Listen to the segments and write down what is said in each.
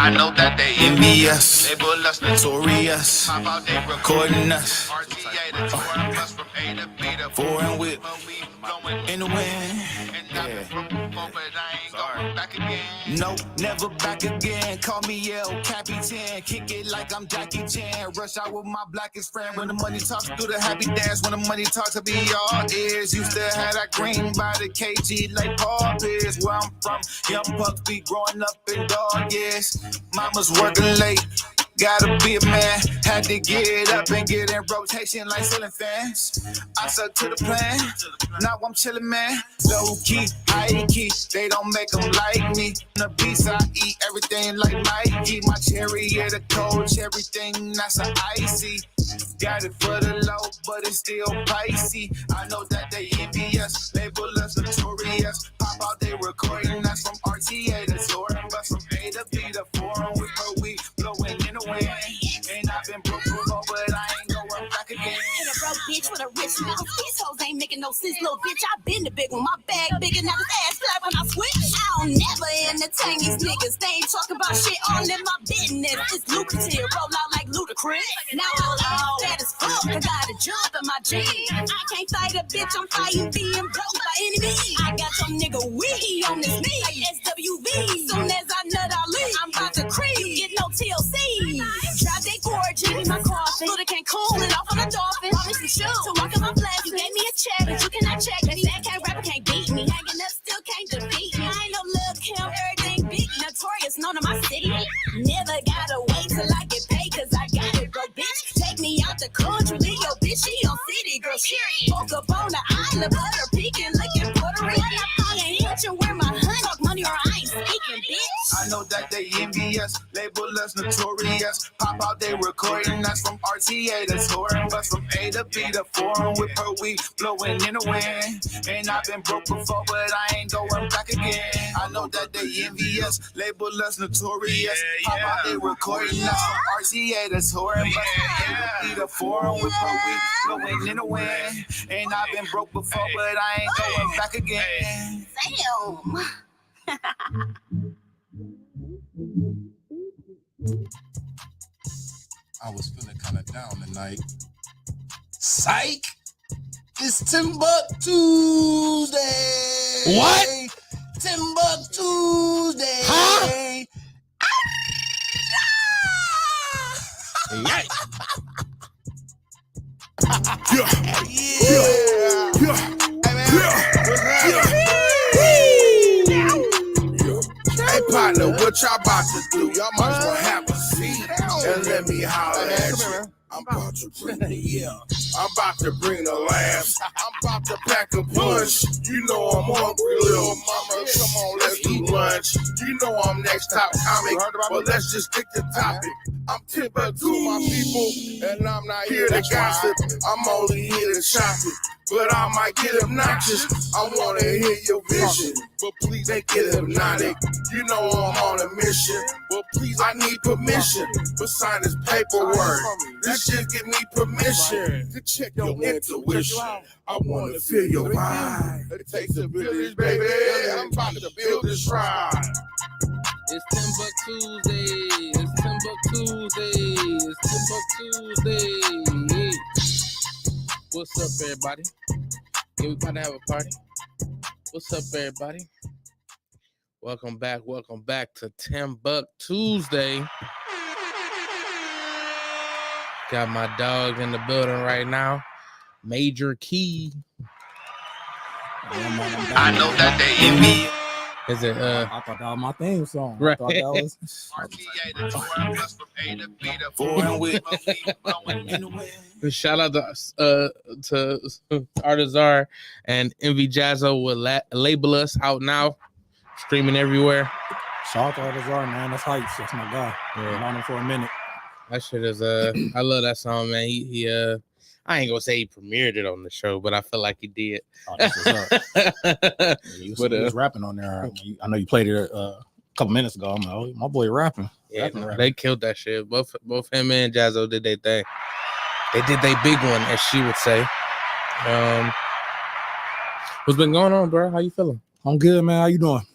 I know that they envy us, label us notorious, pop out they recording us. RTA to tour us from A to B to foreign with blowing in the wind. Yeah. But I ain't going back again. No, never back again. Call me El Capitan. Kick it like I'm Jackie Chan. Rush out with my blackest friend. When the money talks, do the happy dance. When the money talks, I be all ears. Used to have that green by the KG like Paul Pierce. Where I'm from, young bucks be growing up in dog years. Mama's working late. Gotta be a man, had to get up and get in rotation like ceiling fans. I stuck to the plan, now I'm chillin', man. Low key, high key, they don't make them like me. On the beats, I eat everything like Mikey. My cherry, yeah, the coach, everything that's a icy. Got it for the low, but it's still pricey. I know that they envy us, label us notorious. Pop out, they recording us from RTA to touring bus from A to B to foreign with her weed blowing in the wind. And I've been broke before, but I ain't going back again. And a broke bitch with a rich mouth. These hoes ain't making no sense, little bitch. I been the big one, my bag bigger, now this ass flat when I switch. I don't never entertain these niggas. They ain't talking about shit all in my business. It's lucrative, roll out like Ludacris. Now all fat as fuck, I got a jump in my jeans. I can't fight a bitch, I'm fighting being broke by any means. I got some nigga wee on this knee, like SWV. Soon as I nut Ali, I'm about to creep. Get no TLC. Drive they gorge, give me my coffin. Luda can't cool it off on a dolphin. Bought me some shoes to walk in my flag. You gave me a check, but you cannot check me. That can't rapper can't beat me. Hanging up still can't defeat me. I ain't no Lil Kim, everything big, notorious, known in my city. Never gotta wait till I get paid, cause I got it, bro, bitch. Take me out the country, leave your bitch, she on city, girl, shit. Woke up on the island, butter peeking, looking Puerto Rican. I ain't hitching where my hunt, talk money or I ain't speaking, bitch. I know that they envy us, label us notorious. Pop out, they recording us from RTA to touring bus from A to B to foreign with her weed blowing in the wind. And I've been broke before, but I ain't going back again. I know that they envy us, label us notorious. Pop out, they recording us from RTA to touring bus from A to B to foreign with her weed blowing in the wind. And I've been broke before, but I ain't going back again. Damn. I was feeling kind of down tonight. Psych! It's TimbukTuesday! What? TimbukTuesday! Huh? Hey partner, what y'all about to do? Y'all might as well have a seat and let me holler at you. I'm about to bring the I'm about to bring the laughs. I'm about to pack a punch. You know I'm hungry, little mama. Come on, let's do lunch. You know I'm next top comic, but let's just stick to topic. I'm Timbuktu, my people, and I'm not here to gossip. I'm only here to shop it, but I might get obnoxious. I wanna hear your vision, but please ain't get hypnotic. You know I'm on a mission, but please I need permission to sign this paperwork. This shit give me permission to check your intuition. I wanna feel your vibe. It takes a village, baby. I'm about to build this ride. It's TimbukTuesday. It's TimbukTuesday. It's TimbukTuesday. What's up, everybody? Yeah, we about to have a party. What's up, everybody? Welcome back to TimbukTuesday. Got my dog in the building right now, Major Key. I know that they envy. Is it I thought that was my theme song. Right. I thought that was RTA to touring bus from A to B to foreign with her weed blowing in the wind. shout out to Artazar and Envy Jazzo will label us out now, streaming everywhere. shout out to Artazar, man. That's hype. That's my guy. Yeah. I've known him for a minute. That shit is I love that song, man. He I ain't gonna say he premiered it on the show, but I feel like he did. Oh, that's what's up. Yeah, he was rapping on there. I know you played it a couple minutes ago. I'm like, oh, my boy rapping. Yeah, they killed that shit. Both him and Jazzo did their thing. They did their big one, as she would say. What's been going on, bro? How you feeling? I'm good, man. How you doing?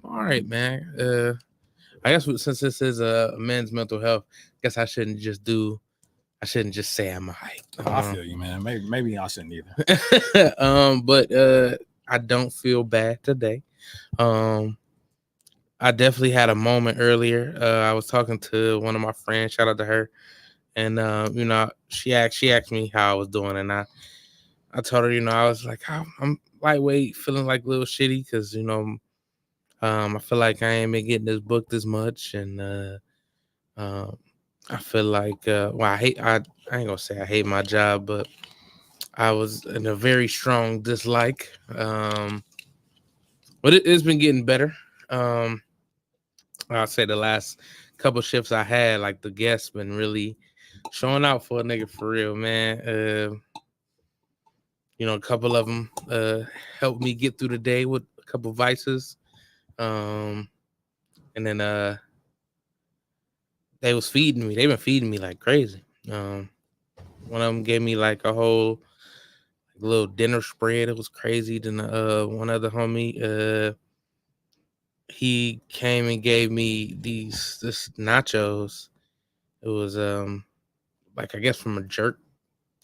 All right, man. I guess since this is a men's mental health, I guess I shouldn't just say I'm hype. I feel you, man. Maybe I shouldn't either. But I don't feel bad today. I definitely had a moment earlier. I was talking to one of my friends. Shout out to her. And she asked me how I was doing, and I told her, I was like, I'm lightweight, feeling like a little shitty because I feel like I ain't been getting this booked as much, and I feel like I ain't gonna say I hate my job, but I was in a very strong dislike. But it's been getting better. I'll say the last couple shifts I had, like the guests been really showing out for a nigga for real, man. A couple of them helped me get through the day with a couple vices. And then they was feeding me. They've been feeding me like crazy. One of them gave me like a whole little dinner spread. It was crazy. Then one other homie, he came and gave me this nachos. It was like I guess from a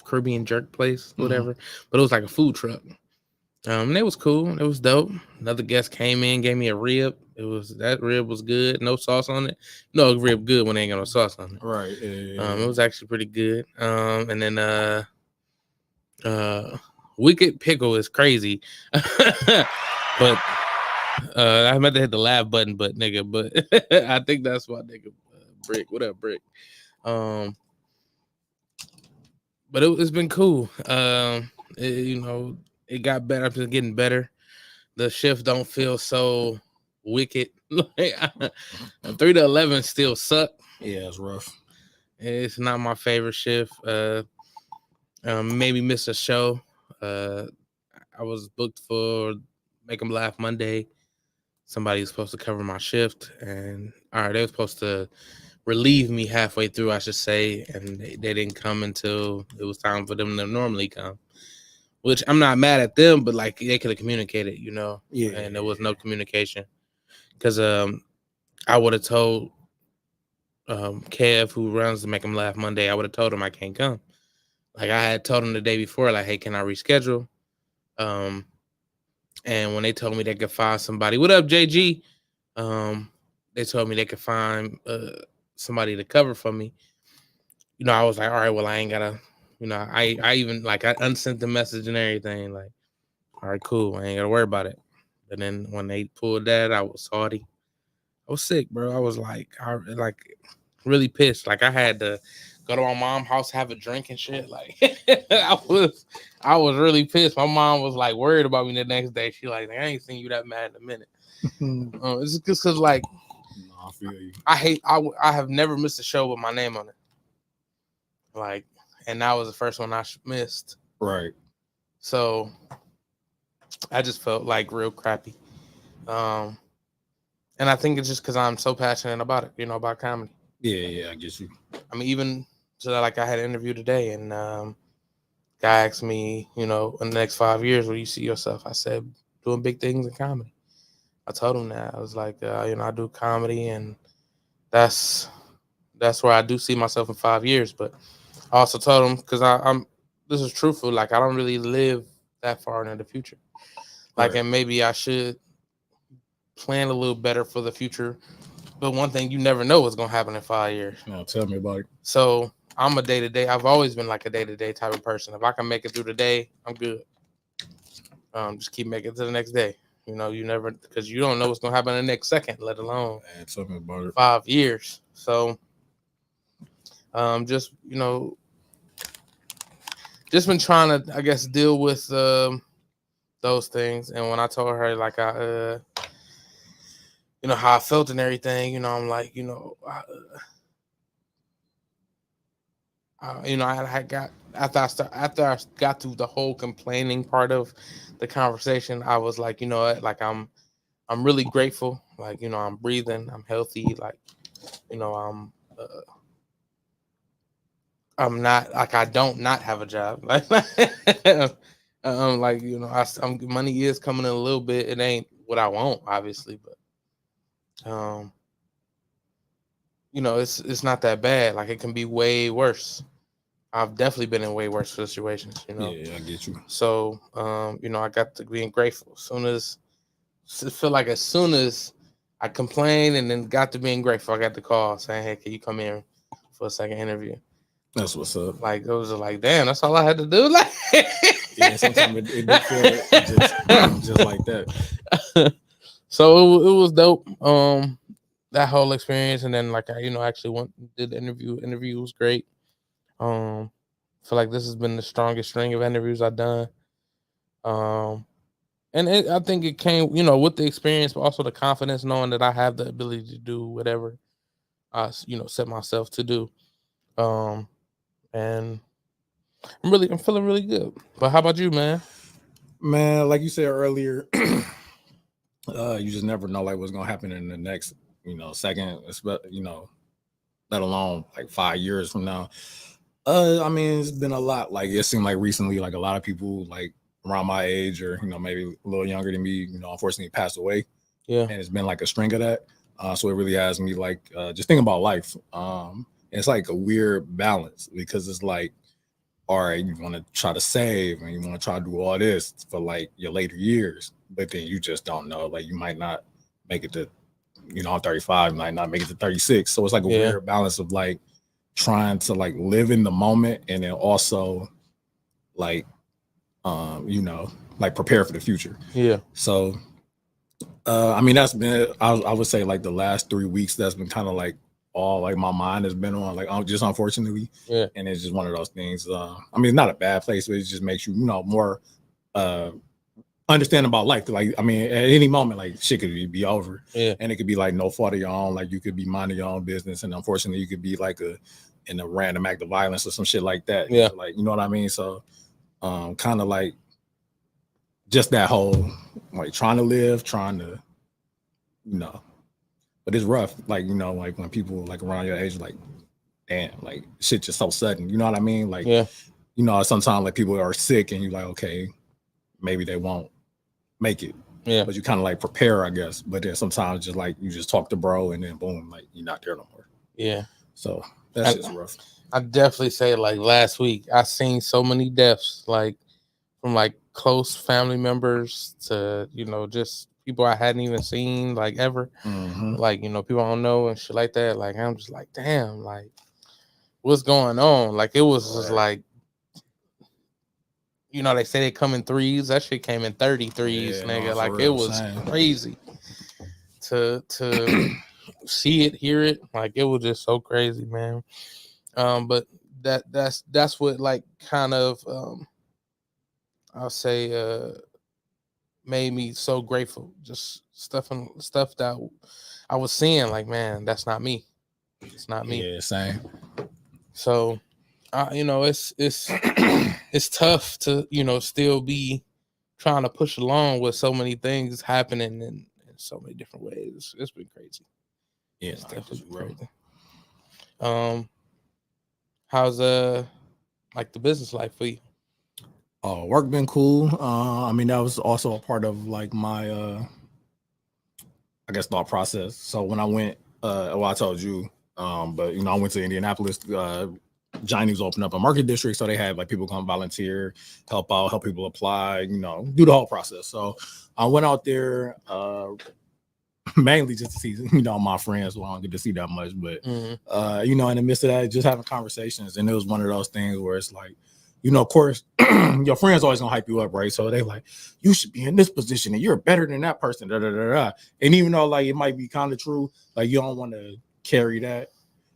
Caribbean jerk place, whatever. But it was like a food truck. And it was cool. It was dope. Another guest came in, gave me a rib. That rib was good. No sauce on it. No rib good when they ain't got no sauce on it. Right. It was actually pretty good. And then Wicked Pickle is crazy. But I meant to hit the laugh button, but I think that's why nigga Brick. What up, Brick? But it's been cool. It got better. It's been getting better. The shift don't feel so wicked. 3 to 11 still suck. Yeah, it's rough. It's not my favorite shift. Maybe miss a show. I was booked for Make 'em Laugh Monday. Somebody was supposed to cover my shift, and they were supposed to relieve me halfway through, I should say, and they didn't come until it was time for them to normally come. Which I'm not mad at them, but like they could have communicated, Yeah. And there was no communication because I would have told Kev, who runs the Make 'em Laugh Monday, I would have told him I can't come. Like I had told him the day before, like, hey, can I reschedule? And when they told me they could find somebody, what up, JG? They told me they could find somebody to cover for me. I was like, all right, well, I ain't gotta. I even like I unsent the message and everything. Like, all right, cool. I ain't gotta worry about it. But then when they pulled that, I was salty. I was sick, bro. I was like really pissed. Like I had to go to my mom's house, have a drink and shit. Like I was really pissed. My mom was like worried about me the next day. She like, I ain't seen you that mad in a minute. It's just because like I feel you. I have never missed a show with my name on it. Like. And that was the first one I missed. Right. So I just felt like real crappy. And I think it's just because I'm so passionate about it, about comedy. Yeah, I get you. I mean, even so, like I had an interview today, and guy asked me, in the next 5 years, where you see yourself? I said, doing big things in comedy. I told him that. I was like, I do comedy, and that's where I do see myself in 5 years, but I also told him because this is truthful. Like I don't really live that far into the future. Like, and maybe I should plan a little better for the future. But one thing you never know what's gonna happen in 5 years. No, tell me about it. So I'm a day-to-day. I've always been like a day-to-day type of person. If I can make it through the day, I'm good. Just keep making it to the next day. You never because you don't know what's gonna happen in the next second, let alone tell me about it. 5 years. So just been trying to, I guess, deal with those things. And when I told her, like, how I felt and everything, I'm like, I got after I got through the whole complaining part of the conversation, I was like, what, like I'm really grateful, like I'm breathing, I'm healthy, like I'm not like I don't not have a job. Like money is coming in a little bit. It ain't what I want, obviously, but you know, it's not that bad. Like it can be way worse. I've definitely been in way worse situations, you know. Yeah, I get you. So, you know, I got to being grateful. As soon as I complained and then got to being grateful, I got the call saying, "Hey, can you come in for a second interview?" That's what's up. Like it was like, damn, that's all I had to do. Like, Yeah, sometimes it do feel just like that. so it was dope. That whole experience, and then like I, you know, actually went did the interview. Interview was great. Feel like this has been the strongest string of interviews I've done. Um, and I think it came, you know, with the experience, but also the confidence, knowing that I have the ability to do whatever you know, set myself to do. Um, and I'm feeling really good. But how about you, man? Man, like you said earlier, you just never know like what's gonna happen in the next, second, let alone like 5 years from now. I mean, it's been a lot. Like it seemed like recently, like a lot of people like around my age or maybe a little younger than me, unfortunately passed away, Yeah, and it's been like a string of that. So it really has me like just thinking about life. It's like a weird balance because it's like, all right, you want to try to save and you want to try to do all this for like your later years, but then you just don't know. Like you might not make it to, I'm 35, might not make it to 36. So it's like a yeah, weird balance of like trying to like live in the moment and then also like like prepare for the future. yeah, So I mean that's been I would say like the last 3 weeks that's been kind of like all like my mind has been on like just unfortunately. yeah, And it's just one of those things. I mean it's not a bad place, but it just makes you more uh understand about life. Like I mean at any moment like shit could be over, yeah, and it could be like no fault of your own. Like you could be minding your own business, and unfortunately you could be like in a random act of violence or some shit like that. yeah, Like you know what I mean. So kind of like just that whole like trying to live, trying to you know but it's rough. Like like when people like around your age like damn, like shit just so sudden. You know what I mean? Like yeah, sometimes like people are sick and you're like okay maybe they won't make it, yeah. but you kind of like prepare I guess. But then sometimes just like you just talk to bro and then boom, like you're not there no more. Yeah. So that's just rough. I definitely say like last week I seen so many deaths like from like close family members to just people I hadn't even seen like ever, like people I don't know and shit like that. Like I'm just like damn, like what's going on? Like it was just like they say they come in threes. That shit came in 33s, Yeah, nigga. no, Like for it real, was same. crazy to see it, hear it. Like it was just so crazy, man. But that's what like kind of I'll say made me so grateful. Just stuff that I was seeing, like, man, that's not me. It's not me. Yeah, same. So it's tough to still be trying to push along with so many things happening in so many different ways. It's been crazy. Yeah, It's no, definitely been real. crazy. How's like the business life for you? Work been cool. I mean that was also a part of like my I guess thought process. So when I went well I told you but I went to Indianapolis. Johnny's opened up a market district, so they had like people come volunteer, help out, help people apply, do the whole process. So I went out there mainly just to see my friends who I don't get to see that much, but in the midst of that just having conversations. And it was one of those things where it's like of course your friends always gonna hype you up, right? So they like you should be in this position and you're better than that person, da, da, da, da. And even though like it might be kind of true, like you don't want to carry that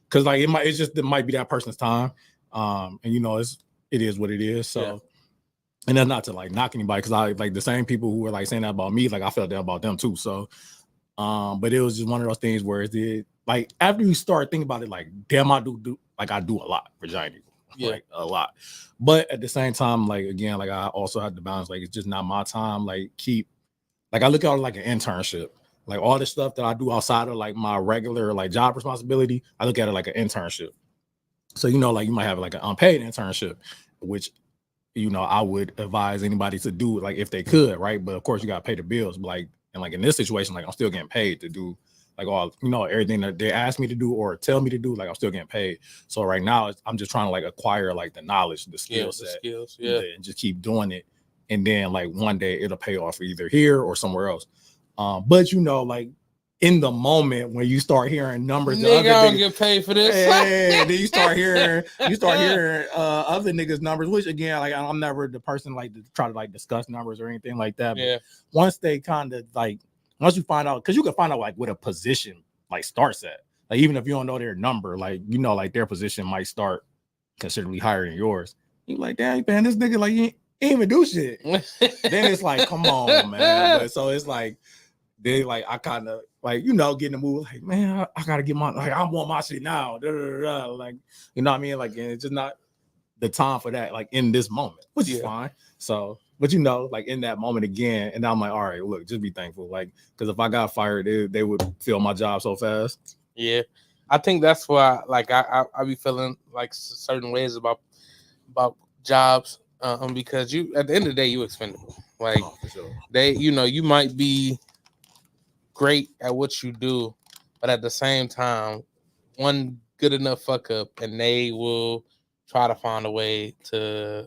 because like it might be that person's time, and it is what it is. So Yeah. and that's not to like knock anybody because I like the same people who were like saying that about me, like I felt that about them too. So but it was just one of those things where it like after you start thinking about it, like damn, I do a lot for Johnny, like a lot. But at the same time, like again, like I also have to balance, like it's just not my time. Like I look at it like an internship. Like all the stuff that I do outside of like my regular like job responsibility, I look at it like an internship. So like you might have like an unpaid internship, which I would advise anybody to do like if they could, right? But of course you gotta pay the bills. But like and like in this situation, like I'm still getting paid to do like all everything that they ask me to do or tell me to do, like I'm still getting paid. So right now I'm just trying to like acquire like the knowledge, the skill set, and just keep doing it. And then like one day it'll pay off either here or somewhere else. But like in the moment when you start hearing numbers, nigga, I don't get paid for this. Then you start hearing other niggas' numbers, which again, like I'm never the person like to try to like discuss numbers or anything like that. But once they kind of like, once you find out, because you can find out like what a position like starts at, like even if you don't know their number, like like their position might start considerably higher than yours. You like, damn man, this nigga like he ain't even do shit. Then it's like, come on, man. But so it's like. They like I kind of like get in the mood like, man, I gotta get my like I want my shit now, like what I mean, like and it's just not the time for that like in this moment, which is fine. So but like in that moment again, and I'm like, all right, look, just be thankful, like because if I got fired, they would fill my job so fast. Yeah, I think that's why like I be feeling like certain ways about jobs because you at the end of the day you expendable, like for sure. they you might be great at what you do, but at the same time, one good enough fuck up and they will try to find a way to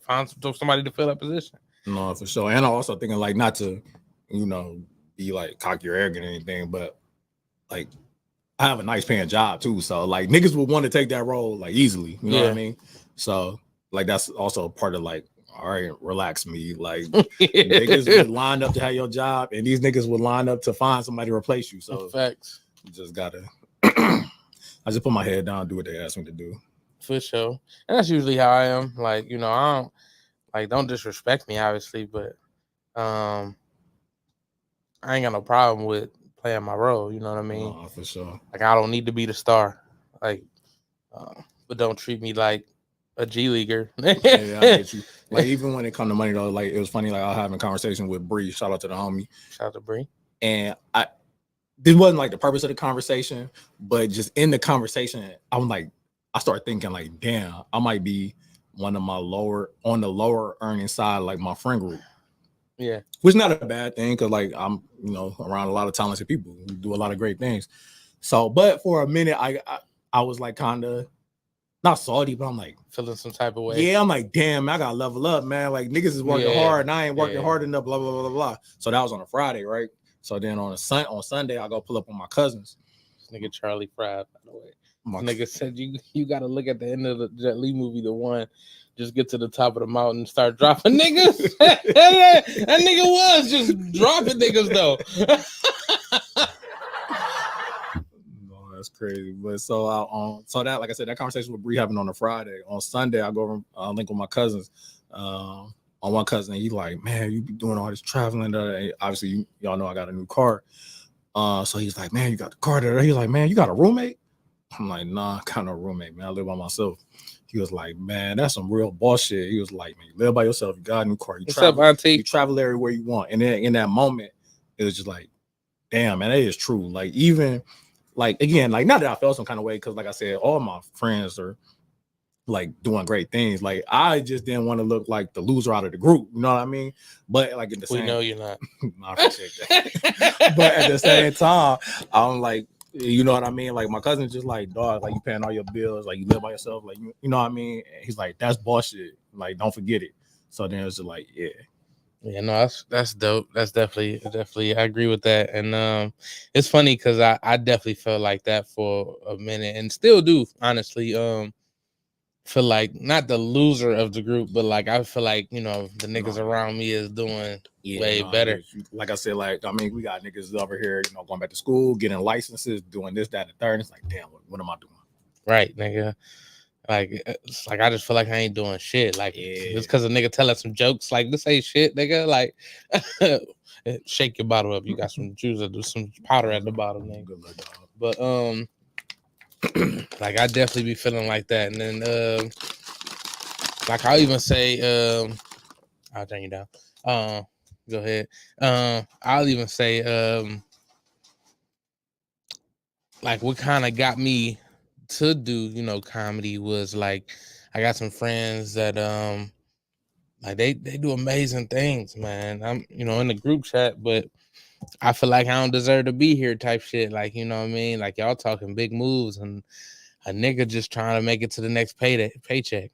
find somebody to fill that position. No, for sure. And I'm also thinking like not to be like cocky or arrogant or anything, but like I have a nice paying job too, so like niggas would want to take that role like easily, you know what I mean? So like that's also part of like, all right, relax me. Like niggas would line up to have your job, and these niggas would line up to find somebody to replace you. So facts. You just gotta. I just put my head down, do what they ask me to do. For sure, and that's usually how I am. Like I don't disrespect me, obviously, but I ain't got no problem with playing my role. You know what I mean? No, for sure. Like I don't need to be the star. Like, but don't treat me like a G leaguer. Yeah, I get you. Like even when it come to money though, like it was funny. Like I was having a conversation with Bree. Shout out to the homie. Shout out to Bree. And this wasn't like the purpose of the conversation, but just in the conversation, I'm like, I started thinking like, damn, I might be on the lower earning side, like my friend group. Yeah, which is not a bad thing because like I'm around a lot of talented people who do a lot of great things. So, but for a minute, I was like kind of. Not salty, but I'm like feeling some type of way. Yeah, I'm like, damn, man, I gotta level up, man. Like niggas is working hard, and I ain't working hard enough. Blah blah blah blah. So that was on a Friday, right? So then on Sunday, I go pull up on my cousins. This nigga Charlie Fried, by the way. Nigga said you got to look at the end of the Jet Li movie, the one. Just get to the top of the mountain and start dropping niggas. that nigga was just dropping niggas though. That's crazy. But so so that, like I said, that conversation with Bree happened on a Friday. On Sunday, I go link with my cousins. On one cousin, he's like, man, you be doing all this traveling. Obviously, y'all know I got a new car. So he's like, man, you got the car there. He's like, man, you got a roommate? I'm like, nah, I got no roommate, man. I live by myself. He was like, man, that's some real bullshit. He was like, man, you live by yourself. You got a new car. You travel everywhere you want. And then in that moment, it was just like, damn, man, that is true. Like even. Like again, like not that I felt some kind of way because, like I said, all my friends are like doing great things. Like I just didn't want to look like the loser out of the group. You know what I mean? But like in the same, we know you're not. I appreciate that. But at the same time, I'm like, you know what I mean? Like my cousin's just like, dog, like you paying all your bills, like you live by yourself, like you know what I mean? And he's like, that's bullshit. Like don't forget it. So then it's just like, yeah. Yeah, no, that's dope. That's definitely. I agree with that, and it's funny because I definitely felt like that for a minute, and still do. Honestly, feel like not the loser of the group, but like I feel like the niggas around me is doing way better. Like I said, like I mean, we got niggas over here, going back to school, getting licenses, doing this, that, and the third. And it's like, damn, what am I doing? Right, nigga. Like it's like I just feel like I ain't doing shit. Like just because a nigga tell us some jokes, like this ain't shit, nigga. Like shake your bottle up. You got some juice or do some powder at the bottom, nigga. But like I definitely be feeling like that. And then like I'll even say I'll turn you down. Go ahead. I'll even say like what kind of got me to do comedy was like I got some friends that like they do amazing things, man. I'm in the group chat, but I feel like I don't deserve to be here type shit. Like, you know what I mean? Like y'all talking big moves and a nigga just trying to make it to the next paycheck.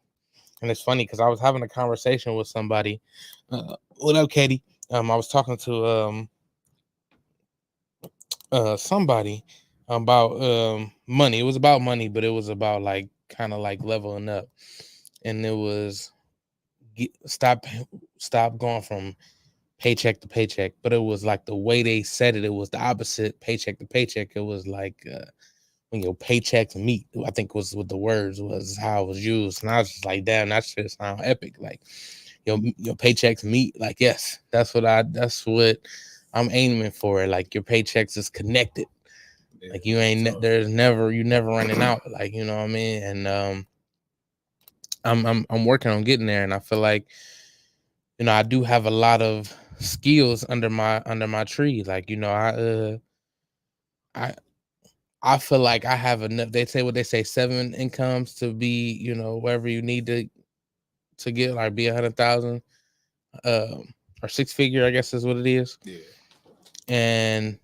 And it's funny because I was having a conversation with somebody. What up, Katie? I was talking to somebody about money. It was about money, but it was about like kind of like leveling up. And it was stop going from paycheck to paycheck. But it was like the way they said it, it was the opposite, paycheck to paycheck. It was like when your paychecks meet, I think was what the words was how it was used. And I was just like, damn, that shit sound epic. Like your paychecks meet. Like, yes, that's what I'm aiming for. Like your paychecks is connected. Yeah, like you ain't you never running out. Like, you know what I mean? And I'm working on getting there, and I feel like, you know, I do have a lot of skills under my tree. Like, you know, I feel like I have enough. They say 7 incomes to be, you know, wherever you need to get, like be 100,000, or 6-figure, I guess is what it is. Yeah. And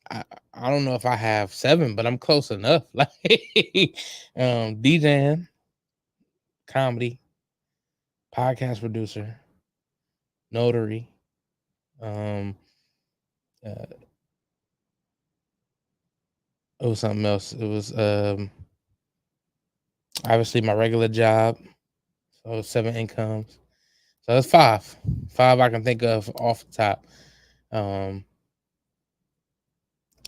I don't know if I have 7, but I'm close enough. Like DJing, comedy, podcast producer, notary, uh, it was something else. It was obviously my regular job. So 7 incomes. So it's 5 I can think of off the top.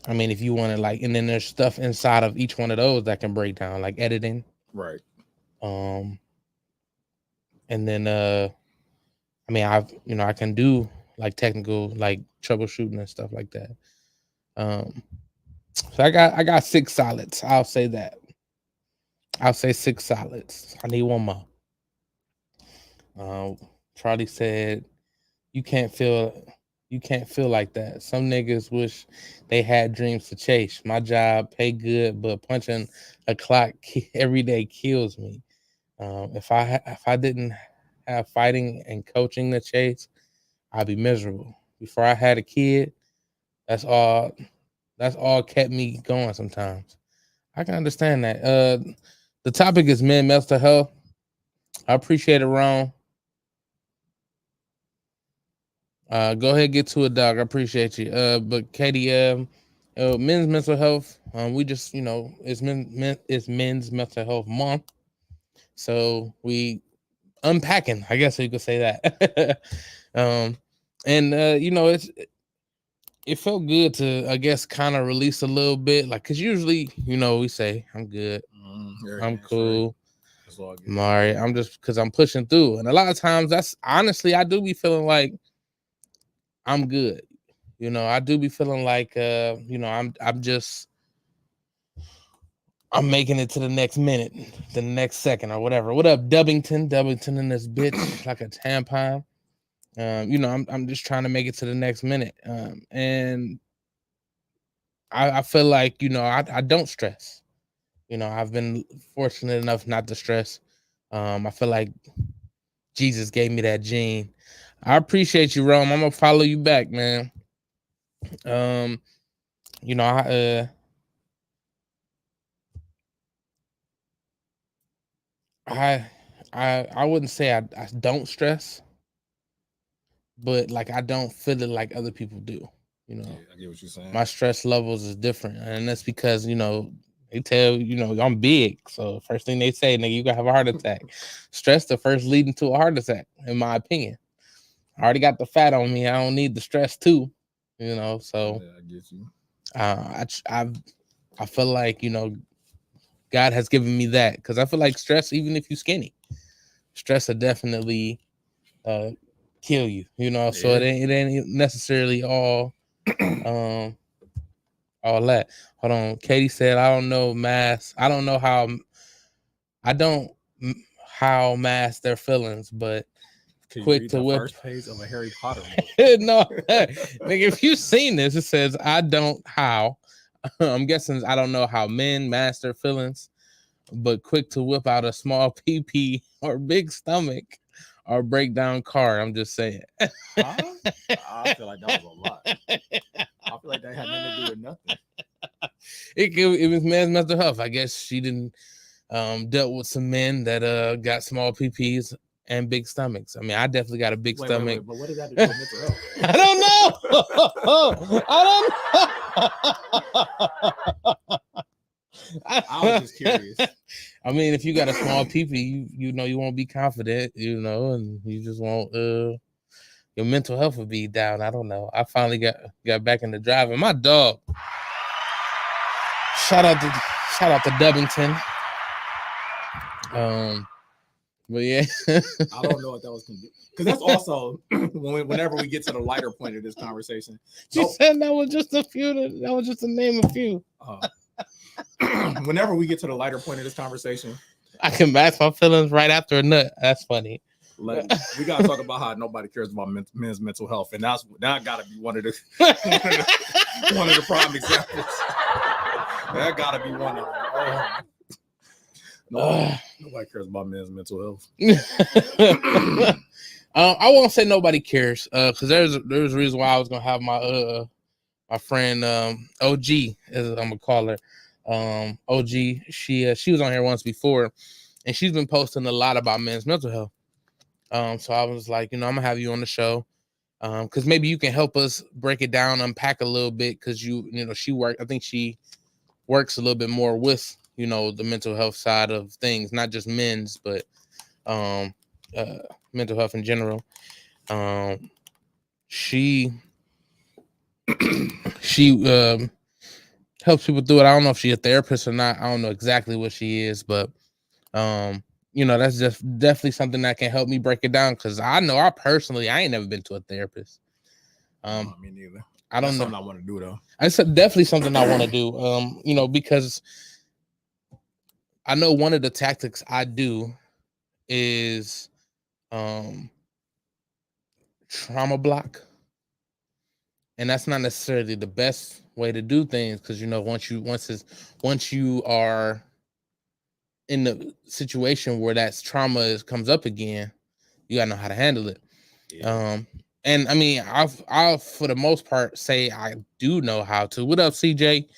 I mean, if you want to, like, and then there's stuff inside of each one of those that can break down, like editing. Right. And then I mean, I can do like technical, like troubleshooting and stuff like that. So I got 6 solids. I'll say that. I'll say 6 solids. I need one more. Charlie said, you can't feel like that. Some niggas wish they had dreams to chase. My job pay good, but punching a clock every day kills me. If I didn't have fighting and coaching to chase, I'd be miserable. Before I had a kid, that's all kept me going sometimes. I can understand that. The topic is mental health. I appreciate it, Ron. Go ahead, get to it, dog. I appreciate you. But Katie, men's mental health. We just, you know, it's men's mental health month, so we unpacking. I guess you could say that. And you know, it felt good to, I guess, kind of release a little bit, like, cause usually, you know, we say I'm good, I'm cool, I'm all right. I'm just because I'm pushing through, and a lot of times that's honestly, I do be feeling like I'm good. You know, I do be feeling like you know, I'm making it to the next minute, the next second, or whatever. What up, Dubbington? Dubbington in this bitch like a tampon. You know, I'm just trying to make it to the next minute. And I feel like, you know, I don't stress. You know, I've been fortunate enough not to stress. I feel like Jesus gave me that gene. I appreciate you, Rome. I'm gonna follow you back, man. You know, I wouldn't say I don't stress, but like I don't feel it like other people do. You know, I get what you're saying. My stress levels is different, and that's because, you know, they tell, you know, I'm big, so first thing they say, nigga, you gonna have a heart attack. Stress the first leading to a heart attack, in my opinion. I already got the fat on me. I don't need the stress too, you know. So yeah, I get you. I feel like, you know, God has given me that, because I feel like stress, even if you skinny, stress will definitely kill you, you know. So it ain't necessarily all all that. Hold on. Katie said, I don't know mass. I don't know how mask their feelings, but Can quick you read to the whip. first page of a Harry Potter No, nigga, if you've seen this, it says, I don't how. I'm guessing I don't know how men master feelings, but quick to whip out a small PP or big stomach or break down car. I'm just saying. Huh? I feel like that was a lot. I feel like that had nothing to do with nothing. It was men's mental health. I guess she didn't dealt with some men that got small PPs and big stomachs. I mean, I definitely got a big stomach. But what does that do with mental health? I don't know. I don't know. I was just curious. I mean, if you got a small PP, you know you won't be confident, you know, and you just won't. Your mental health will be down. I don't know. I finally got back into driving. My dog. Shout out to Dubbington. But yeah, I don't know what that was gonna do, because that's also whenever we get to the lighter point of this conversation. She said that was just a few. That was just to name a few. Whenever we get to the lighter point of this conversation, I can match my feelings right after a nut. That's funny. we gotta talk about how nobody cares about men's mental health, and that gotta be one of the prime examples. That gotta be one of them. Nobody cares about men's mental health. I won't say nobody cares, because there's a reason why I was gonna have my my friend OG, as I'm gonna call her. OG, she was on here once before, and she's been posting a lot about men's mental health. So I was like, you know, I'm gonna have you on the show, because maybe you can help us break it down, unpack a little bit, because you know I think she works a little bit more with, you know, the mental health side of things, not just men's, but mental health in general. She helps people through it. I don't know if she's a therapist or not. I don't know exactly what she is, but you know, that's just definitely something that can help me break it down, because I know I ain't never been to a therapist. Me neither. I don't know. Something I want to do though. It's definitely something I want to do. You know, because I know one of the tactics I do is trauma block. And that's not necessarily the best way to do things, because you know, once you are in the situation where that trauma comes up again, you gotta know how to handle it. Yeah. And I mean, I'll for the most part say I do know how to. What up, CJ?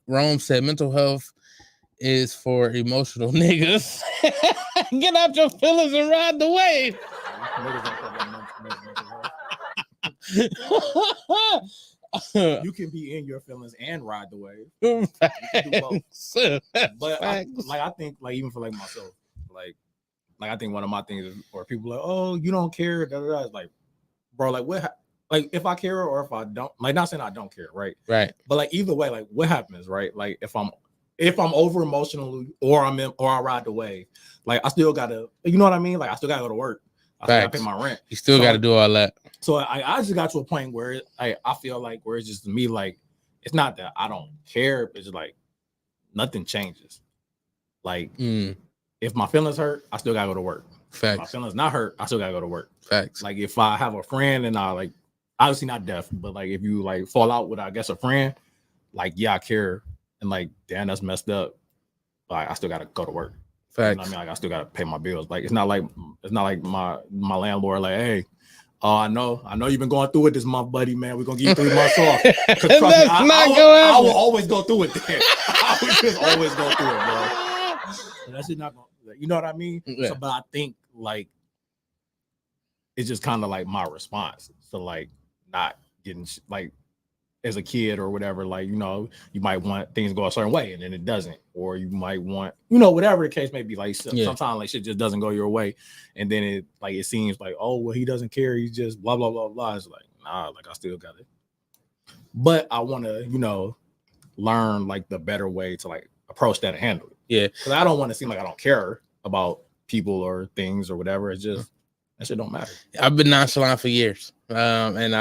Rome said mental health is for emotional niggas. Get out your feelings and ride the wave. You can be in your feelings and ride the wave. You can do both. But I think like even for like myself, like I think one of my things is, or people like, oh, you don't care, it's like, bro, like what, like if I care or if I don't, like not saying I don't care, right? But like either way, like what happens, right? Like if I'm over emotional or I ride the wave, like I still gotta, you know what I mean? Like I still gotta go to work. I still gotta pay my rent. You still gotta do all that. So I just got to a point where I feel like where it's just me, like it's not that I don't care, it's just like nothing changes. Like if my feelings hurt, I still gotta go to work. Facts. If my feelings not hurt, I still gotta go to work. Facts. Like if I have a friend and I like, obviously not deaf, but like if you like fall out with, I guess, a friend, like yeah, I care, and like damn, that's messed up, but I still gotta go to work. Facts. You know what I mean? Like I still gotta pay my bills. Like it's not like my landlord like, hey, I know you've been going through it this month, buddy, man. We're gonna give you 3 months off. I will always go through it there. I would just always go through it, bro. And that's not gonna, you know what I mean? Yeah. So, but I think like it's just kind of like my response to like not getting like as a kid or whatever, like, you know, you might want things to go a certain way and then it doesn't, or you might want, you know, whatever the case may be, like sometimes like shit just doesn't go your way, and then it seems like, oh well, he doesn't care, he's just blah blah blah blah. It's like, nah, like I still got it, but I want to, you know, learn like the better way to like approach that and handle it. Yeah, because I don't want to seem like I don't care about people or things or whatever. It's just that shit don't matter. I've been nonchalant for years, and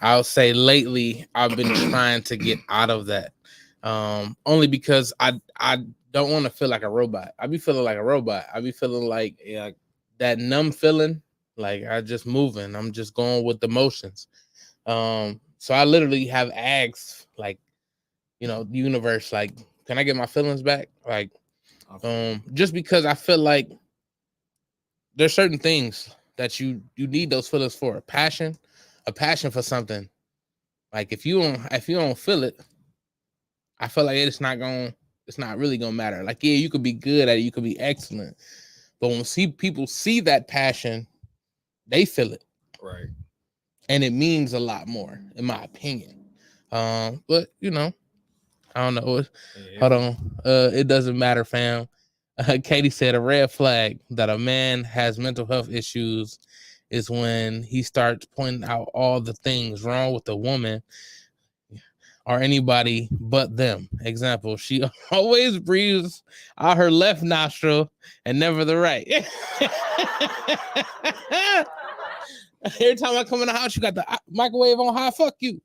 I'll say lately I've been trying to get out of that, only because I don't want to feel like a robot. I be feeling like a robot. I be feeling like that numb feeling, like I just moving. I'm just going with the motions. So I literally have asked, like, you know, the universe, like, can I get my feelings back? Like, Just because I feel like there's certain things that you need those feelings for. A passion for something. Like if you don't feel it, I feel like it's not really gonna matter. Like, yeah, you could be good at it, you could be excellent, but when people see that passion, they feel it, Right. and it means a lot more, in my opinion. But you know, I don't know. Hold on, it doesn't matter, fam. Katie said a red flag that a man has mental health issues is when he starts pointing out all the things wrong with the woman or anybody but them. Example, she always breathes out her left nostril and never the right. Every time I come in the house, you got the microwave on high. Fuck you.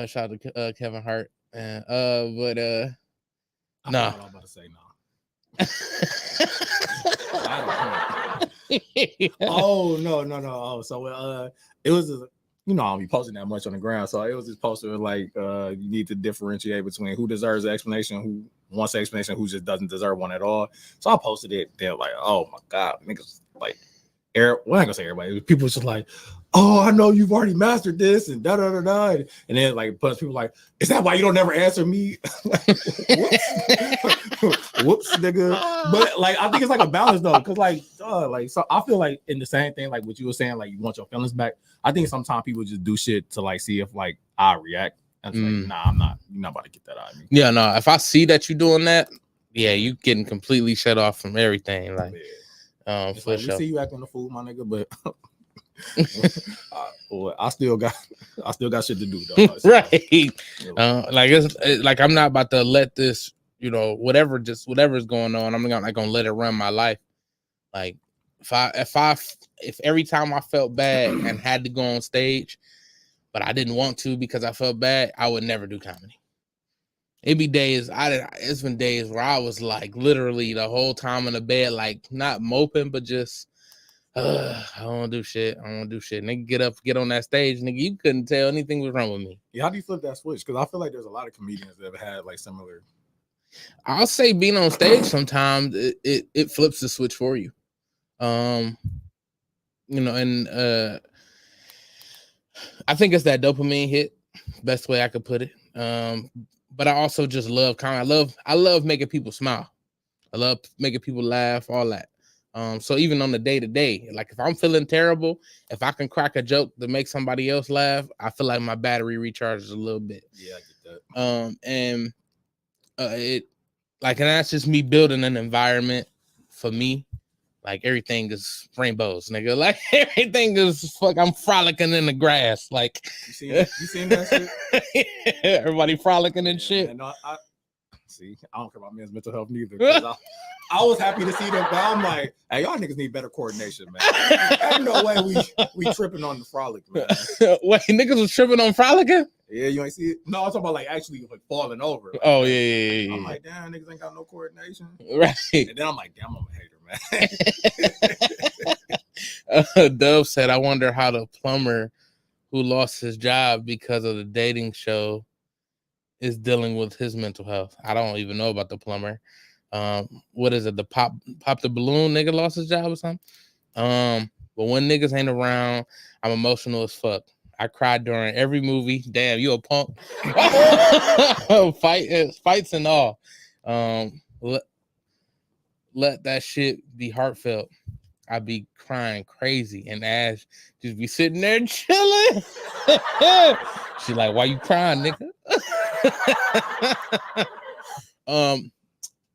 Shout out to Kevin Hart. But nah. I was about to say no. Oh no. Oh, so it was I don't be posting that much on the ground. So it was this poster like you need to differentiate between who deserves an explanation, who wants an explanation, who just doesn't deserve one at all. So I posted it. They're like, oh my god, niggas like well, I'm not gonna say everybody. People just like, oh, I know you've already mastered this and da da da da. And then like a bunch of people like, is that why you don't never answer me? Whoops, nigga. But like I think it's like a balance though, because like so I feel like in the same thing, like what you were saying, like you want your feelings back. I think sometimes people just do shit to like see if like I react. And it's like, nah, I'm not. You're not about to get that out of me. Yeah, no. If I see that you're doing that, yeah, you getting completely shut off from everything. Like, it's like, we see you acting a fool, my nigga, but I still got shit to do, though. Right. Like it's like I'm not about to let this, whatever's going on, I'm not gonna let it run my life. Like if every time I felt bad and had to go on stage, but I didn't want to because I felt bad, I would never do comedy. It'd be days. It's been days where I was like literally the whole time in the bed, like not moping, but just I don't want to do shit. Nigga, get on that stage, nigga. You couldn't tell anything was wrong with me. Yeah, how do you flip that switch? Because I feel like there's a lot of comedians that have had like similar. I'll say being on stage sometimes it flips the switch for you. And I think it's that dopamine hit. Best way I could put it. But I also just love comedy. I love making people smile. I love making people laugh, all that. So even on the day-to-day, like if I'm feeling terrible, if I can crack a joke to make somebody else laugh, I feel like my battery recharges a little bit. Yeah, I get that. And that's just me building an environment for me. Like everything is rainbows, nigga. Like everything is I'm frolicking in the grass. Like you seen that shit? Everybody frolicking and shit. Man, no, I don't care about men's mental health neither. I was happy to see them, but I'm like, hey, y'all niggas need better coordination, man. Ain't no way we tripping on the frolic, man. Wait, niggas was tripping on frolicking? Yeah, you ain't see it? No, I'm talking about like actually like falling over. Like, oh yeah. I'm like, damn, niggas ain't got no coordination. Right. And then I'm like, damn, I'm a hater, man. Dove said, I wonder how the plumber who lost his job because of the dating show is dealing with his mental health. I don't even know about the plumber. What is it? The pop the balloon nigga lost his job or something? But when niggas ain't around, I'm emotional as fuck. I cried during every movie. Damn, you a punk. Fights and all. Let that shit be heartfelt. I be crying crazy, and Ash just be sitting there chilling. She like, why you crying, nigga?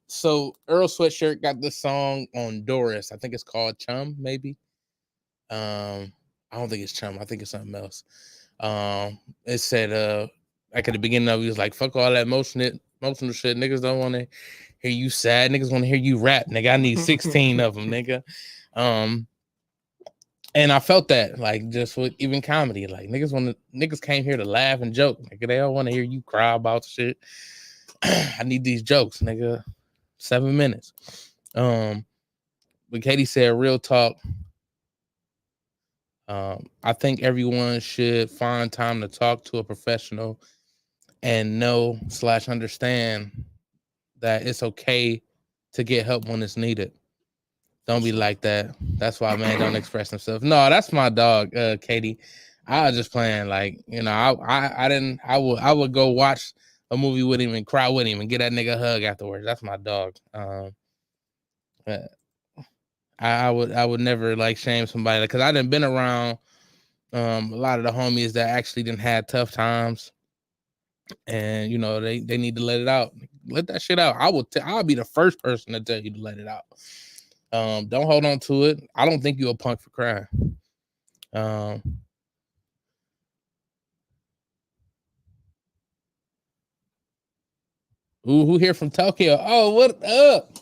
So Earl Sweatshirt got this song on Doris. I think it's called Chum, maybe. I don't think it's Chum. I think it's something else. It said, like at the beginning of it, he was like, fuck all that emotional shit. Niggas don't want to hear you sad. Niggas want to hear you rap, nigga. I need 16 of them, nigga. And I felt that, like, just with even comedy, like niggas came here to laugh and joke, nigga. They don't want to hear you cry about shit. I need these jokes, nigga. 7 minutes. But Katie said, real talk. I think everyone should find time to talk to a professional and know/understand that it's okay to get help when it's needed. Don't be like that. That's why man don't express himself. No, that's my dog, Katie. I was just playing, like, you know, I would go watch a movie with him and cry with him and get that nigga a hug afterwards. That's my dog. I would never like shame somebody, because I done been around a lot of the homies that actually didn't have tough times, and you know they need to let it out. Let that shit out. I'll be the first person to tell you to let it out. Don't hold on to it. I don't think you're a punk for crying. Who here from Tokyo? Oh, what up?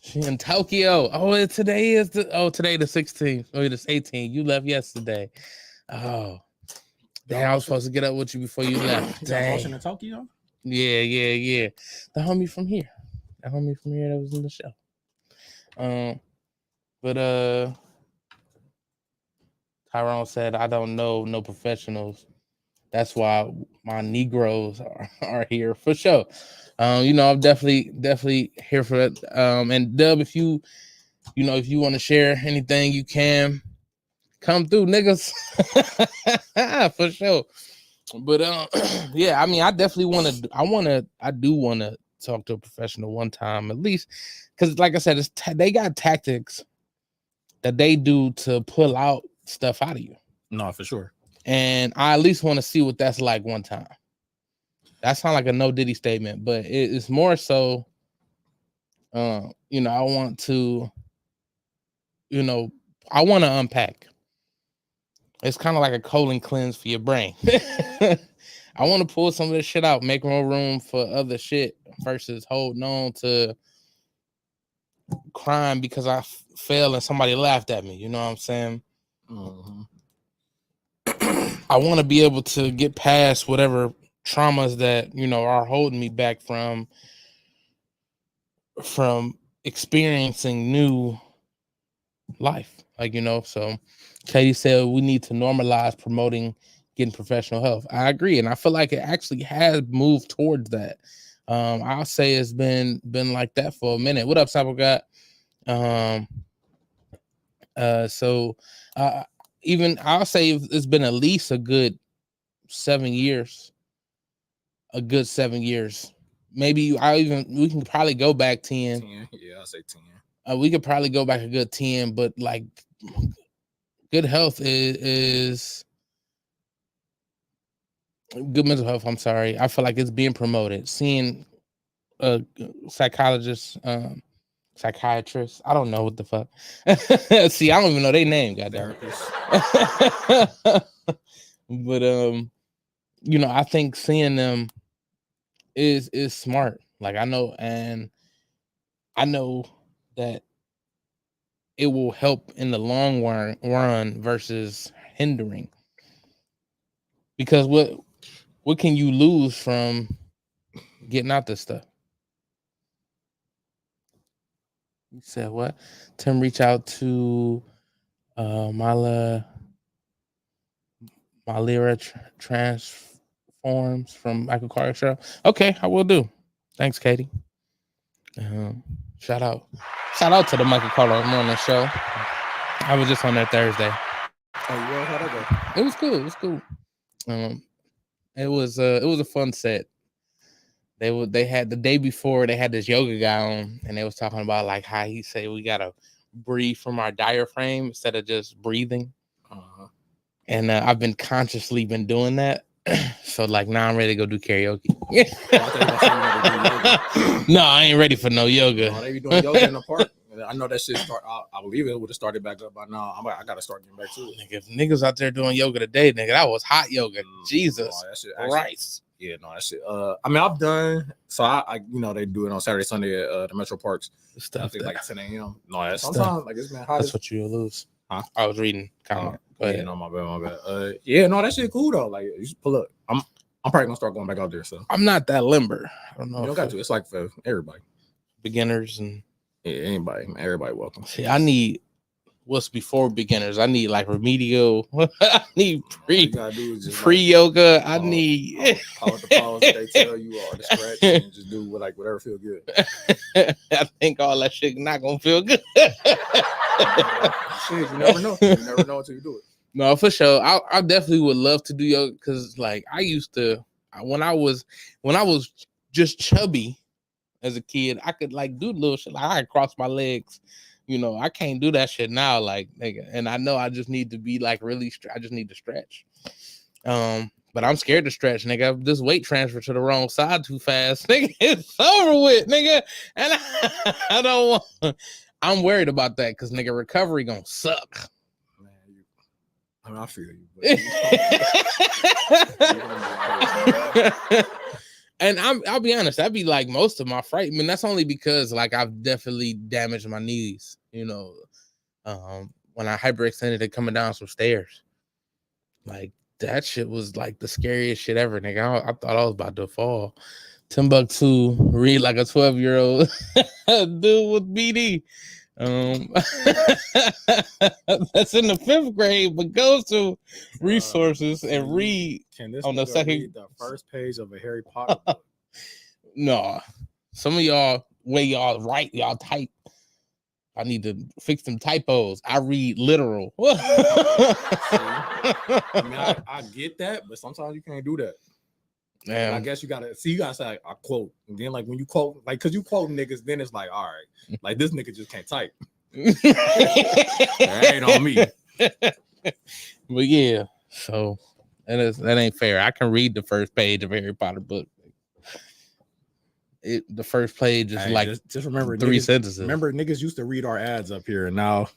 She in Tokyo. Oh, today the 16th. Oh, it's 18th. You left yesterday. Oh, damn, I was supposed to get up with you before you left. Dang. In Tokyo? Yeah. The homie from here. That was in the show. But Tyrone said, I don't know no professionals. That's why my Negroes are here for sure. You know, I'm definitely here for it. And Dub, if you want to share anything, you can come through, niggas. For sure. But yeah, I mean, I definitely I do want to talk to a professional one time at least, because like I said, they got tactics that they do to pull out stuff out of you. No, for sure. And I at least want to see what that's like one time. That sounds like a no Diddy statement, but it's more so, you know, I want to unpack. It's kind of like a colon cleanse for your brain. I want to pull some of this shit out, make more room for other shit versus holding on to crying because I fell and somebody laughed at me. You know what I'm saying? Mm-hmm. I want to be able to get past whatever traumas that, you know, are holding me back from experiencing new life. Like, you know, so Katie said we need to normalize promoting getting professional help. I agree, and I feel like it actually has moved towards that. I'll say it's been like that for a minute. What up, Cyber God? Even I'll say it's been at least a good 7 years. A good 7 years. Maybe we can probably go back 10. 10. Yeah, I'll say 10. We could probably go back a good 10, but like good health is good mental health. I'm sorry. I feel like it's being promoted. Seeing a psychologist, psychiatrist. I don't know what the fuck. See, I don't even know their name. Goddamn. But you know, I think seeing them is smart. Like I know that it will help in the long run versus hindering. Because what can you lose from getting out this stuff? You said what? Tim, reach out to Myra Transforms from Michael Carter Show. Okay, I will do. Thanks, Katie. Shout out to the Michael Carter Morning Show. I was just on there Thursday. Oh, yeah, how'd that go? It was cool. It was a fun set. They had the day before they had this yoga guy on, and they was talking about like how he said we gotta breathe from our diaphragm instead of just breathing. Uh-huh. And I've been consciously doing that. So like now I'm ready to go do karaoke. No, I ain't ready for no yoga. No, they be doing yoga in the park. I know that shit start. I believe it would have started back up by now. I gotta start getting back to it. Nigga, if niggas out there doing yoga today, nigga, that was hot yoga. Jesus Christ. Yeah, no, that shit. I mean, I've done. So I you know, they do it on Saturday, Sunday at the Metro Parks. Stuff I think like 10 a.m. No, that's sometimes like it's been hot. That's what you'll lose. Huh? I was reading comment. Go ahead. Yeah, no, my bad. Yeah, no, that shit cool though. Like you should pull up. I'm probably gonna start going back out there. So I'm not that limber. I don't know. You don't got to. It's like for everybody. Beginners and yeah, anybody, everybody welcome. See, I need what's before beginners. I need like remedial. I need All you gotta do is just pre yoga. I all- need. all the pause that they tell you, all the stretch, and just do whatever feel good. I think all that shit not gonna feel good. Shit, you never know. You never know until you do it. No, for sure. I definitely would love to do yoga because like I used to when I was just chubby as a kid, I could like do little shit. Like I could cross my legs. You know, I can't do that shit now. Like, nigga, and I know I just need to be like really. I just need to stretch. But I'm scared to stretch, nigga. This weight transfer to the wrong side too fast, nigga. It's over with, nigga. And I don't want. I'm worried about that because nigga, recovery gonna suck. Man, I mean, I feel you. But And I'll be honest, that'd be like most of my fright. I mean, that's only because like I've definitely damaged my knees, you know. When I hyperextended it coming down some stairs. Like that shit was like the scariest shit ever, nigga. I thought I was about to fall. Timbuktu read like a 12-year-old dude with BD. That's in the 5th grade, but goes to resources and read can this on the nigga second read the first page of a Harry Potter book? No, some of y'all way y'all write, y'all type. I need to fix them typos. I read literal. I mean, I get that, but sometimes you can't do that. And I guess you gotta say I quote, and then like when you quote, like because you quote niggas, then it's like, all right, like this nigga just can't type. That ain't on me. But yeah, so that ain't fair. I can read the first page of a Harry Potter book. The first page is like just remember 3 niggas, sentences. Remember, niggas used to read our ads up here, and now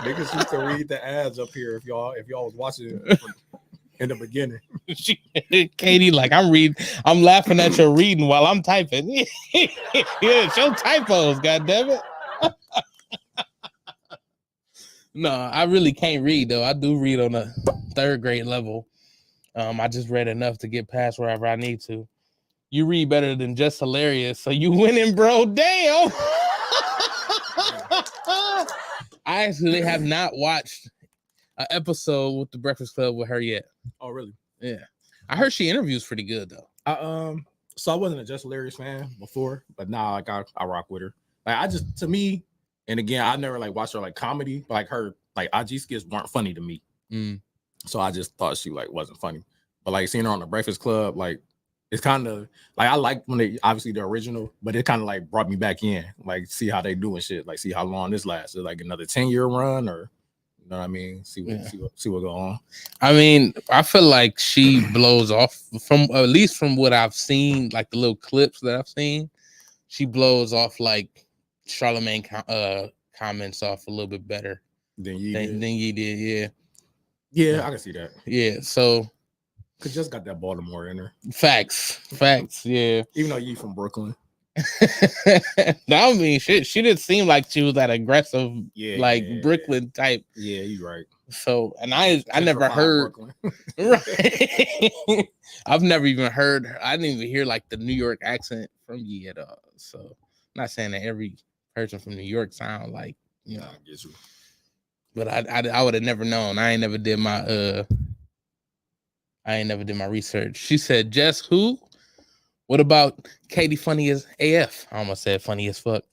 niggas used to read the ads up here. If y'all was watching in the beginning, Katie, like I'm laughing at your reading while I'm typing. Yeah, it's your typos, goddammit. No, I really can't read though. I do read on a 3rd grade level. I just read enough to get past wherever I need to. You read better than just hilarious, so you winning, bro. Damn. I actually have not watched an episode with the Breakfast Club with her yet. Oh, really? Yeah. I heard she interviews pretty good though. So I wasn't a Just Hilarious fan before, but now like I rock with her. Like to me, and again, I never like watched her like comedy, but like her like IG skits weren't funny to me. So I just thought she like wasn't funny. But like seeing her on the Breakfast Club, like it's kind of like I like when they obviously the original, but it kind of like brought me back in, like see how they doing shit, like see how long this lasts. Is like another 10-year run, or you know what I mean? See what go on. I mean, I feel like she blows off from at least from what I've seen, like the little clips that I've seen. She blows off like Charlemagne comments off a little bit better than you did. Yeah, I can see that. Yeah, so cause just got that Baltimore in her. Facts, yeah. Even though you from Brooklyn. I mean, she didn't seem like she was that aggressive, Brooklyn type. Yeah, you're right. So, and I never heard. Right. I've never even heard her. I didn't even hear like the New York accent from Yee at all. So, I'm not saying that every person from New York sound like, you know. I get you. But I would have never known. I ain't never did my research. She said, Jess who? What about Katie funny as AF? I almost said funny as fuck.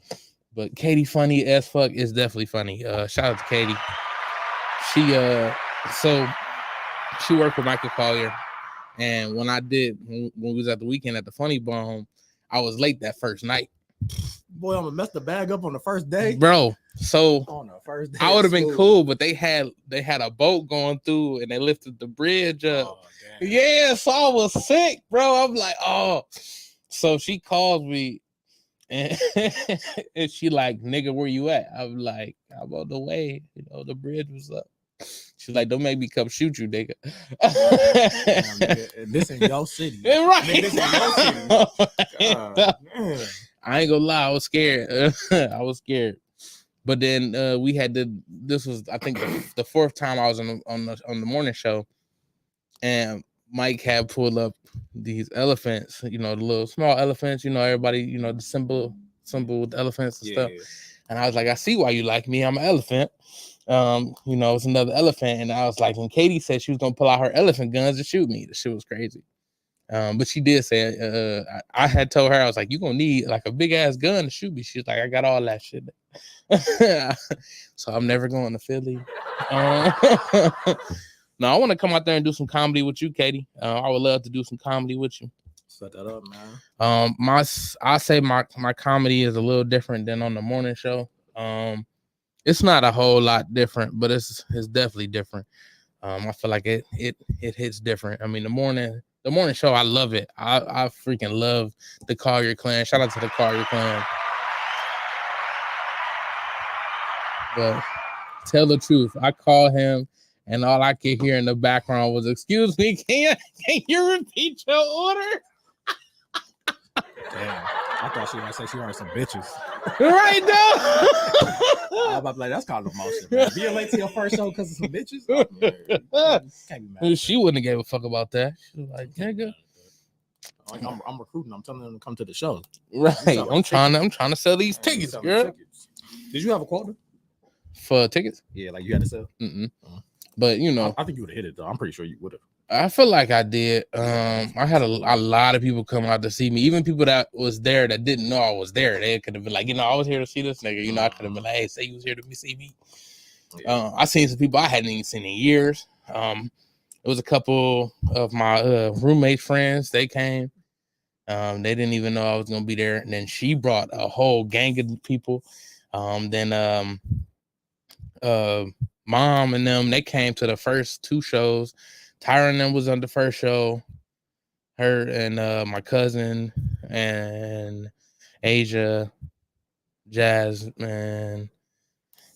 But Katie funny as fuck is definitely funny. Shout out to Katie. She worked with Michael Collier. And when we was at the weekend at the Funny Bone, I was late that first night. Boy, I'm gonna mess the bag up on the first day, bro. So on the first day I would have been cool, but they had a boat going through and they lifted the bridge up. Oh, yeah, so I was sick, bro. I'm like, oh. So she calls me and, and she like, nigga, where you at? I'm like, I'm on the way. You know, the bridge was up. She's like, don't make me come shoot you, nigga. This ain't your city. Right. Nigga, this ain't your city. God, I ain't gonna lie, I was scared. But then we had this was I think the 4th time I was on the morning show, and Mike had pulled up these elephants, you know, the little small elephants, you know, everybody, you know, the symbol symbol with the elephants and Yeah. stuff. And I was like, I see why you like me. I'm an elephant. It's another elephant. And I was like, when Katie said she was gonna pull out her elephant guns to shoot me, the shit was crazy. But she did say, I had told her, I was like, you're gonna need like a big ass gun to shoot me. She's like, I got all that shit. So I'm never going to Philly. No, I want to come out there and do some comedy with you, Katie. I would love to do some comedy with you. Set that up, man. I say my comedy is a little different than on the morning show. It's not a whole lot different, but it's definitely different. I feel like it hits different. I mean, the morning show, I love it. I freaking love the Collier Clan. Shout out to the Collier Clan. But tell the truth, I call him, and all I could hear in the background was, "Excuse me, can you repeat your order?" Damn, I thought she was gonna say she heard some bitches. Right now. I was about to be like, that's called emotion, man. Being late to your first show because of some bitches? Oh, man, can't be mad. She wouldn't have gave a fuck about that. She was like, nigga. Like, I'm recruiting. I'm telling them to come to the show. Right. I'm trying to sell these tickets, girl. Did you have a quota for tickets? Yeah, like you had to sell. But I think you would have hit it though. I'm pretty sure you would have. I feel like I did. I had a lot of people come out to see me. Even people that was there that didn't know I was there. They could have been like, I was here to see this nigga. I could have been like, hey, say you was here to see me. I seen some people I hadn't even seen in years. It was a couple of my roommate friends. They came. They didn't even know I was gonna be there. And then she brought a whole gang of people. Mom and them, they came to the first two shows. Tyra and them was on the first show. Her and my cousin and Asia, Jasmine,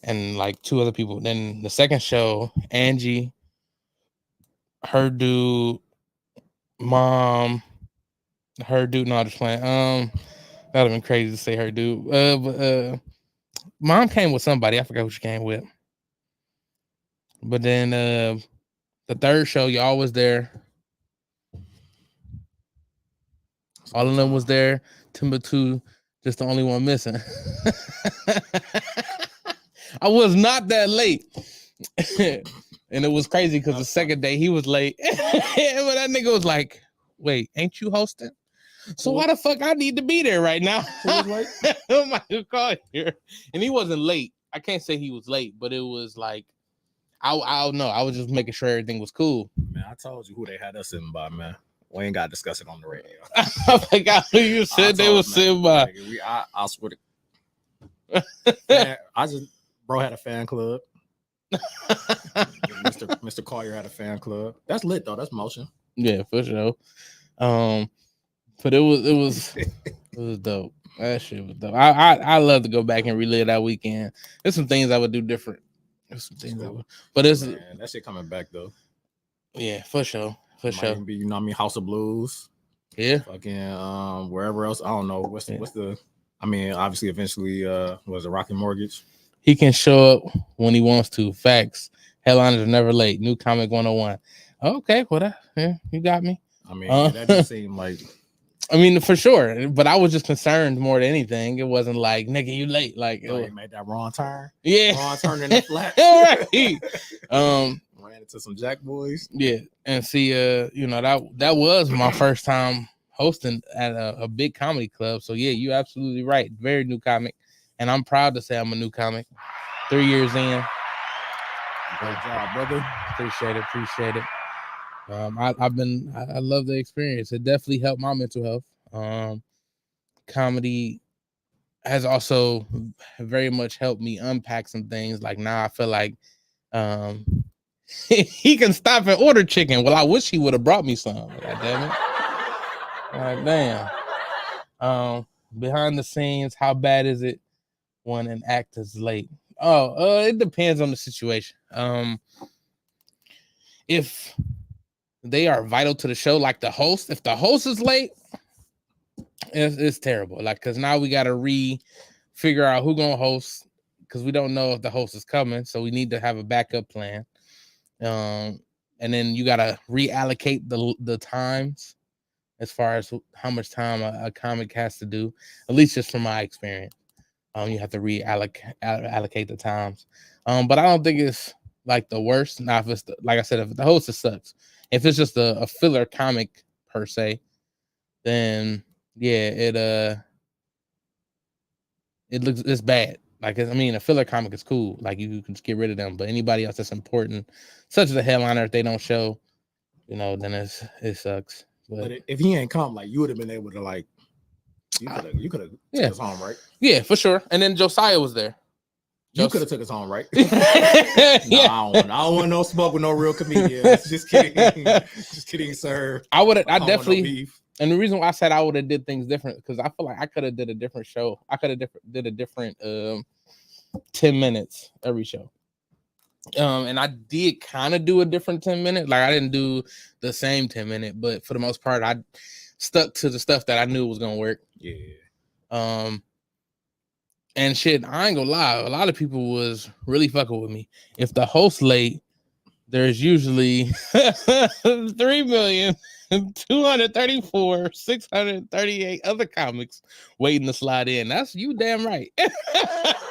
and like two other people. Then the second show, Angie, her dude, Mom, her dude. No, just playing. That'd have been crazy to say her dude. But Mom came with somebody. I forgot who she came with. But then the third show, y'all was there. All of them was there. TimbukTuesday, just the only one missing. I was not that late. And it was crazy because the second day he was late. But that nigga was like, wait, ain't you hosting? So why the fuck I need to be there right now? My car here. And he wasn't late. I can't say he was late, but it was like, I don't know. I was just making sure everything was cool. Man, I told you who they had us sitting by, man. We ain't got to discuss it on the radio. I forgot who you said they was sitting by. Like, I swear to bro had a fan club. Mr. Collier had a fan club. That's lit though. That's motion. Yeah, for sure. But it was dope. That shit was dope. I love to go back and relive that weekend. There's some things I would do different. There's some things I would, but it's that shit coming back though. Yeah, for sure. For sure. Be, House of Blues. Yeah. Fucking wherever else. I don't know. What's the obviously eventually was it Rocky Mortgage? He can show up when he wants to. Facts. Headliners are never late. New Comic 101. Okay, well you got me. That just seemed like for sure. But I was just concerned more than anything. It wasn't like, nigga, you late. Like you made that wrong turn. Yeah. Wrong turn in the flat. Right. Ran into some Jack boys. Yeah. And see, that was my first time hosting at a big comedy club. So yeah, you're absolutely right. Very new comic. And I'm proud to say I'm a new comic. 3 years in. Great job, brother. Appreciate it. I love the experience. It definitely helped my mental health. Comedy has also very much helped me unpack some things. Like now I feel like he can stop and order chicken. Well, I wish he would have brought me some. God damn it. Like, damn. Behind the scenes, how bad is it when an act is late? It depends on the situation. If they are vital to the show, like the host, if the host is late, it's terrible. Like, because now we got to figure out who gonna host, because we don't know if the host is coming, so we need to have a backup plan. And then you got to reallocate the times as far as how much time a comic has to do, at least just from my experience. You have to allocate the times. But I don't think it's like the worst. Now, if it's like I said, if the host sucks, if it's just a filler comic per se, then yeah, it's bad. Like, I mean, a filler comic is cool. Like, you can just get rid of them. But anybody else that's important, such as a headliner, if they don't show, then it sucks. But if he ain't come, like, you would have been able to, like, you could have took us home, right? Yeah, for sure. And then Josiah was there. You could have took us home, right? Yeah. I don't want no smoke with no real comedians. Just kidding. Just kidding, sir. I definitely. No beef. And the reason why I said I would have did things different, because I feel like I could have did a different show. I could have did a different 10 minutes every show. And I did kind of do a different 10 minute. Like, I didn't do the same 10 minute, but for the most part, I stuck to the stuff that I knew was gonna work. Yeah. And shit, I ain't gonna lie, a lot of people was really fucking with me. If the host late, there's usually 3,234,638 other comics waiting to slide in. That's you damn right. But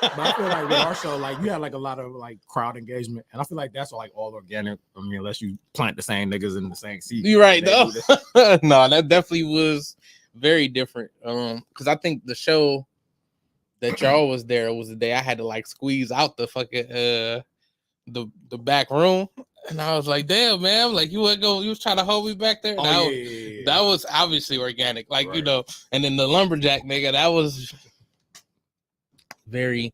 I feel like with our show, like, you had like a lot of like crowd engagement, and I feel like that's like all organic. I mean, unless you plant the same niggas in the same seat. You're right, though. No, that definitely was very different. Because I think the show that y'all was there was the day I had to like squeeze out the fucking the back room, and I was like, damn, man, like, you was trying to hold me back there. That was obviously organic, like, right. And then the lumberjack nigga, that was very,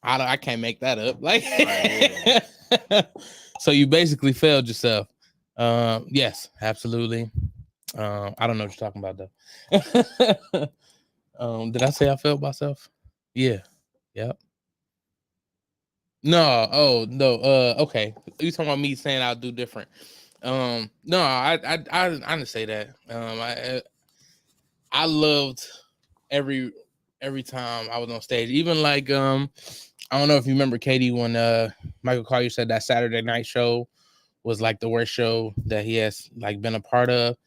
I can't make that up, like. Right, yeah. So you basically failed yourself. Yes, absolutely. I don't know what you're talking about though. Did I say I failed myself? Yeah. Yep. No. Oh no. Okay. You talking about me saying I'll do different? No. I didn't say that. I loved every time I was on stage. Even like I don't know if you remember, Katie, when Michael Collier said that Saturday night show was like the worst show that he has like been a part of.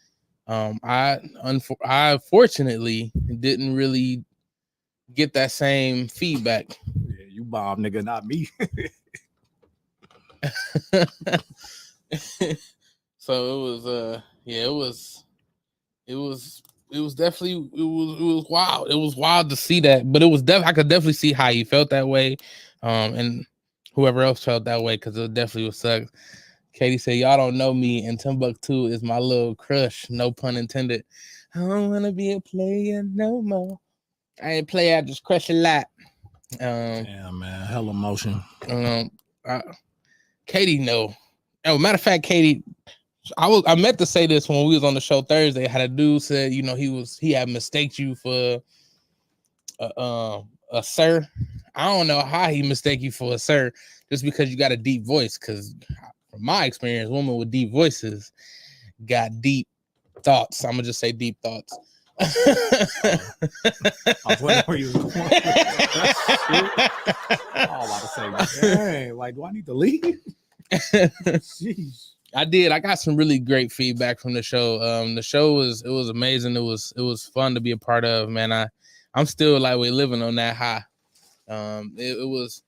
I fortunately didn't really get that same feedback. Yeah, you Bob, nigga, not me. So it was definitely wild. It was wild to see that, but I could definitely see how you felt that way, and whoever else felt that way, because it definitely was suck. Katie said, y'all don't know me, and Timbuktu is my little crush, no pun intended. I don't want to be a player no more. I ain't play, I just crush a lot. Yeah, man, hell emotion. Katie, no. Oh, matter of fact, Katie, I meant to say this when we was on the show Thursday. Had a dude said, he had mistaked you for a sir. I don't know how he mistake you for a sir, just because you got a deep voice. Because from my experience, women with deep voices got deep thoughts. I'm gonna just say deep thoughts. I was wondering where you was going. I was about to say, dang, like, do I need to leave? Jeez. I did. I got some really great feedback from the show. The show was amazing. It was fun to be a part of, man. I'm still like we're living on that high. It was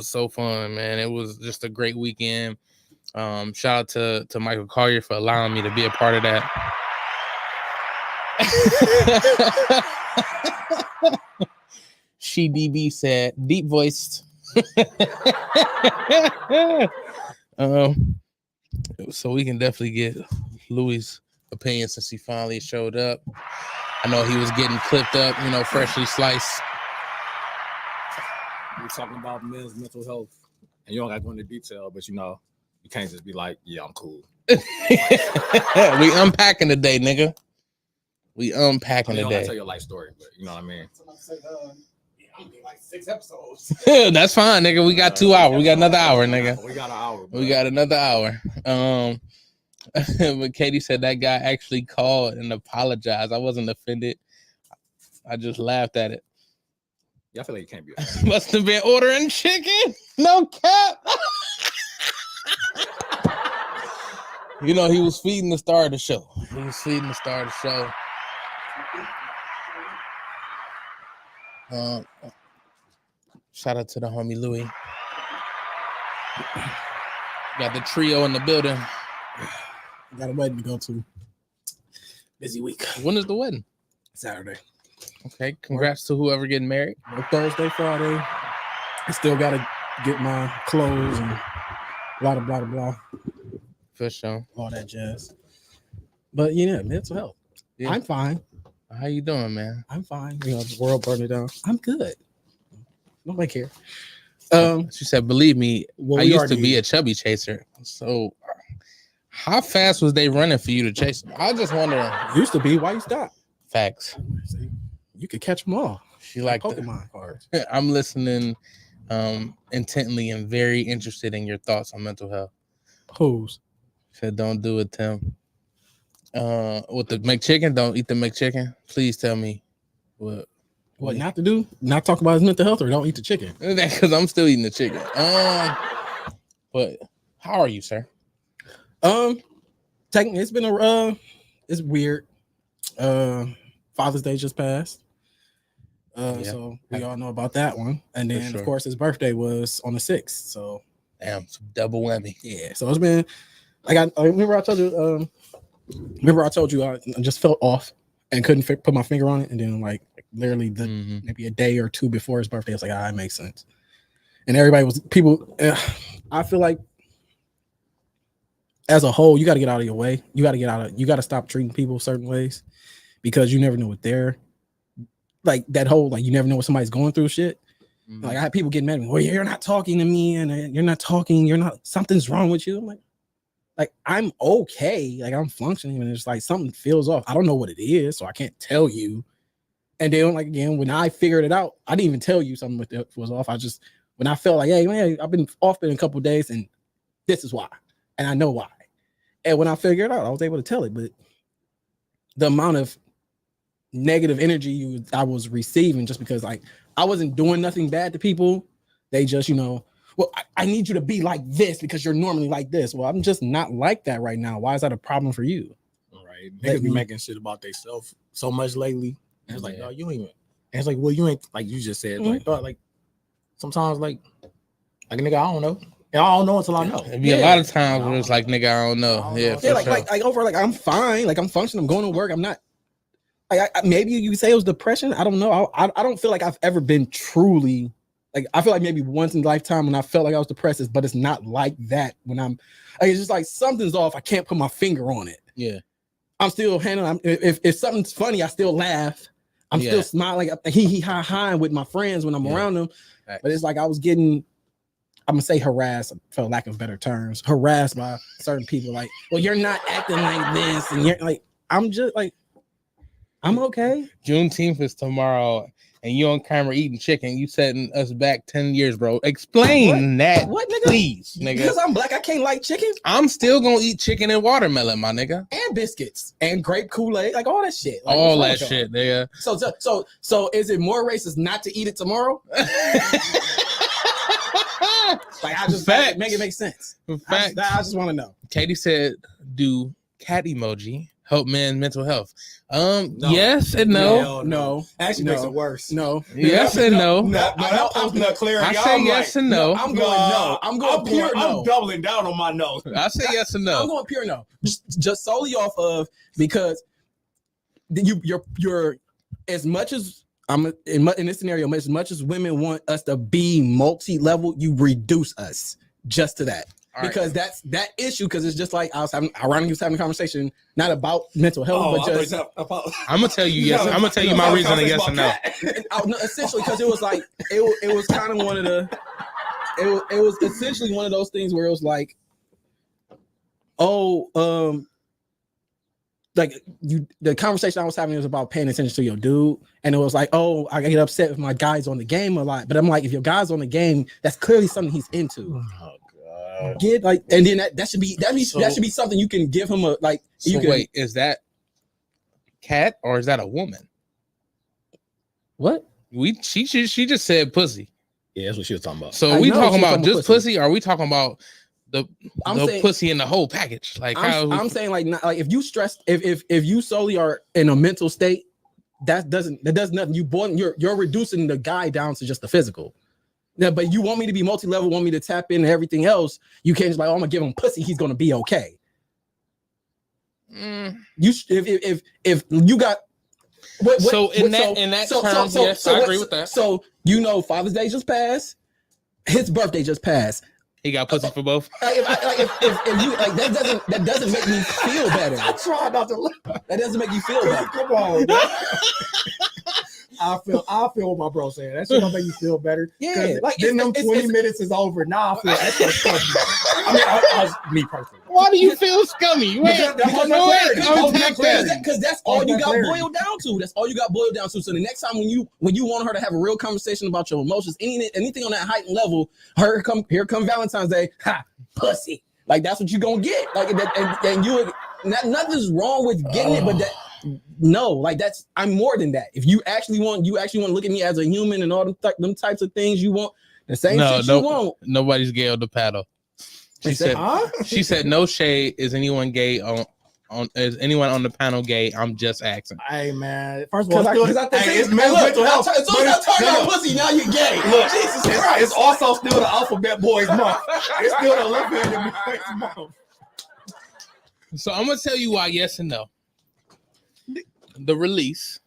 so fun, man. It was just a great weekend. Shout out to Michael Collier for allowing me to be a part of that. She DB said, deep voiced. So we can definitely get Louis' opinion since he finally showed up. I know he was getting clipped up, freshly sliced. We're talking about men's mental health, and you don't got to go into detail, but you can't just be like, yeah, I'm cool. We unpacking today, nigga. We unpacking today. I don't tell your life story, but you know what I mean. I'm doing like 6 episodes. That's fine, nigga. We got 2 hours. We got another hour, nigga. We got an hour. Bro. We got another hour. But Katie said that guy actually called and apologized. I wasn't offended. I just laughed at it. Yeah, I feel like you can't be. Must have been ordering chicken. No cap. He was feeding the star of the show. He was sweet in the start of the show. Shout out to the homie Louis. Got the trio in the building. Got a wedding to go to. Busy week. When is the wedding? Saturday. Okay, congrats to whoever getting married. Thursday, Friday. I still got to get my clothes and blah, blah, blah, blah. For sure. All that jazz. But, mental health. Yeah. I'm fine. How you doing, man? I'm fine. The world burning down. I'm good. Nobody care. She said, believe me, well, I we used to already- be a chubby chaser. So how fast was they running for you to chase them? I was just wondering. Used to be. Why you stop? Facts. See, you could catch them all. She like Pokemon cards. I'm listening intently and very interested in your thoughts on mental health. Who's? Said, don't do it, Tim. With the McChicken, don't eat the McChicken. Please tell me what Not to do? Not talk about his mental health, or don't eat the chicken? Because I'm still eating the chicken. But how are you, sir? It's been it's weird. Father's Day just passed. So we all know about that one. And then of course his birthday was on the 6th. So damn, it's a double whammy. Yeah. So it's been I remember I told you I just felt off and couldn't put my finger on it. And then like literally maybe a day or two before his birthday, I was like, it makes sense. And I feel like as a whole, you got to get out of your way. You got to stop treating people certain ways because you never know what they're like. That whole, like, you never know what somebody's going through shit. Like I had people getting mad at me. Well, you're not talking to me and you're not talking. Something's wrong with you. I'm like, I'm okay. Like I'm functioning and it's like something feels off. I don't know what it is. So I can't tell you. And then like, again, when I figured it out, I didn't even tell you something was off. When I felt like, hey man, I've been off in a couple of days and this is why. And I know why. And when I figured it out, I was able to tell it. But the amount of negative energy I was receiving just because like I wasn't doing nothing bad to people. They just, well, I need you to be like this because you're normally like this. Well, I'm just not like that right now. Why is that a problem for you? Right. Niggas be making shit about themselves so much lately. And it's like, no, you ain't. And it's like, well, you ain't, like you just said, like sometimes like a nigga, I don't know. And I don't know until I know. It'd be a lot of times where it's like, nigga, I don't know. Like over, like I'm fine. Like I'm functioning. I'm going to work. I'm not. Like maybe you say it was depression. I don't know. I don't feel like I've ever been truly like. I feel like maybe once in a lifetime when I felt like I was depressed, but it's not like that. When I'm, like, it's just like something's off. I can't put my finger on it. Yeah, I'm still handling. If something's funny, I still laugh. I'm still smiling, like he hi with my friends when I'm around them. Right. But it's like I was getting. I'm gonna say harassed, for lack of better terms, harassed by certain people. Like, well, you're not acting like this, and you're like, I'm just like, I'm okay. Juneteenth is tomorrow, and you on camera eating chicken. You setting us back 10 years, bro. Explain that, what, nigga? Please, nigga. Because I'm black, I can't like chicken. I'm still gonna eat chicken and watermelon, my nigga, and biscuits and grape Kool-Aid, like all that shit. Like, all that shit, nigga. So is it more racist not to eat it tomorrow? Like I just make it make sense. I just want to know. Katie said, "Do cat emoji help men mental health?" Yes and no. No. Actually makes it worse. No. Yes and no. I say yes and no. I'm going no. I'm going pure no. I'm doubling down on my no. I say yes and no. I'm going pure no. Just solely off of because you're as much as I'm in this scenario, as much as women want us to be multi-level, you reduce us just to that. All because right. That's that issue, because it's just like I was having a conversation not about mental health, but just I'm gonna tell you yes. I'm gonna tell you my reason of yes and no. Essentially, because it was like it was kind of one of the it was essentially one of those things where it was like, like the conversation I was having was about paying attention to your dude, and it was like, oh, I get upset if my guy's on the game a lot, but I'm like, if your guy's on the game, that's clearly something he's into. Oh god, get like, and then that should be something you can give him a like. So you can, wait, is that cat or is that a woman? What she just said pussy. Yeah, that's what she was talking about. So are we talking about just pussy? Or are we talking about the saying, pussy in the whole package. Like I'm saying like not, like if you stressed, if you solely are in a mental state, that does nothing. You're reducing the guy down to just the physical. Yeah, but you want me to be multi-level, want me to tap into everything else. You can't just like, oh, I'm gonna give him pussy, he's gonna be okay. You if you got in that terms, yes, I agree with that. So you know, Father's Day just passed, his birthday just passed. He got pussy for both. If you like, that doesn't make me feel better. I try not to look. That doesn't make you feel better. Come on. I feel what my bro saying. That shit gonna make you feel better. Yeah, like then them 20 minutes is over. Now I feel extra scummy. I mean, I me personally. Why do you feel scummy? Because that's all you got boiled down to. That's all you got boiled down to. So the next time when you want her to have a real conversation about your emotions, anything on that heightened level, here come Valentine's Day, pussy. Like that's what you gonna get. Like and you nothing's wrong with getting it, but that. No, like I'm more than that. If you actually want to look at me as a human and all them types of things you want, the same shit you want. Nobody's gay on the paddle. She said no shade. Is anyone gay is anyone on the panel gay? I'm just asking. Hey man, first of all, it's mental health. As soon as I talk about pussy, now you're gay. Look, Jesus Christ, it's also still the Alphabet Boys month. It's still the Olympic month. So I'm gonna tell you why yes and no. The release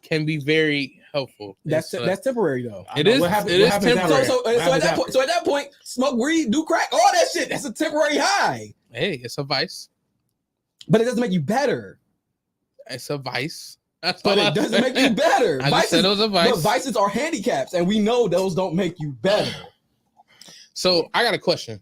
can be very helpful. That's temporary though. It is. It is temporary. So at that point, smoke weed, do crack, all that shit. That's a temporary high. Hey, it's a vice. But it doesn't make you better. It's a vice. But it doesn't make you better. I just said it was a vice. But vices are handicaps, and we know those don't make you better. So I got a question.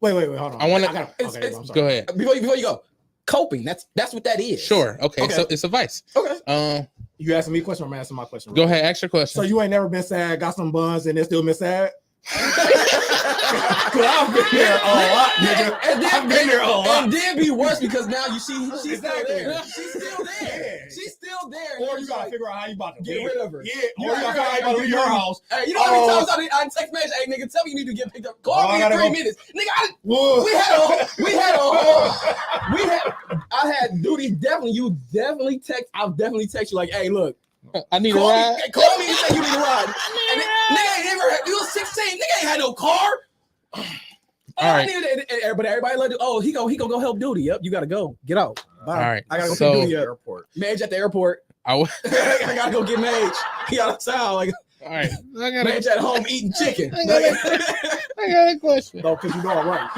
Wait, hold on. I'm sorry. Go ahead. Before you go. Coping. That's what that is. Sure. Okay. So it's a vice. Okay. You asking me a question or I'm asking my question? Right? Go ahead. Ask your question. So you ain't never been sad, got some buns, and then still been sad? Cause I've been there a lot, nigga. I've been there a lot. And then be worse because now you see she's still there. She's still there. She's still there. Or you gotta figure out how you about to get rid of her. Yeah. Or you gotta figure out how you about to leave your house. Hey, you know how many times I text message, hey nigga, tell me you need to get picked up. Call me in 3 minutes. Nigga, I had duty definitely. You definitely text. I'll definitely text you like, hey, look. I need a ride. Call me and say you need a ride. And nigga ain't never had. You was 16. Nigga ain't had no car. All right. But everybody like, oh, he gonna go help duty. Yep, you gotta go. Get out. Bye. All right. I gotta go pick duty at the airport. Mage at the airport. I gotta go get Mage. He out of town. Like, all right. Mage at home eating chicken. I got a question. No, because you know I'm right.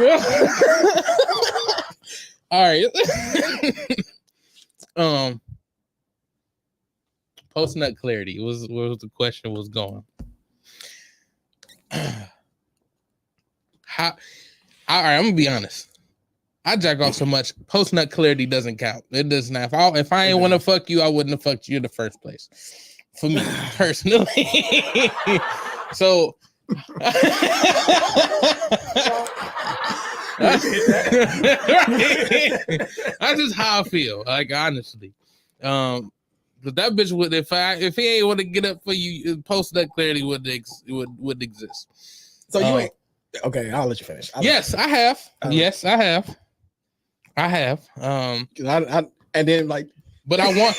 All right. Post nut clarity was where the question was going. All right, I'm gonna be honest. I jack off so much. Post nut clarity doesn't count. It does not. If I ain't want to fuck you, I wouldn't have fucked you in the first place. For me personally. So that's just how I feel. Like honestly. But that bitch would if he ain't want to get up for you, post nut clarity would exist. So you ain't okay. I'll let you finish. Yes, I have. Yes, I have. I have. And then like, but I want.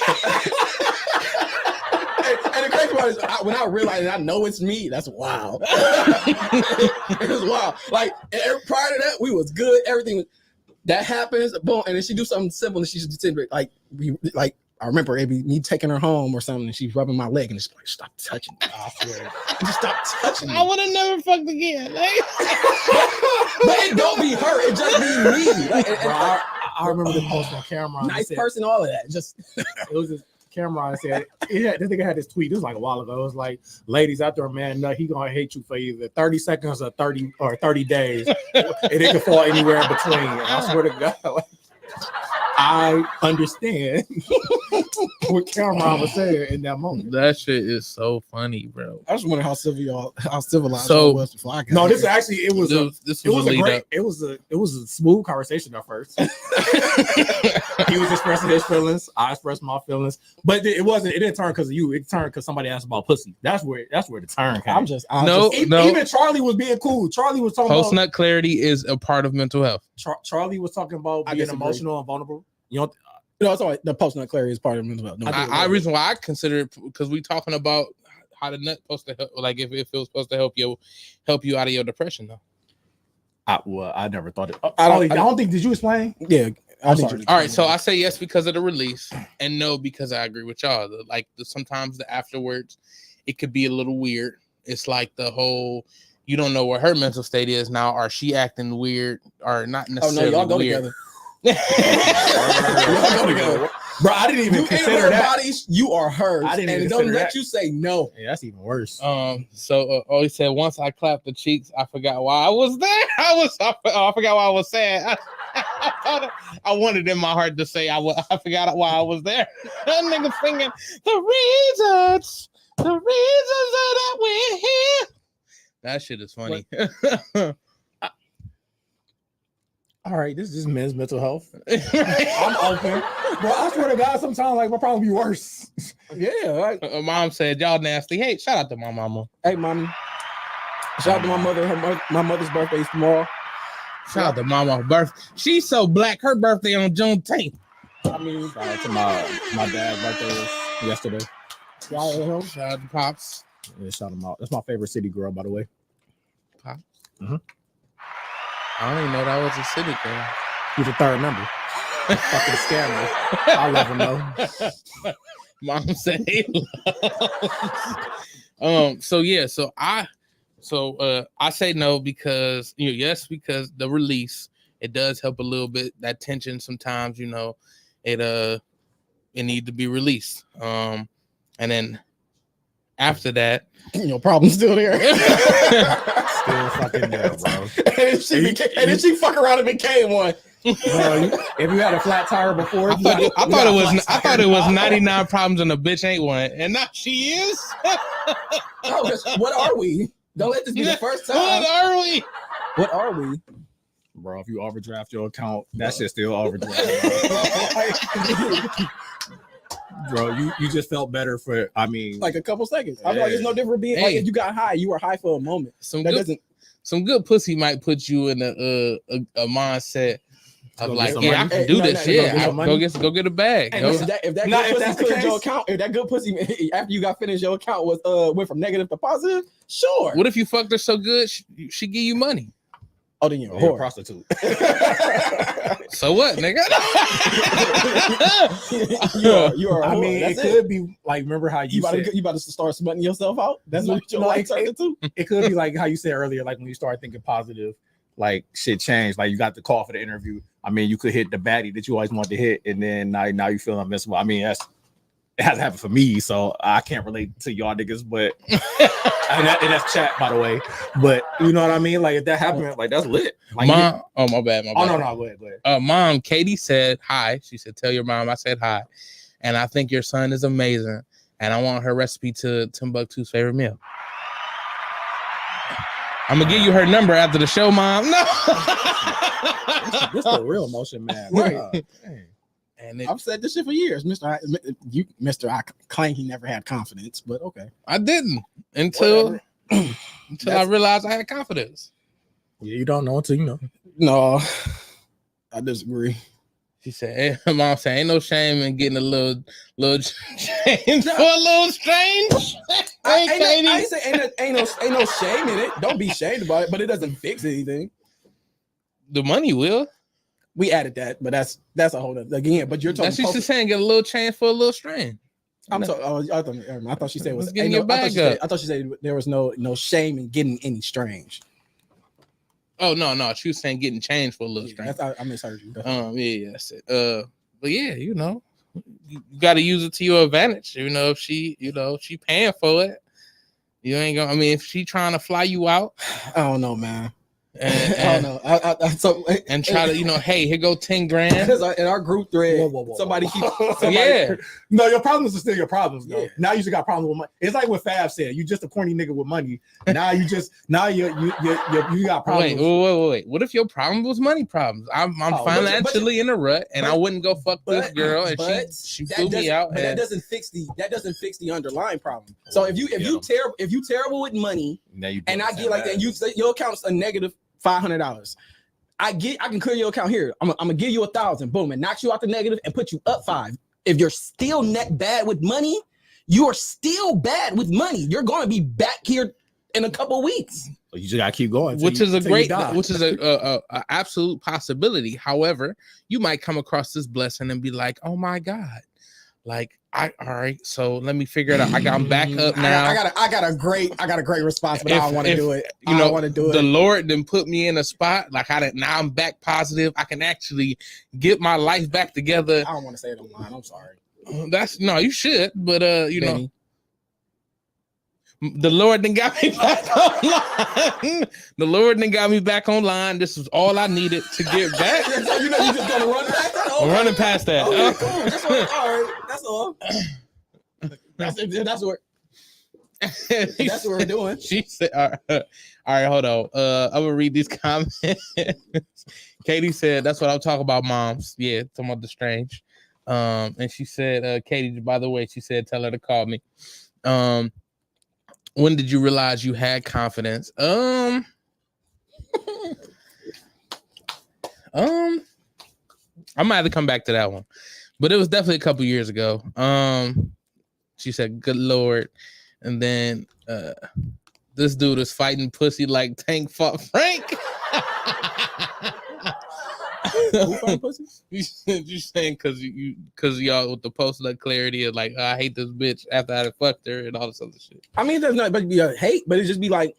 And the crazy part is when I realize I know it's me. That's wild. It was wild. Like prior to that, we was good. Everything that happens, boom, and then she do something simple, and she just did like I remember it be me taking her home or something, and she's rubbing my leg, and it's like, stop touching me. I swear. Just stop touching me. I would have never fucked again. Like. But it don't be her. It just be me. Like, I remember the post on camera. Nice person, all of that. Just it was this camera. I said, this nigga had this tweet. This was like a while ago. It was like, ladies out there, man, no, he gonna hate you for either 30 seconds or 30 days, and it can fall anywhere in between. And I swear to God. Like, I understand. what Cameron was saying in that moment. That shit is so funny, bro. I just wonder how civilized So- y'all was before I got No, here. this is actually it was a This it was a lead great up. it was a smooth conversation at first. He was expressing his feelings. I expressed my feelings, but it didn't turn because of you. It turned because somebody asked about pussy. That's where the turn came. Even Charlie was being cool. Charlie was talking Post about nut clarity is a part of mental health. Charlie was talking about I being disagree. emotional and vulnerable. You know, No, it's all right. The post nut clarity is part of mental health. No, I reason why I consider it because we talking about how the nut supposed to help, like if it feels supposed to help you out of your depression though. I never thought it. I I don't don't think. Did you explain? Yeah, I'm think sorry. you- All right, so I say yes because of the release, and no because I agree with y'all. Sometimes the afterwards, it could be a little weird. It's like the whole, you don't know where her mental state is now. Are she acting weird or not Oh no, necessarily y'all go weird? together. Y'all go together. Bro, I didn't even You ain't consider her that. bodies. You are hers. I didn't even and don't consider let that. you say no. Yeah, that's even worse. He said once I clapped the cheeks, I forgot why I was there. I forgot why I was sad. I wanted in my heart to say I forgot why I was there. That nigga singing the reasons that we're here. That shit is funny. All right, this is men's mental health. I'm open. Bro, I swear to God, sometimes like my problem be worse. Yeah. Right. Mom said y'all nasty. Hey, shout out to my mama. Hey, mommy. Shout out to my mother. My mother's birthday is tomorrow. Shout out to mama's birthday. She's so black. Her birthday on Juneteenth. I mean, Shout out to my dad's birthday was yesterday. shout out to him. Shout out to Pops. Yeah, shout him out. That's my favorite city girl, by the way. Pops. Mhm. I don't even know that was a city girl. He's the third member. Fucking scammer. I love him though. Mom said he loves. So I say no because yes, because the release, it does help a little bit. That tension sometimes, it need to be released. And then after that, Your problem's still there. Still fucking there, bro. and then she fuck around and became one. Bro, if you had a flat tire before, I thought it was 99 problems and a bitch ain't one, and now she is. What are we? Don't let this be the first time. What are we? What are we? Bro, if you overdraft your account, that shit still overdraft. Bro, you just felt better for. I mean, Like a couple seconds. I feel like it's no different being like Hey. if you got high, you were high for a moment. Some good pussy might put you in a mindset of Go like, get some yeah, I money. can do No, this. no, Yeah, go get some money. go get a bag. Hey, Go. listen, if that Now, good if pussy that's the cleared your case- account, if that good pussy after you got finished, your account was went from negative to positive, sure. What if you fucked her so good she give you money? Oh, then you're a you're a whore. prostitute. So what, nigga? you are a I whore. mean, That's it could be like, remember how you said, you about to start smutting yourself out? That's No, what your no, life turned into? it could be like how you said earlier, like when you start thinking positive, like shit changed. Like you got the call for the interview. I mean, you could hit the baddie that you always wanted to hit, and then now you feel invincible. I mean, it hasn't happened for me, so I can't relate to y'all niggas, but and that's chat, by the way. But you know what I mean? Like if that happened, like that's lit. Like, Mom, oh my bad. oh no, go ahead. Mom, Katie said hi. She said, tell your mom I said hi. And I think your son is amazing. And I want her recipe to Timbuktu's favorite meal. I'm going to give you her number after the show, Mom. No. This the real motion, man. Right. And I've said this shit for years, Mr. I claim he never had confidence, but okay. I didn't until Whatever. I realized I had confidence. yeah, you don't know until you know. No, I disagree. She said, hey, Mom said, ain't no shame in getting a little change for a little strange. Hey, Katie. I ain't say ain't no shame in it. Don't be shamed about it, but it doesn't fix anything. The money will. We added that, but that's a whole other again. But you're talking. That's what she's saying. Get a little change for a little strange. I thought she said was Let's get ain't your no, bag I thought she said there was no shame in getting any strange. Oh no, she was saying getting changed for a little strange. I misheard you. Yeah, that's it. But yeah, you got to use it to your advantage. If she paying for it, you ain't gonna. I mean, if she trying to fly you out, I don't know, man. I don't know. And try to, hey, here go 10 grand. In our group thread, somebody keeps. Yeah. No, your problems are still your problems, though. Yeah. Now you just got problems with money. It's like what Fab said. You just a corny nigga with money. Now you got problems. Wait. What if your problem was money problems? I'm financially in a rut, and I wouldn't go fuck this girl, and she flew me out. But that doesn't fix the underlying problem. So if you terrible with money, and I get like that, and you say your account's a negative $500. I can clear your account here. I'm gonna give you 1,000. Boom, and knocks you out the negative and put you up 5. If you're still bad with money, you are still bad with money. You're gonna be back here in a couple of weeks. So you just gotta keep going, which is a absolute possibility. However, you might come across this blessing and be like, "Oh my God." Like, all right, so let me figure it out. I'm back up now. I got a great response, but I don't want to do it. I don't want to do it. The Lord then put me in a spot like now I'm back positive. I can actually get my life back together. I don't want to say it online. I'm sorry. You should, but Benny. The Lord then got me back online. The Lord then got me back online. This was all I needed to get back. So you just gonna run past that? I'm running past that. Okay, cool. All right, that's all. That's what we're doing. She said, all right, hold on. I'm gonna read these comments. Katie said, that's what I'm talking about, moms. Yeah, talking about the strange. And she said, Katie, by the way, she said, tell her to call me. When did you realize you had confidence? I might have to come back to that one, but it was definitely a couple years ago. She said, good Lord. And then this dude is fighting pussy like Tank fought Frank. Who fighting pussy? You saying because y'all with the post-nut clarity of like, I hate this bitch after I fucked her and all this other shit. I mean, there's not but be a hate, but it just be like,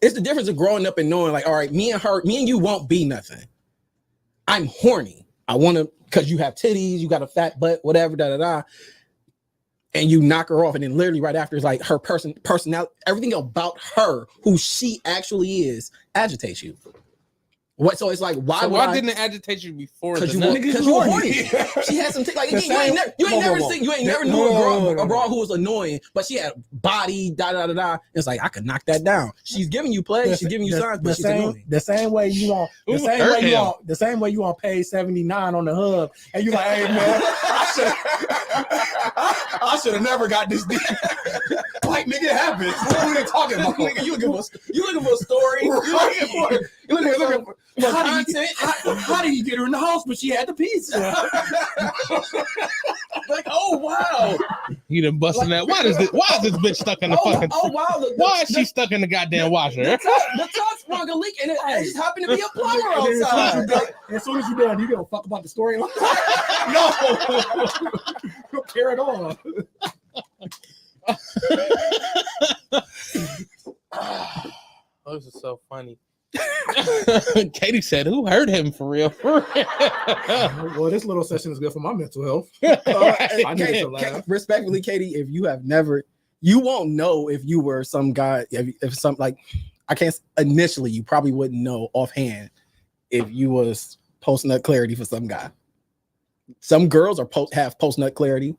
it's the difference of growing up and knowing like, all right, me and you won't be nothing. I'm horny. I want to, because you have titties, you got a fat butt, whatever, and you knock her off, and then literally right after, it's like her personality, everything about her, who she actually is, agitates you. What? So it's like, why didn't it agitate you before? Because you were horny. She had some like again, you ain't never knew a girl who was annoying, but she had body It's like I could knock that down. She's giving you play, she's giving you signs, but she's annoying. The same way you on page 79 on the hub, and you like, hey man, I should have never got this deal. Like, nigga, it happens. What are we talking about? Nigga, you looking for a story? You looking for content? How did you get her in the house, but she had the pizza? Like, oh wow, you done busting that. Why is this bitch stuck in the fucking? Oh wow, why is she stuck in the goddamn washer? The top sprung a leak, and it just happened to be a plumber outside. As soon as you're done, you give a fuck about the storyline. No, don't care at all. Oh, this is so funny. Katie said, who hurt him for real? Well, this little session is good for my mental health. I need to laugh. Respectfully, Katie, if you have never, you won't know if you were some guy, if some, like, I can't, initially, you probably wouldn't know offhand if you was post-nut clarity for some guy. Some girls have post-nut clarity.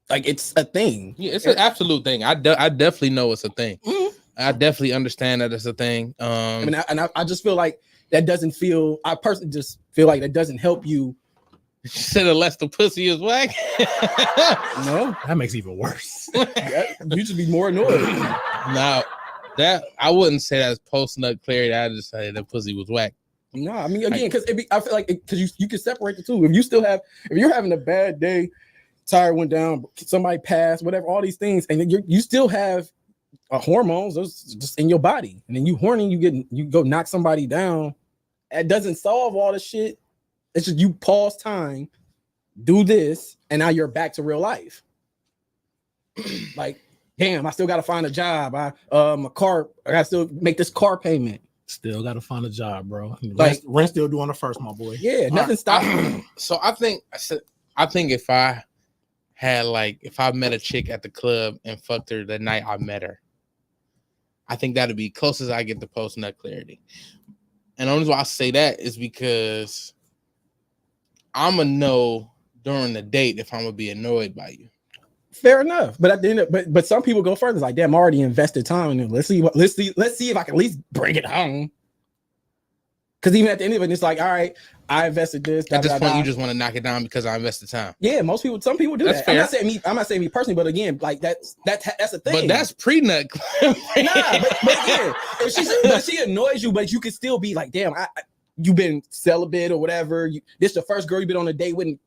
Like, it's a thing. Yeah, it's an absolute thing. I definitely know it's a thing. Mm-hmm. I definitely understand that it's a thing. I just feel like that doesn't feel. I personally just feel like that doesn't help you. You said unless the pussy is whack. No, that makes it even worse. You should be more annoyed. Now, that I wouldn't say that's post-nut clarity. I just say the pussy was whack. No, I mean again, because I feel like because you can separate the two. If you're having a bad day, tire went down, somebody passed, whatever, all these things, and you still have hormones, those just in your body, and then you horny, you go knock somebody down. It doesn't solve all the shit. It's just you pause time, do this, and now you're back to real life. Like, damn, I still gotta find a job. I gotta still make this car payment. Still gotta find a job, bro. Like, rent still due on the first, my boy. Yeah, nothing stops. So I think if I met a chick at the club and fucked her the night I met her, I think that'd be closest I get to post nut clarity. And the only reason why I say that is because I'm gonna know during the date if I'm gonna be annoyed by you. Fair enough, but at the end, but some people go further. It's like, damn, I already invested time in it. Let's see if I can at least bring it home. Because even at the end of it, it's like, all right, I invested this. At this point, you just want to knock it down because I invested time. Yeah, some people do that's that. Fair. I'm not saying me personally, but again, like that's a thing. But that's pre-nut. Nah, but again, if she annoys you, but you can still be like, damn, you've been celibate or whatever. This the first girl you've been on a date with in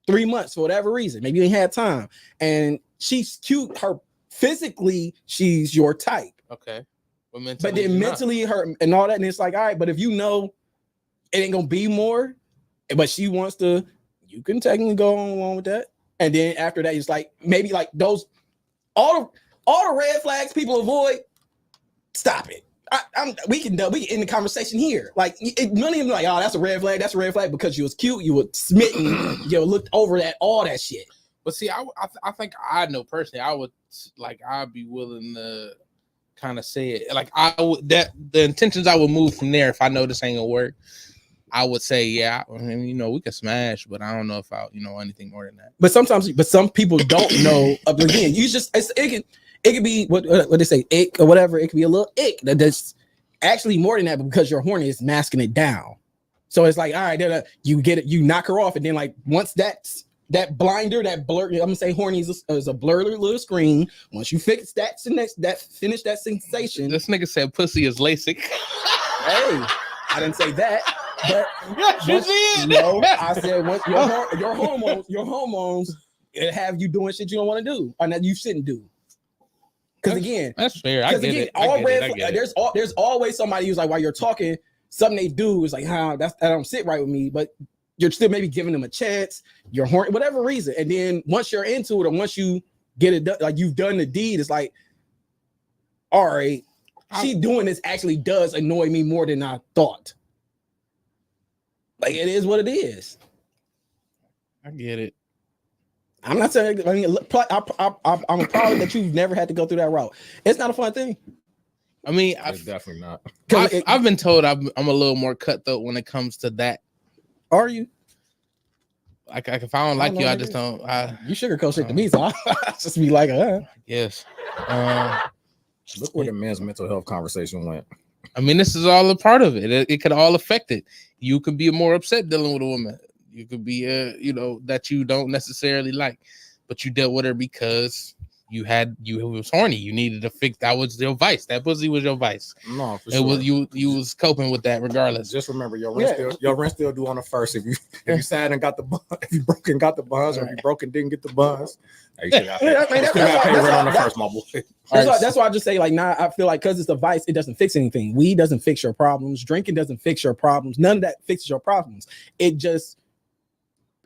3 months for whatever reason. Maybe you ain't had time, and she's cute. Her physically, she's your type. Okay, but then mentally, her and all that, and it's like, all right, but if you know it ain't gonna be more, but she wants to, you can technically go along with that. And then after that, it's like maybe like those all the red flags people avoid. Stop it. We can end the conversation here. Like none of them like, oh, that's a red flag. That's a red flag because you was cute, you were smitten, you looked over that all that shit. But see, I think I know personally, I would like I'd be willing to kind of say it like I would that the intentions I would move from there if I know this ain't gonna work. I would say, yeah, I mean, we can smash, but I don't know if I, anything more than that. But some people don't know. Again, you just it could be what they say, ick or whatever. It could be a little ick that's actually more than that because your horny is masking it down. So it's like, all right, you get it, you knock her off, and then like once that blinder, that blur, I'm gonna say horny is a blurry little screen. Once you fix that finish that sensation. This nigga said pussy is LASIK. Hey, I didn't say that. But yes, no, I said once your hormones it have you doing shit you don't want to do or that you shouldn't do. Because again, that's fair. I get it. There's always somebody who's like while you're talking, something they do is like, that don't sit right with me, but you're still maybe giving them a chance. You're horny, whatever reason, and then once you're into it or once you get it done, like you've done the deed, it's like, all right, she doing this actually does annoy me more than I thought. Like it is what it is. I get it. I'm not saying. I mean, I'm proud that you've never had to go through that route. It's not a fun thing. I mean, it's definitely not. I've been told I'm a little more cutthroat when it comes to that. Are you? Like if I don't like you, I just don't. You sugarcoat shit to me, so I just be like, Yes. Look where the men's mental health conversation went. I mean, this is all a part of it. It could all affect it. You could be more upset dealing with a woman. You could be, that you don't necessarily like, but you dealt with her because you was horny. You needed to fix. That was your vice. That pussy was your vice. No, for sure. It was you was coping with that regardless. Just remember your rent still due on the first. If you sad and got the bun, if you broke and got the buns, or if you broke and didn't get the buns, you still got to pay rent on the first, my boy. That's why I just say like, I feel like because it's a vice, it doesn't fix anything. Weed doesn't fix your problems. Drinking doesn't fix your problems. None of that fixes your problems. It just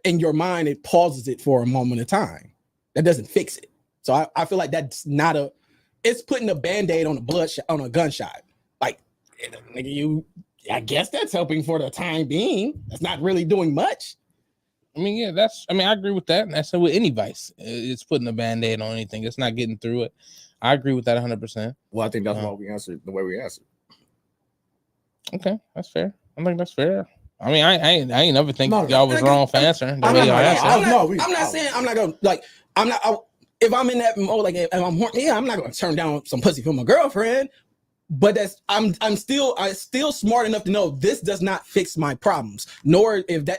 in your mind, it pauses it for a moment of time. That doesn't fix it. So I feel like that's not it's putting a Band-Aid on on a gunshot. Like, I guess that's helping for the time being. That's not really doing much. I mean, yeah, I agree with that. That's with any vice. It's putting a Band-Aid on anything. It's not getting through it. I agree with that 100%. Well, I think that's why we answered the way we answered. Okay, that's fair. I think that's fair. I mean, I ain't never think y'all was wrong for answering the way y'all answered. I'm not saying I'm not gonna like. I'm not. If I'm in that mode, like if I'm horny, I'm not gonna turn down some pussy from my girlfriend. But I'm still smart enough to know this does not fix my problems. Nor if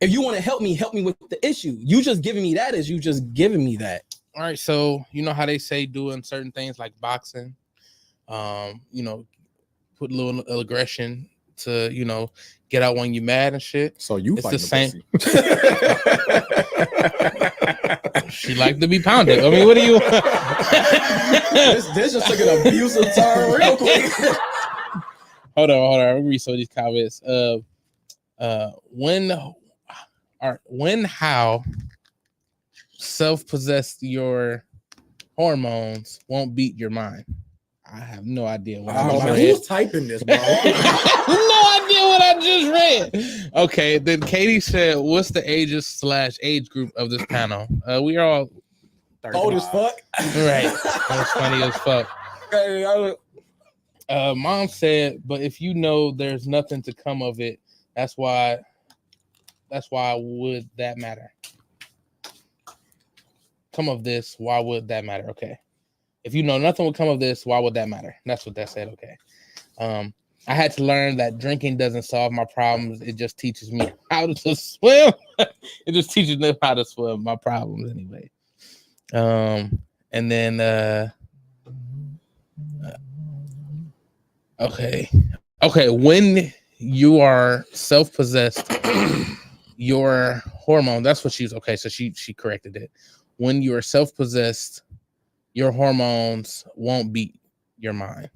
you want to help me with the issue. You just giving me that is you just giving me that. All right, so you know how they say doing certain things like boxing, put a little aggression to get out when you're mad and shit. So it's the same. She like to be pounded. I mean, what do you? this just took an abusive turn real quick. Hold on. Let me read some of these comments. How self-possessed your hormones won't beat your mind. I have no idea what I just read. Who's typing this, bro? No idea what I just read. Okay, then Katie said, "What's the age group of this panel?" We are all 35. Old as fuck. Right. That's funny as fuck. Mom said, but if you know there's nothing to come of it, that's why would that matter? Come of this, why would that matter? Okay. If you know nothing will come of this, why would that matter? That's what that said. Okay. I had to learn that drinking doesn't solve my problems. It just teaches me how to swim. It just teaches me how to swim my problems anyway. And then okay. When you are self-possessed, your hormone, that's what she's okay. So she corrected it. When you are self-possessed, your hormones won't beat your mind.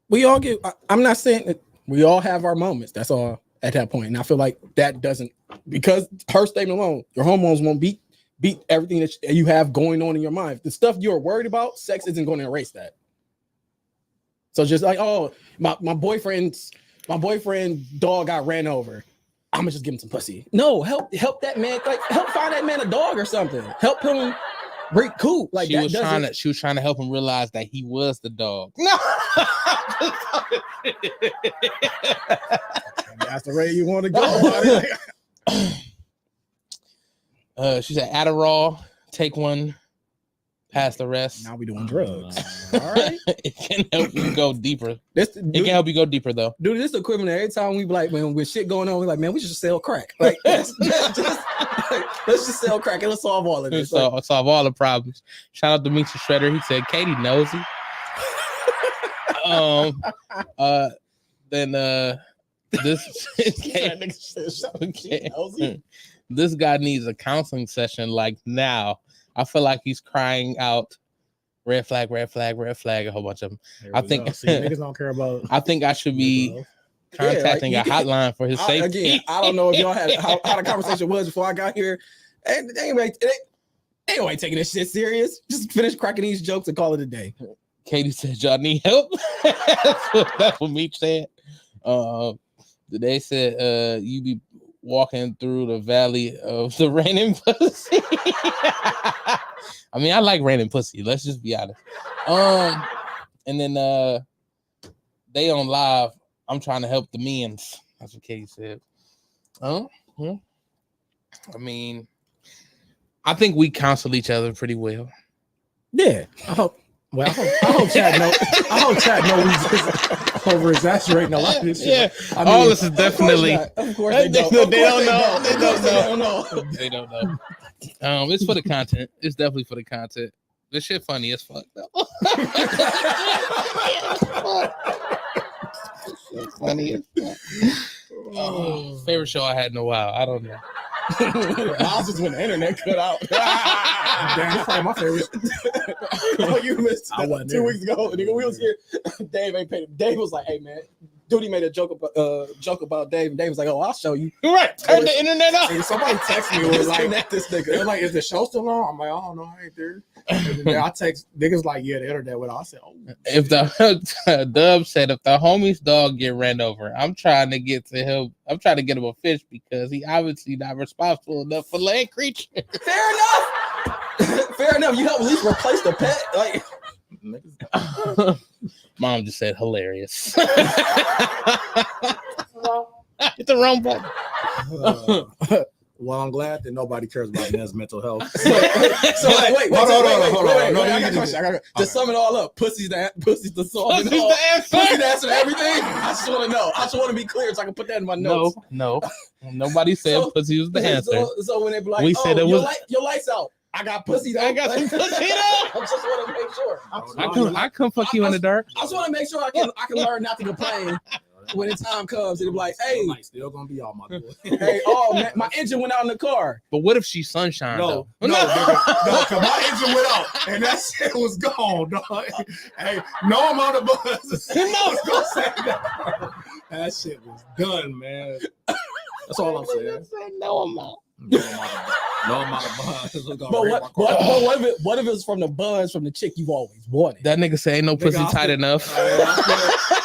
We all get, I'm not saying that we all have our moments. That's all at that point. And I feel like that doesn't, because her statement alone, your hormones won't beat everything that you have going on in your mind. The stuff you're worried about, sex isn't going to erase that. So just like, oh, my boyfriend's dog got ran over. I'm gonna just give him some pussy. No, help that man, like help find that man a dog or something. Help him break cool. Like she was trying to help him realize that he was the dog. No. That's the way you want to go. She said Adderall, take one, pass the rest. Now we doing drugs. All right. It can help you go deeper. It can help you go deeper though. Dude, this is the equivalent. Every time we be like, man, with shit going on, we're like, man, we should just sell crack. Like, let's just sell crack and let's solve all of this. So solve all the problems. Shout out to Mr. Shredder. He said Katie nosy. Then this this guy needs a counseling session like now. I feel like he's crying out red flag, red flag, red flag, a whole bunch of them. I think niggas don't care about. I think I should be contacting a hotline for his safety. Again, I don't know if y'all had how the conversation was before I got here. And anyway, ain't taking this shit serious. Just finish cracking these jokes and call it a day. Katie said, y'all need help. That's what Meech said. They said you be walking through the valley of the raining pussy. I mean, I like raining pussy. Let's just be honest. And then they on live. I'm trying to help the men's. That's what Katie said. I mean, I think we counsel each other pretty well. Yeah, I hope. Well, I hope Chad know. I hope Chad know we just over exaggerating a lot of this shit. Yeah, I mean, all this is definitely. Of course they don't. They don't know. They don't know. It's for the content. It's definitely for the content. This shit funny as fuck though. It's funny as fuck. Favorite show I had in a while. I don't know. Miles is when the internet cut out. Damn, that's probably my favorite. Oh, you missed that 2 weeks ago. Nigga, we was here. Dave ain't paid him. Dave was like, "Hey man," Duty made a joke about Dave. And Dave was like, "Oh, I'll show you." Right, turn the internet off. And somebody texted me was like, this nigga. They're like, "Is the show still on?" I'm like, "I don't know, I ain't there." And then I text niggas like, "Yeah, the internet went off." I said, "Oh." If the Dub said if the homie's dog get ran over, I'm trying to get to him. I'm trying to get him a fish because he obviously not responsible enough for land creature. Fair enough. Fair enough. You help at least replace the pet. Like, Mom just said hilarious. It's the wrong button. Well, I'm glad that nobody cares about Ned's mental health. So wait, hold on. No, I got a question. To sum it all up, pussy's the solve it all. Pussy the answer to everything. I just want to know. I just want to be clear so I can put that in my notes. No. Nobody said pussy was the answer. So when they be like, we said it was your lights out. I got pussy though. I got some pussy though. I just want to make sure. I come fuck you in the dark. I just want to make sure I can learn not to complain when the time comes. It'll be like, hey, still gonna be all my boy. Hey, oh man, my engine went out in the car. But what if she's sunshine? No, though? no, cause my engine went out and that shit was gone, dog. Hey, no amount of buzz. Gonna say that. That shit was done, man. That's all I'm saying. No amount. No amount of buzz. But what if it's from the buzz from the chick you've always wanted? That nigga say ain't no pussy tight enough.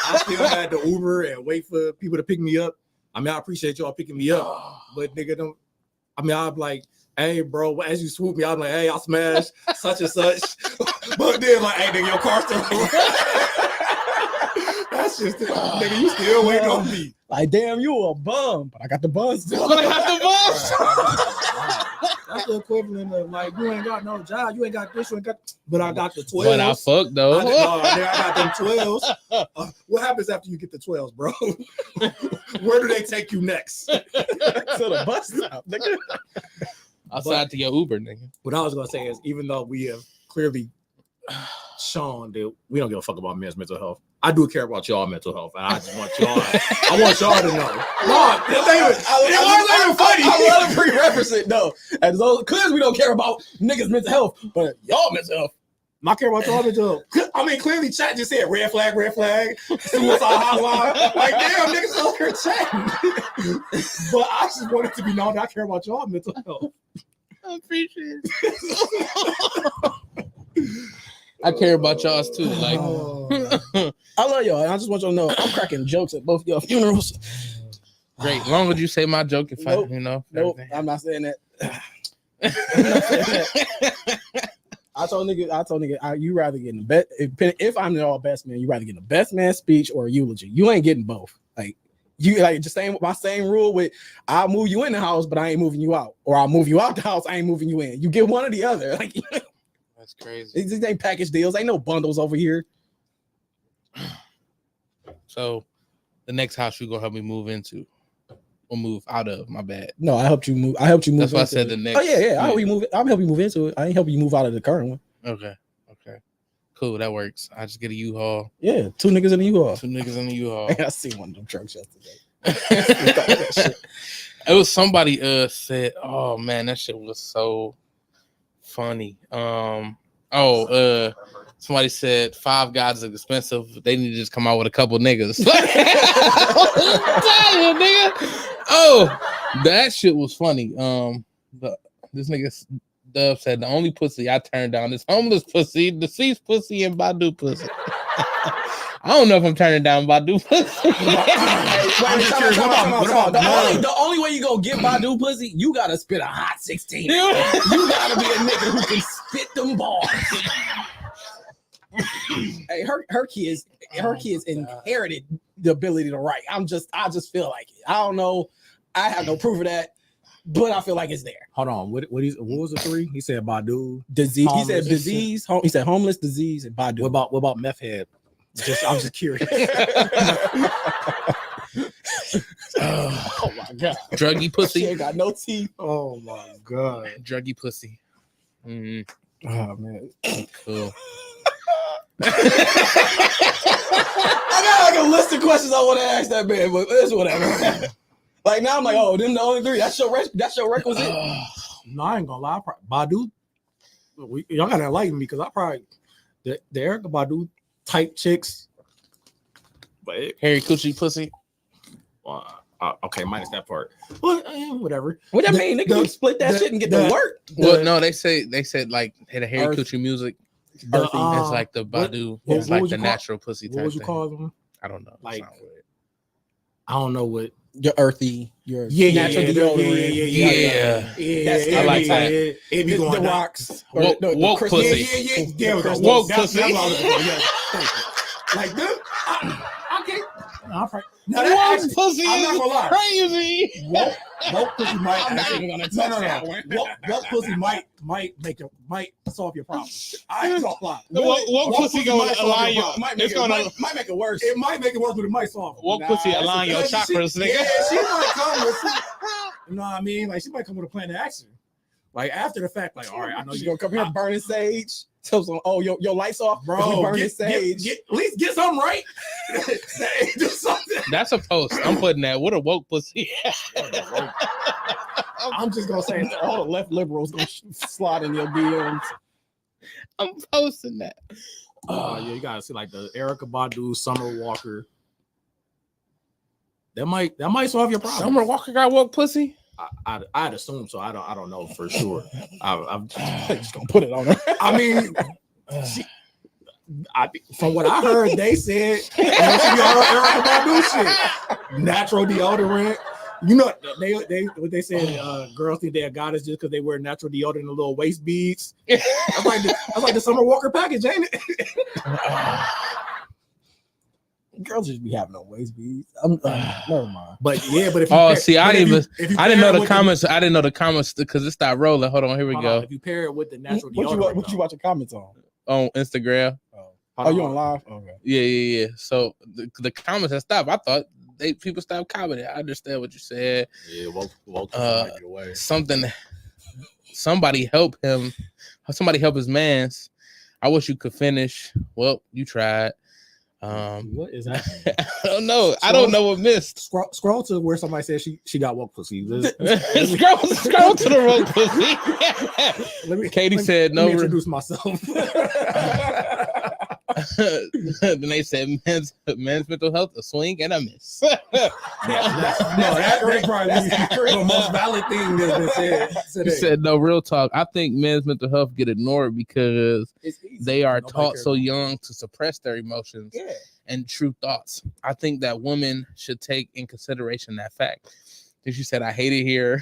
I still had to Uber and wait for people to pick me up. I mean, I appreciate y'all picking me up, but nigga, don't. I mean, I'm like, hey, bro, as you swoop me, I'm like, hey, I'll smash such and such. But then like, hey, nigga, your car still. That's just nigga, you still waiting on me. Like, damn, you a bum, but I got the buzz. But I got the buzz. That's the equivalent of like, you ain't got no job, you ain't got this, you ain't got, but I got the 12s. But I fucked though. I got them 12s. What happens after you get the 12s, bro? Where do they take you next? To the bus stop, nigga. Outside to your Uber, nigga. What I was gonna say is, even though we have clearly shown that we don't give a fuck about men's mental health, I do care about y'all mental health, and I just want y'all. I want y'all to know. No, it wasn't even funny. I love to pre-reference it though. As though clearly we don't care about niggas' mental health, but y'all mental health. I care about y'all mental health. I mean, clearly, chat just said red flag, suicide hotline. Like, damn, niggas out here chatting. But I just wanted to be known that I care about y'all mental health. I appreciate it. I care about y'all's too. Like, I love y'all. And I just want y'all to know I'm cracking jokes at both y'all funerals. great. As long as you say my joke, if Nope. I, you know. Nope, everything. I'm not saying that. I'm not saying that. I told nigga, you rather get in the best. If I'm the all best man, you rather get in the best man speech or a eulogy. You ain't getting both. Like you, like just my same rule with I'll move you in the house, but I ain't moving you out, or I'll move you out the house, I ain't moving you in. You get one or the other. Like That's crazy. these ain't package deals. Ain't no bundles over here. So, the next house you gonna help me move into, or move out of? My bad. No, I helped you move. That's why I said the next. Oh yeah. I'll help you move. I'll help you move into it. I ain't help you move out of the current one. Okay. Cool. That works. I just get a U-Haul. Yeah, 2 niggas in the U-Haul. 2 niggas in the U-Haul. I seen one of them trucks yesterday. It was somebody said, oh man, that shit was so funny. Somebody said 5 guys is expensive. They need to just come out with a couple niggas. Nigga. Oh, that shit was funny. This nigga Dub said the only pussy I turned down is homeless pussy, deceased pussy, and Badu pussy. I don't know if I'm turning down Badu pussy. The only way you gonna get Badu pussy, you gotta spit a hot 16. You gotta be a nigga who can spit them balls. Hey, her kids inherited the ability to write. I just feel like it. I don't know. I have no proof of that, but I feel like it's there. Hold on. What was the 3? He said Badu. Disease. Homeless. He said disease. He said homeless, disease, and Badu. What about meth head? I'm just curious. Oh my god. Druggy She pussy. ain't got no teeth. Oh my god. Druggy pussy. Oh man. Cool. I got like a list of questions I want to ask that man, but it's whatever. Like now I'm like, oh, them the only 3. That's your requisite. No, I ain't gonna lie. Badu, y'all gotta enlighten me because I probably the Erykah Badu type chicks. But Hairy coochie pussy. Okay, minus that part. Well, whatever. What that mean? Nigga, you split that shit and get to work. Well, no, they said like had a hairy Earth. coochie music. Earthy. It's like the Badu. what It's like would the you call- natural pussy. What type would you thing. call them? I don't know. Like- Sound weird. I don't know what. Your earthy, your Yeah. natural deodorant. Yeah, I like that. It be The going down. rocks. Woke crystal- pussy. Yeah. There we go. Woke That's pussy. what I was looking for. Yeah, thank you. Like them. I can't. Now that Woke actually, pussy I'm not is gonna lie. crazy. Woke pussy might. I'm not even gonna touch that one. Woke pussy might solve your problem. I ain't gonna lie. Woke pussy gonna might solve align your your. problem. Might It's make gonna. might make it worse. It might make it worse, but it might solve it. Woke pussy Nah, align your Because chakras, she, nigga. Yeah, she might come with some, you know what I mean? Like she might come with a plan of action. Like after the fact, like, all right, I know You you gonna come here burning sage? So your lights off, bro. burning sage. At least get something right. Do something. That's a post. I'm putting that. What a woke pussy. I'm just gonna say All the left liberals gonna slide in your DMs. I'm posting that. yeah, you gotta see like the Erykah Badu, Summer Walker. That might solve your problem. Summer Walker got woke pussy. I'd assume so. I don't know for sure. I'm Just gonna put it on her. I mean, from what I heard, they said, you know, she be on Erykah Badu shit. Natural deodorant, You know, they what they say, girls think they're a goddess just because they wear natural deodorant and little waist beads. That's like the Summer Walker package, ain't it? Girls just be having on waist beads. Never mind. But yeah, but if you Oh, pair, see, I but if didn't you- even. if you I didn't pair know it the with comments. I didn't know the comments because it stopped rolling. Hold on, here we hold go on, if you pair it with the natural What deodorant, you watching comments on? on Instagram. Oh, you on live? Okay. Yeah. So the comments have stopped. I thought people stopped commenting. I understand what you said. Yeah, well, might be the way. Somebody help him. Somebody help his man's. I wish you could finish. Well, you tried. What is happening? I don't know. I don't know what missed. Scroll to where somebody said she got woke pussy. Scroll to the wrong pussy. Katie said no. Let me introduce myself. Then they said men's mental health, a swing and a miss. That's probably the most valid thing that's been said He today. said no, real talk. I think men's mental health get ignored because they are taught so young to suppress their emotions and true thoughts. I think that women should take in consideration that fact. She said, I hate it here.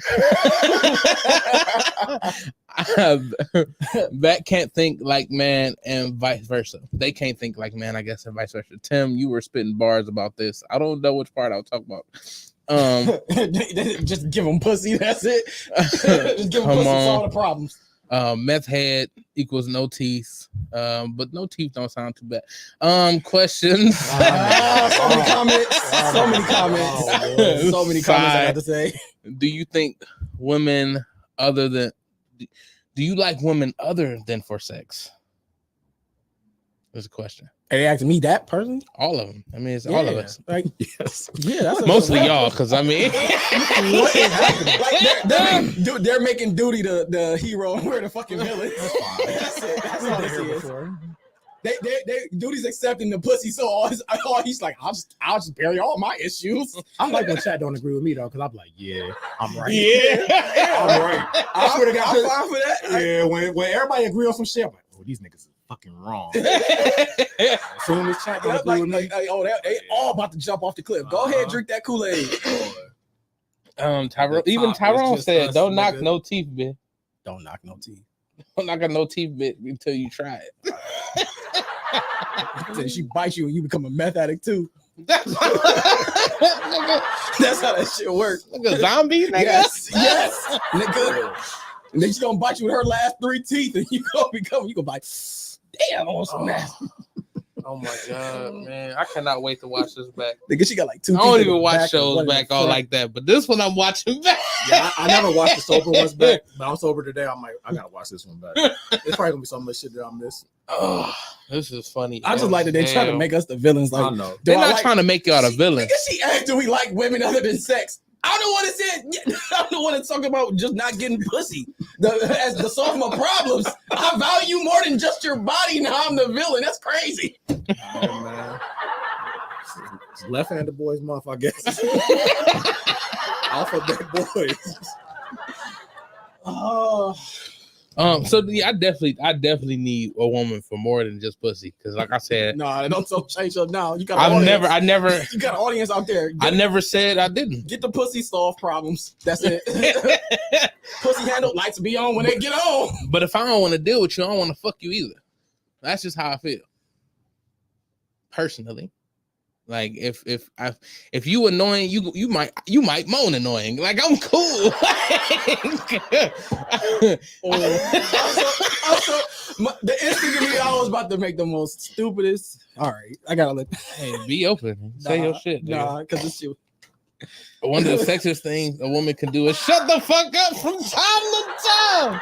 That can't think like man and vice versa. They can't think like man, I guess, and vice versa. Tim, you were spitting bars about this. I don't know which part I'll talk about. Just give them pussy. That's it. Just give them pussy. Solve the problems. Meth head equals no teeth. But no teeth don't sound too bad. Questions. So many comments. So many comments. So many comments I got to say. Do you think women other than do you like women other than for sex? There's a question. Are they asking me that person? All of them. I mean, it's all of us. Like, Yes. yeah, that's Mostly y'all, because I mean, what is happening? Like they're making duty the hero and we're the fucking villain. That's it. That's all this is. They duty's accepting the pussy, so all he's like, I'll just bury all my issues. I like when chat don't agree with me though, because I'm like, yeah, I'm right. Yeah. I'm right. I swear to God, I'm fine for that. yeah, when everybody agree on some shit, I'm like, oh, these niggas is fucking wrong. As soon as chat don't agree with me, They all about to jump off the cliff. Go ahead, drink that Kool-Aid. Tyrone said, "Don't knock no teeth, bitch. Don't knock no teeth. Don't knock no teeth, bitch, until you try it." Then she bites you and you become a meth addict too. That's That's how that shit works. like a zombie, nigga. Yes, nigga. And then she's gonna bite you with her last 3 teeth, and you gonna bite. Damn, on some meth. Oh my god, man! I cannot wait to watch this back. Nigga, she got like 2. I don't even watch shows back all like that, but this one I'm watching back. yeah, I never watched the sober ones back, but I'm sober today. I'm like, I gotta watch this one back. It's probably gonna be some of the shit that I missed. Oh, this is funny. I just like that they try to make us the villains. Like, I know. They're not trying to make y'all the villain. Nigga, she asked, do we like women other than sex? I'm the one that said, I'm the one that talking about just not getting pussy. As the solve my problems, I value more than just your body. Now I'm the villain. That's crazy. Oh, man. It's left-handed boys month, I guess. Alphabet boys. Oh, So yeah, I definitely need a woman for more than just pussy. Because like I said, no, don't change up now. You got. I You got an audience out there. I never said I didn't. Get the pussy solve problems. That's it. Pussy handle lights be on when they get on. But if I don't want to deal with you, I don't want to fuck you either. That's just how I feel. Personally. Like if you annoying, you might moan annoying. Like I'm cool. The instinct of me, I was about to make the most stupidest. All right, I gotta look. Hey, be open. Say your shit. Nah, because it's you. One of the sexiest things a woman can do is shut the fuck up from time to time.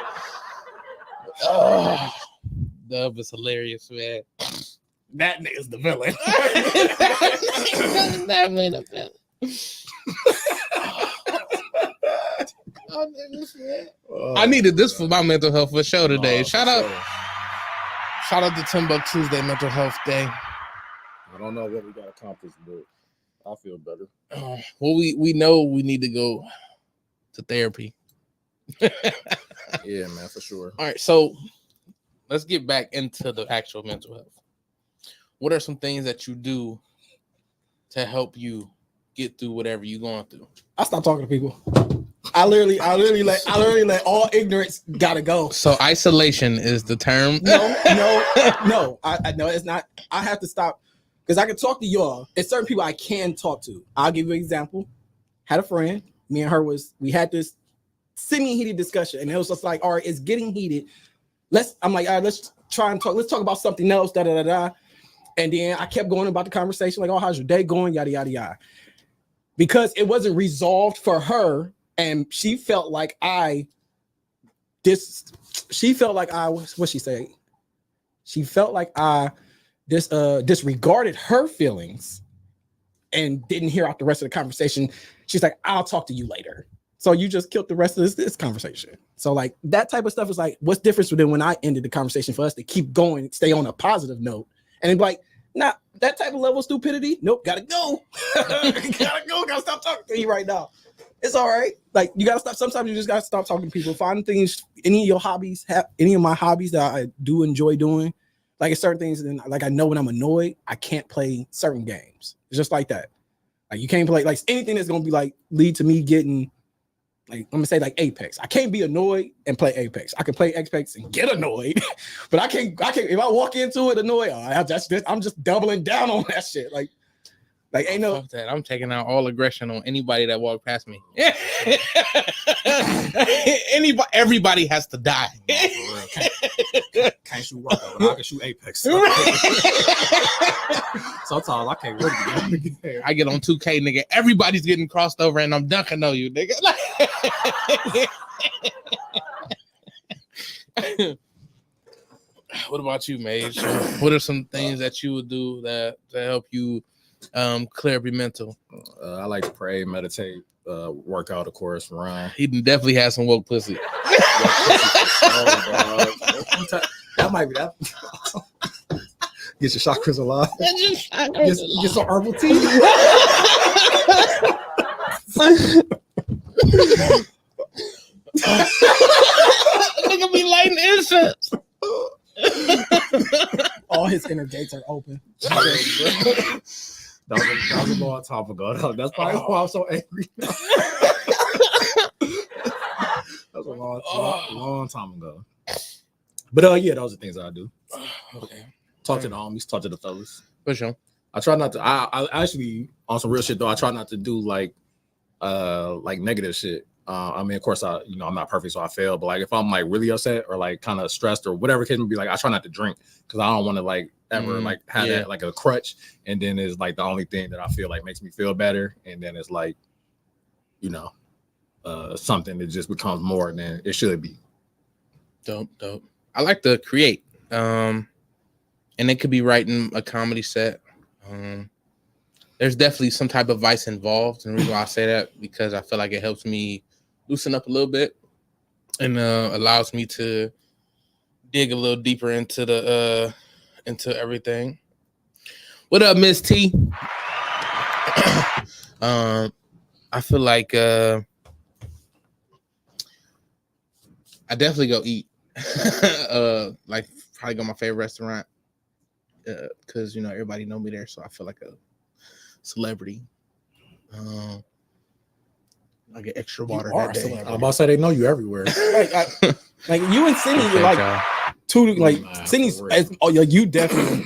Oh, Dub is hilarious, man. That nigga's the villain. That man the villain. I needed this for my mental health for sure today. Shout out to TimbukTuesday Mental Health Day. I don't know what we got accomplished, but I feel better. Well, we know we need to go to therapy. Yeah, man, for sure. All right, so let's get back into the actual mental health. What are some things that you do to help you get through whatever you're going through? I stopped talking to people. I literally let all ignorance gotta go. So isolation is the term. No. I know it's not. I have to stop because I can talk to y'all. It's certain people I can talk to. I'll give you an example. Had a friend. Me and her we had this semi-heated discussion, and it was just like, all right, it's getting heated. I'm like, all right, let's try and talk. Let's talk about something else. Da da da da. And then I kept going about the conversation, like, oh, how's your day going? Yada yada yada. Because it wasn't resolved for her, and she felt like what's she say? She felt like I disregarded her feelings and didn't hear out the rest of the conversation. She's like, I'll talk to you later. So you just killed the rest of this conversation. So like that type of stuff is like, what's different than when I ended the conversation for us to keep going, stay on a positive note. And it's like, nah, that type of level of stupidity, nope, gotta go. Gotta stop talking to you right now. It's all right. Like you gotta stop. Sometimes you just gotta stop talking to people. Find things, any of my hobbies that I do enjoy doing. Like it's certain things, and like I know when I'm annoyed, I can't play certain games. It's just like that. Like you can't play like anything that's gonna be like lead to me getting like I'm gonna say like Apex. I can't be annoyed and play Apex. I can play Apex and get annoyed, but I can't if I walk into it annoyed, I'm just doubling down on that shit. Like ain't no Fuck that. I'm taking out all aggression on anybody that walked past me. Everybody has to die. Can't shoot rock, but I can shoot Apex. Sometimes I can't really. I get on 2K, nigga. Everybody's getting crossed over, and I'm dunking on you, nigga. What about you, Mage? What are some things that you would do that to help you clear up your mental? I like to pray, meditate, work out, of course, run. He definitely has some woke pussy. That might be that. Get your chakras alive. Get some herbal tea. Nigga be lighting incense. all his inner gates are open. That was a long time ago. That's probably why I'm so angry. That was a long time ago. But yeah, those are things that I do. Okay. Talk to the homies, talk to the fellas. For sure. I try not to. I actually on some real shit though. I try not to do like negative shit. I mean, of course, I'm not perfect, so I fail. But like, if I'm like really upset or like kind of stressed or whatever it can be, like I try not to drink because I don't want to like ever like have that like a crutch, and then it's like the only thing that I feel like makes me feel better, and then it's like, something that just becomes more than it should be. Dope. I like to create, and it could be writing a comedy set. There's definitely some type of vice involved, and the reason why I say that because I feel like it helps me loosen up a little bit and allows me to dig a little deeper into everything. What up, Miss T? I feel like I definitely go eat. Like probably go to my favorite restaurant because everybody know me there, so I feel like a celebrity. I get extra water that day. I'm about to say they know you everywhere. like you and Cindy, you're like two, like Cindy's. You definitely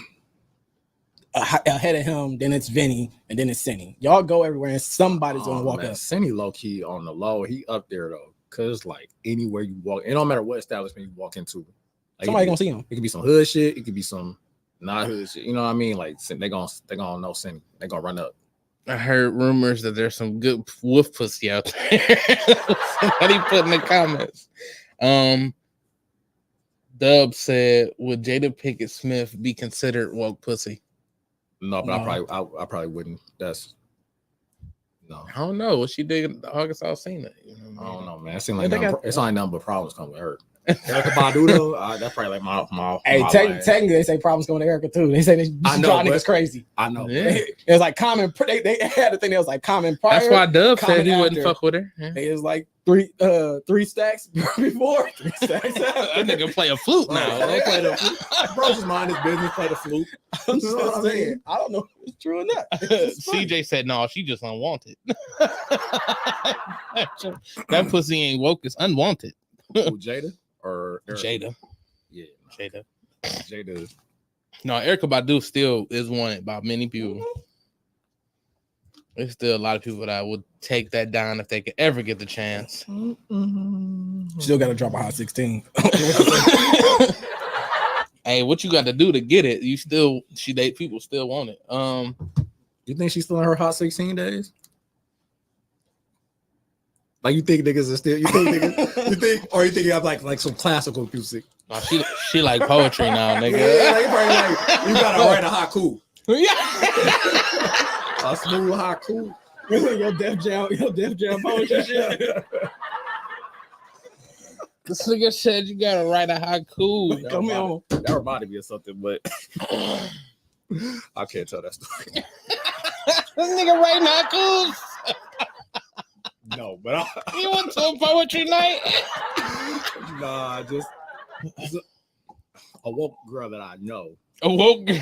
ahead of him. Then it's Vinny, and then it's Cindy. Y'all go everywhere, and somebody's gonna walk up. Cindy low key on the low. He up there though, cause like anywhere you walk, it don't matter what establishment you walk into, like, somebody gonna see him. It could be some hood shit. It could be some not hood shit. You know what I mean? Like they gonna know Cindy. They gonna run up. I heard rumors that there's some good wolf pussy out there. Somebody put in the comments. Dub said, "Would Jada Pinkett Smith be considered woke pussy?" No, but no. I probably wouldn't. That's no. I don't know. What she did in the Arkansas scene it. I don't know, man. It seems like it's only nothing but problems come with her. Erica Badu though, that's probably like my hey, technically they say problems going to Erica too. They say they draw niggas crazy. I know. Yeah. It was like common. They had a thing that was like common prior. That's why Dub said he after. wouldn't fuck with her. Yeah. It was like three stacks before. 3 stacks. That nigga play a flute now. Don't play the flute. Bro, just mind his business. Play the flute. I'm You know what just I saying. mean? I don't know if it's true or not. It's funny. CJ said, "No, she just unwanted." That pussy ain't woke; it's unwanted. Who, Jada or Erica? Jada, Yeah, Jada. Jada. No, Erykah Badu still is wanted by many people. There's still a lot of people that would take that down if they could ever get the chance. Still got to drop a hot 16. Hey, what you got to do to get it? People still want it. You think she's still in her hot 16 days? Like you think niggas are still? You think you have like some classical music? No, she like poetry now, nigga. Yeah, like, probably like you gotta write a haiku. Yeah. A smooth haiku. your Def Jam poetry shit. This nigga said you gotta write a haiku. Come on. That reminded me of something, but I can't tell that story. This nigga writing haikus. No, but You went to a poetry night? nah, just a woke girl that I know. A woke girl.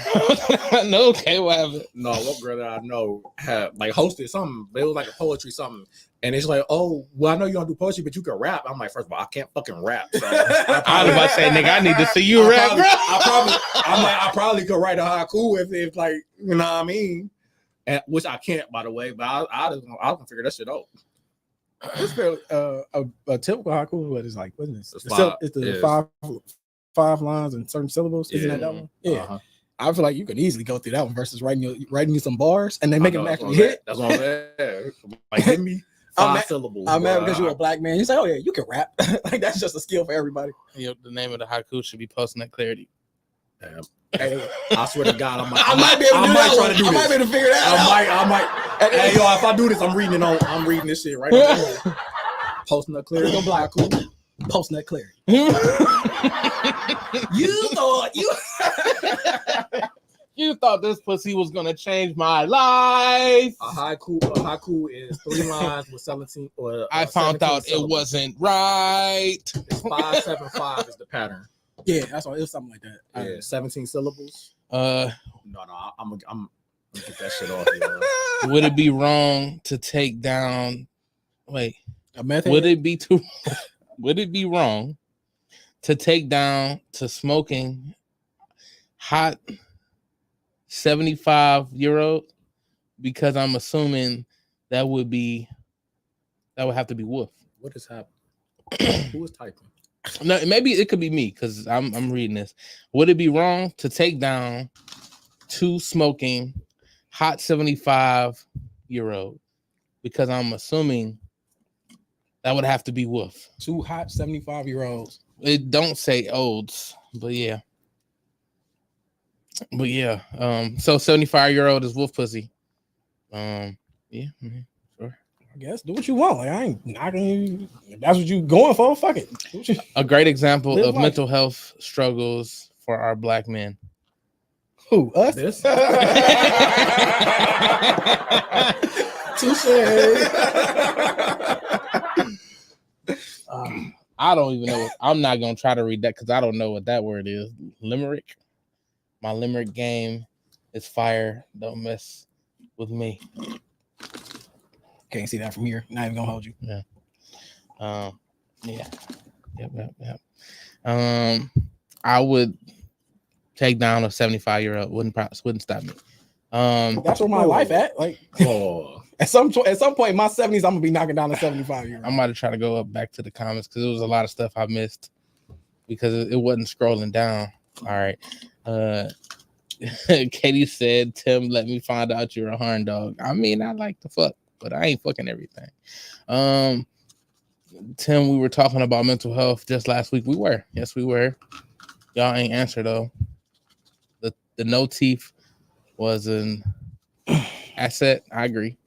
No, okay, what happened? No, a woke girl that I know had like hosted something, but it was like a poetry something. And it's like, oh, well, I know you don't do poetry, but you can rap. I'm like, first of all, I can't fucking rap. So I was about to say, nigga, I need to see you rap, bro. I probably could write a haiku if like, you know what I mean? And, which I can't, by the way, but I can figure that shit out. It's fairly a typical haiku. What is like? What is this? It's the Yes. five lines and certain syllables. Isn't Yeah. that one? Yeah. Uh-huh. I feel like you could easily go through that one versus writing you some bars and then make them I know, actually hit. That's what I'm saying. Like, give me five syllables. I'm mad bro. because you're a black man. You say, oh yeah, you can rap. Like that's just a skill for everybody. The name of the haiku should be Posting That Clarity. Damn. Hey, I swear to God, I might be able to do that. try to do I this. might be able to figure that out. I might. Hey, yo, if I do this, I'm reading this shit right now. Posting up clear. Go black cool. Posting that clarity. You thought You thought this pussy was gonna change my life. A haiku is 3 lines with 17. Or I found out syllables. it wasn't right. It's 575 is the pattern. Yeah, that's all. It was something like that. Yeah, 17 syllables. No, I'm gonna get that shit off here. would it be wrong to take down? Wait, A method. would it be wrong to take down to smoking hot 75-year-old? Because I'm assuming that would have to be Wolf. What is happening? Who is typing? No, maybe it could be me because I'm reading this. Would it be wrong to take down 2 smoking hot 75-year-old? Because I'm assuming that would have to be Wolf. 2 hot 75-year-olds. It don't say olds, but yeah. So 75-year-old is Wolf pussy. Yeah. Mm-hmm. Sure. I guess do what you want. Like I ain't knocking you. If that's what you going for, fuck it. A great example Live of life. mental health struggles for our black men. Who? Us? This? Touche. I don't even know. I'm not gonna try to read that because I don't know what that word is. Limerick. My limerick game is fire. Don't mess with me. Can't see that from here. Not even gonna hold you. Yeah. Yep. I would take down a 75-year-old. Wouldn't stop me. That's where my life at. Like at some point in my 70s, I'm gonna be knocking down a 75-year-old. I might have tried to go up back to the comments because there was a lot of stuff I missed because it wasn't scrolling down. All right. Katie said, Tim, let me find out you're a horn dog. I mean, I like to fuck, but I ain't fucking everything. Tim, we were talking about mental health just last week. We were. Yes, we were. Y'all ain't answer though. The no teeth was an asset. I agree.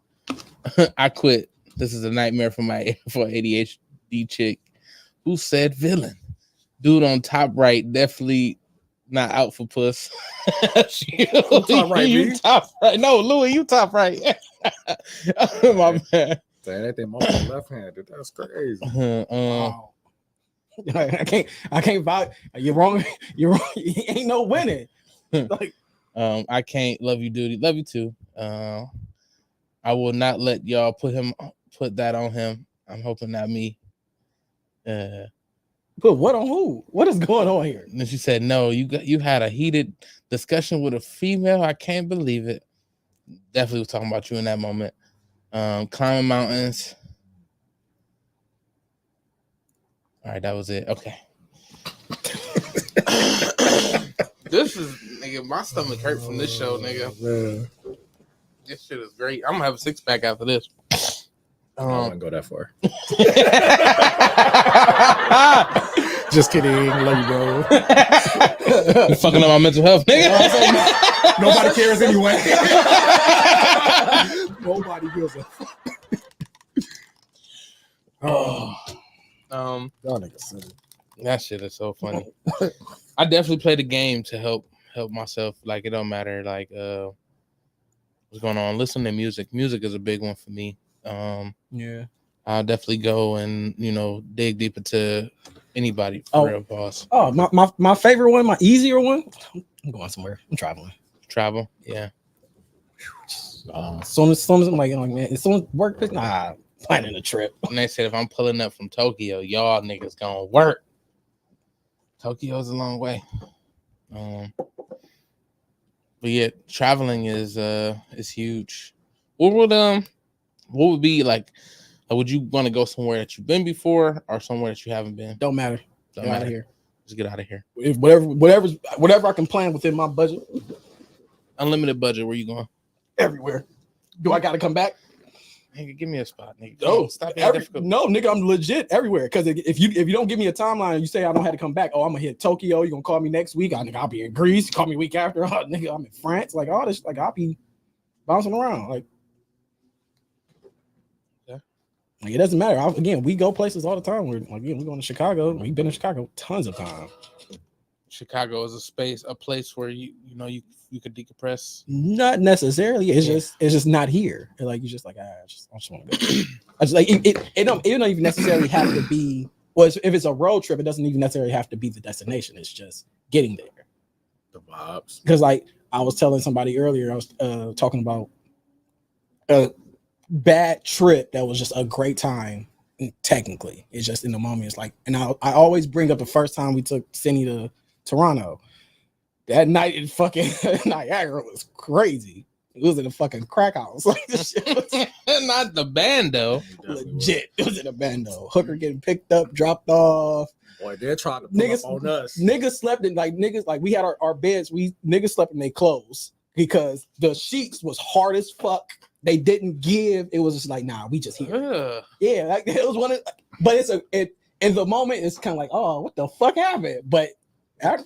I quit. This is a nightmare for ADHD chick who said villain. Dude on top right, definitely not out for puss. Top right, you B? top right. No, Louis, you top right. My man. Damn, that thing mostly left-handed. That's crazy. Wow. I can't vouch. You're wrong. You're wrong. Ain't no winning. Like, I can't love you, duty. Love you too. I will not let y'all put that on him. I'm hoping not me. but what on who? What is going on here? And then she said, "No, you had a heated discussion with a female. I can't believe it." Definitely was talking about you in that moment. Climbing mountains. All right, that was it. Okay. This is nigga. My stomach hurt from this show, nigga. Man. This shit is great. I'm gonna have a 6-pack after this. I wouldn't go that far. Just kidding. Love you, bro. You're fucking up my mental health, nigga. Nobody cares anyway. Nobody gives a fuck. Y'all niggas silly. That shit is so funny. I definitely play the game to help myself. Like it don't matter. Like what's going on? Listen to music. Music is a big one for me. Yeah. I'll definitely go and dig deep into anybody for real, boss. Oh, my favorite one, my easier one. I'm going somewhere. I'm traveling. Travel, yeah. As soon as I'm like, man, as soon as work, planning a trip. And they said if I'm pulling up from Tokyo, y'all niggas gonna work. Tokyo's a long way. But yeah, traveling is huge. What would be like? Would you want to go somewhere that you've been before or somewhere that you haven't been? Don't matter. Don't Get matter. out of here. Just get out of here. If whatever I can plan within my budget. Unlimited budget. Where you going? Everywhere. Do I got to come back? Nigga, give me a spot, nigga. No, Stop being difficult. No, nigga, I'm legit everywhere. Because if you don't give me a timeline and you say I don't have to come back, I'm gonna hit Tokyo. You gonna call me next week? I'll be in Greece. Call me week after. Oh, nigga, I'm in France. Like all this, like I'll be bouncing around. Like it doesn't matter. Again, we go places all the time. We're going to Chicago. We've been in Chicago tons of times. Chicago is a place where you could decompress. Not necessarily. It's just not here. Like you just like I just want to go. I just like it don't even necessarily have to be. Well, if it's a road trip, it doesn't even necessarily have to be the destination. It's just getting there. The vibes. Because like I was telling somebody earlier, I was talking about a bad trip that was just a great time. Technically, it's just in the moment. It's like, and I always bring up the first time we took Cindy to Toronto. That night in fucking Niagara was crazy. It was in a fucking crack house. Like this shit was not the bando. Legit. It was in a bando. Hooker getting picked up, dropped off. Boy, they're trying to pull up on us. Niggas slept in like we had our beds. Niggas slept in their clothes because the sheets was hard as fuck. They didn't give. It was just like, nah, we just here. Yeah, like it was one of. But in the moment, it's kind of like, oh, what the fuck happened? But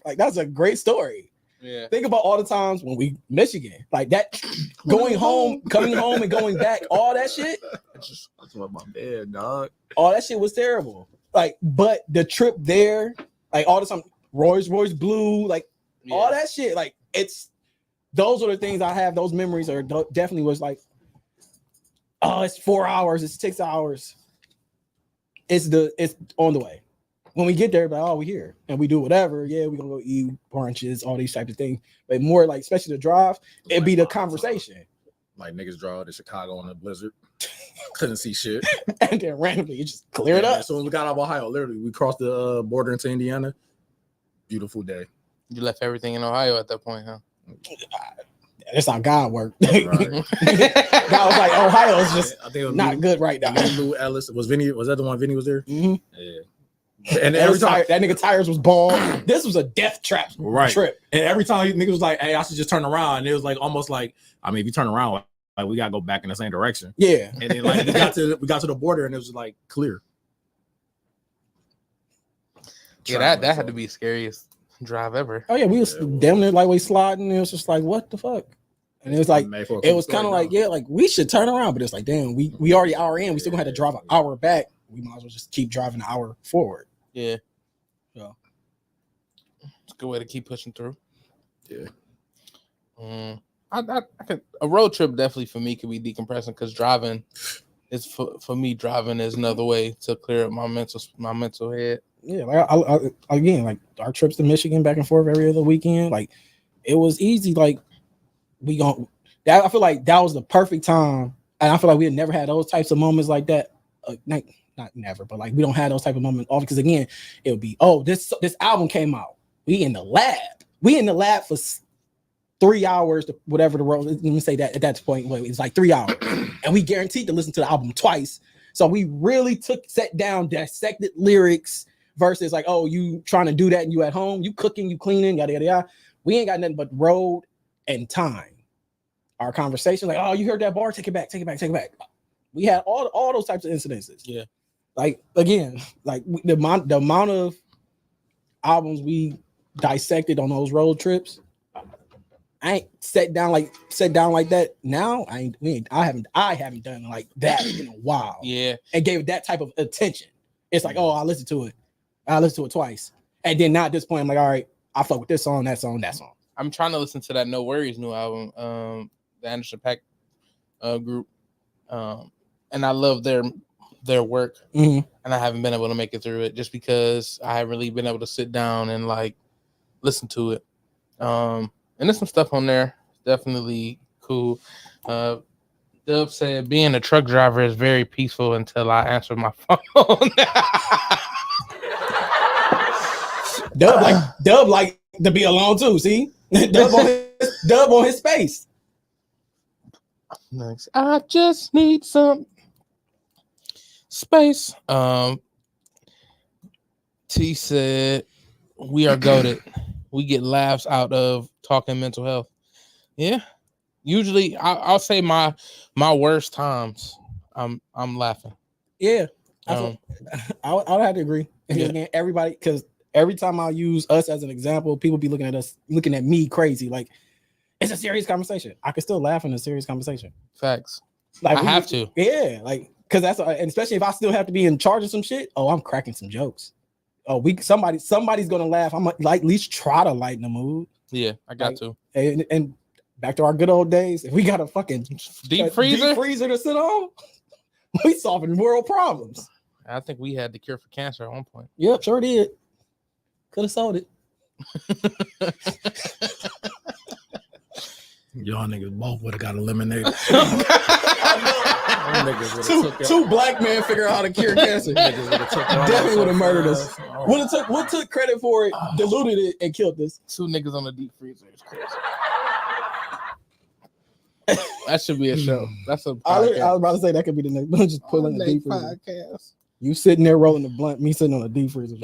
like that's a great story. Yeah. Think about all the times when we Michigan, like that, going home, coming home, and going back, all that shit. That's what my bed, dog. All that shit was terrible. Like, but the trip there, like all the time, Royce Blue, like all that shit, like those are the things I have. Those memories are definitely was like, oh, it's 4 hours, it's 6 hours. It's on the way. When we get there, like, oh, we here and we do whatever. Yeah, we're gonna go eat brunches, all these types of things. But more like, especially the drive, it'd be the conversation. Like niggas draw to Chicago in a blizzard, couldn't see shit, and then randomly it just cleared up. So when we got out of Ohio, literally, we crossed the border into Indiana. Beautiful day. You left everything in Ohio at that point, huh? That's how God worked. Right. God was like, Ohio is just not good right now. Lou Ellis was Vinny. Was that the one Vinny was there? Mm-hmm. Yeah. And every time that nigga tires was bald. This was a death trap trip. And every time nigga was like, "Hey, I should just turn around." And it was like almost like, I mean, if you turn around, like we gotta go back in the same direction. Yeah. And then like we got to the border and it was like clear. Yeah, that had to be the scariest drive ever. Oh yeah, we was damn near like we sliding. And it was just like, what the fuck? And it was like, it was kind of like, yeah, like we should turn around, but it's like, damn, we already hour in. We still gonna have to drive an hour back. We might as well just keep driving an hour forward. Yeah. So it's a good way to keep pushing through. Yeah. I could, a road trip definitely for me could be decompressing because driving it's for me driving is another way to clear up my mental head. Yeah, like I again, like our trips to Michigan back and forth every other weekend, like it was easy. Like I feel like that was the perfect time, and I feel like we had never had those types of moments like that. Not never, but like we don't have those type of moments often because again, it would be this album came out. We in the lab for 3 hours, whatever the road. Let me say that at that point, it's like 3 hours, and we guaranteed to listen to the album twice. So we really sat down, dissected lyrics versus like, oh, you trying to do that and you at home, you cooking, you cleaning, yada yada yada. We ain't got nothing but road and time. Our conversation, like, oh, you heard that bar? Take it back. We had all those types of incidences. Yeah. Like again, like the amount of albums we dissected on those road trips. I ain't sat down like that. Now I haven't done like that in a while. Yeah. And gave it that type of attention. It's like, oh, I listened to it twice. And then now at this point, I'm like, all right, I fuck with this song, that song. I'm trying to listen to that No Worries new album, the Anderson .Paak group. And I love their work. Mm-hmm. And I haven't been able to make it through it just because I haven't really been able to sit down and like listen to it. And there's some stuff on there, definitely cool. Dub said being a truck driver is very peaceful until I answer my phone. Dub like to be alone too. See, Dub on his space. Nice. I just need some space. T said we are goated. We get laughs out of talking mental health. Yeah. Usually I'll say my worst times I'm laughing. Yeah. I would have to agree. Yeah. Again, everybody, because every time I use us as an example, people be looking at me crazy. Like it's a serious conversation. I can still laugh in a serious conversation. Facts. Like I have to. Yeah. Like, cause and especially if I still have to be in charge of some shit. Oh, I'm cracking some jokes. Oh, somebody's gonna laugh. I'm like at least try to lighten the mood. Yeah, I got to. And back to our good old days. If we got a fucking deep freezer to sit on, we solving world problems. I think we had the cure for cancer at one point. Yep, sure did. Could have sold it. Y'all niggas both would have got eliminated. Two black men figure out how to cure cancer. Definitely would have murdered us. What took credit for it, diluted it, and killed us. 2 niggas on the deep freezer. It's crazy. That should be a show. That's a I was about to say that could be the next. Just pulling the deep freezer. Podcast. You sitting there rolling the blunt, me sitting on a deep freezer.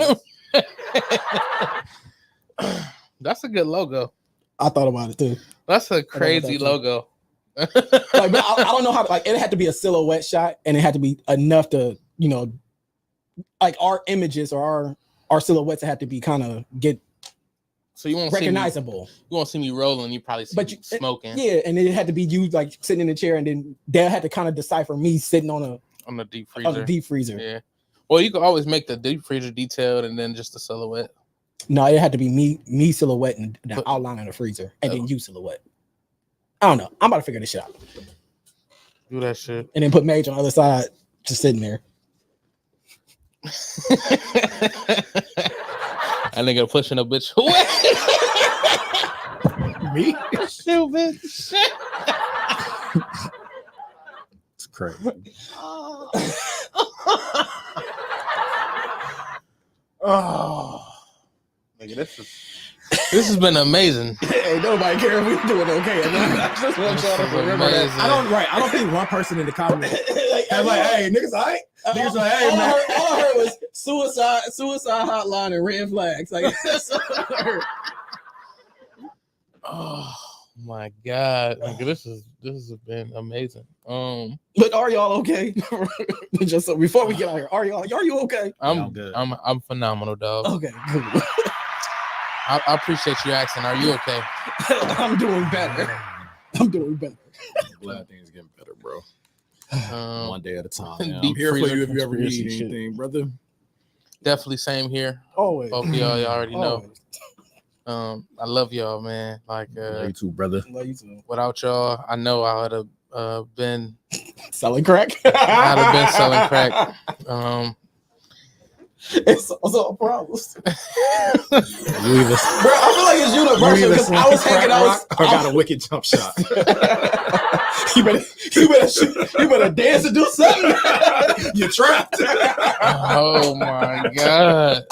That's a good logo. I thought about it too. That's a crazy logo. Like, but I don't know how. Like, it had to be a silhouette shot, and it had to be enough to, like our images or our silhouettes had to be kind of get. So you won't recognizable. You won't see me rolling. You probably see me smoking. Yeah, and it had to be you like sitting in the chair, and then they had to kind of decipher me sitting on the deep freezer. On the deep freezer. Yeah. Well, you can always make the deep freezer detailed, and then just the silhouette. No, it had to be me silhouette and the outline of the freezer, and then you silhouette. I don't know. I'm about to figure this shit out. Do that shit. And then put Mage on the other side, just sitting there. That nigga pushing a bitch away. Me? Shoot, bitch. It's crazy. Oh, nigga, this has been amazing. Hey, nobody care if we doing okay. I just want y'all to remember that. I don't think one person in the comments was like, "Hey, niggas, all right." Niggas like, "Hey, man." All I heard was suicide hotline and red flags. Like that's all I heard. Oh my god, nigga, this has been amazing. But are y'all okay? Just so before we get out here, are you okay? I'm good. I'm phenomenal, dog. Okay, good. I appreciate you asking. Are you okay? I'm doing better. I'm glad things getting better, bro. One day at a time. I'm here for you if you ever need anything, brother. Definitely same here. Always. Both of y'all already know. I love y'all, man. Like love you too, brother. Love you too. Without y'all, I know I would have been selling crack. I'd have been selling crack. It's all problems. You either, Bro, I feel like it's universal because I was hanging out. I got a wicked jump shot. you better dance and do something. You're trapped. Oh my god.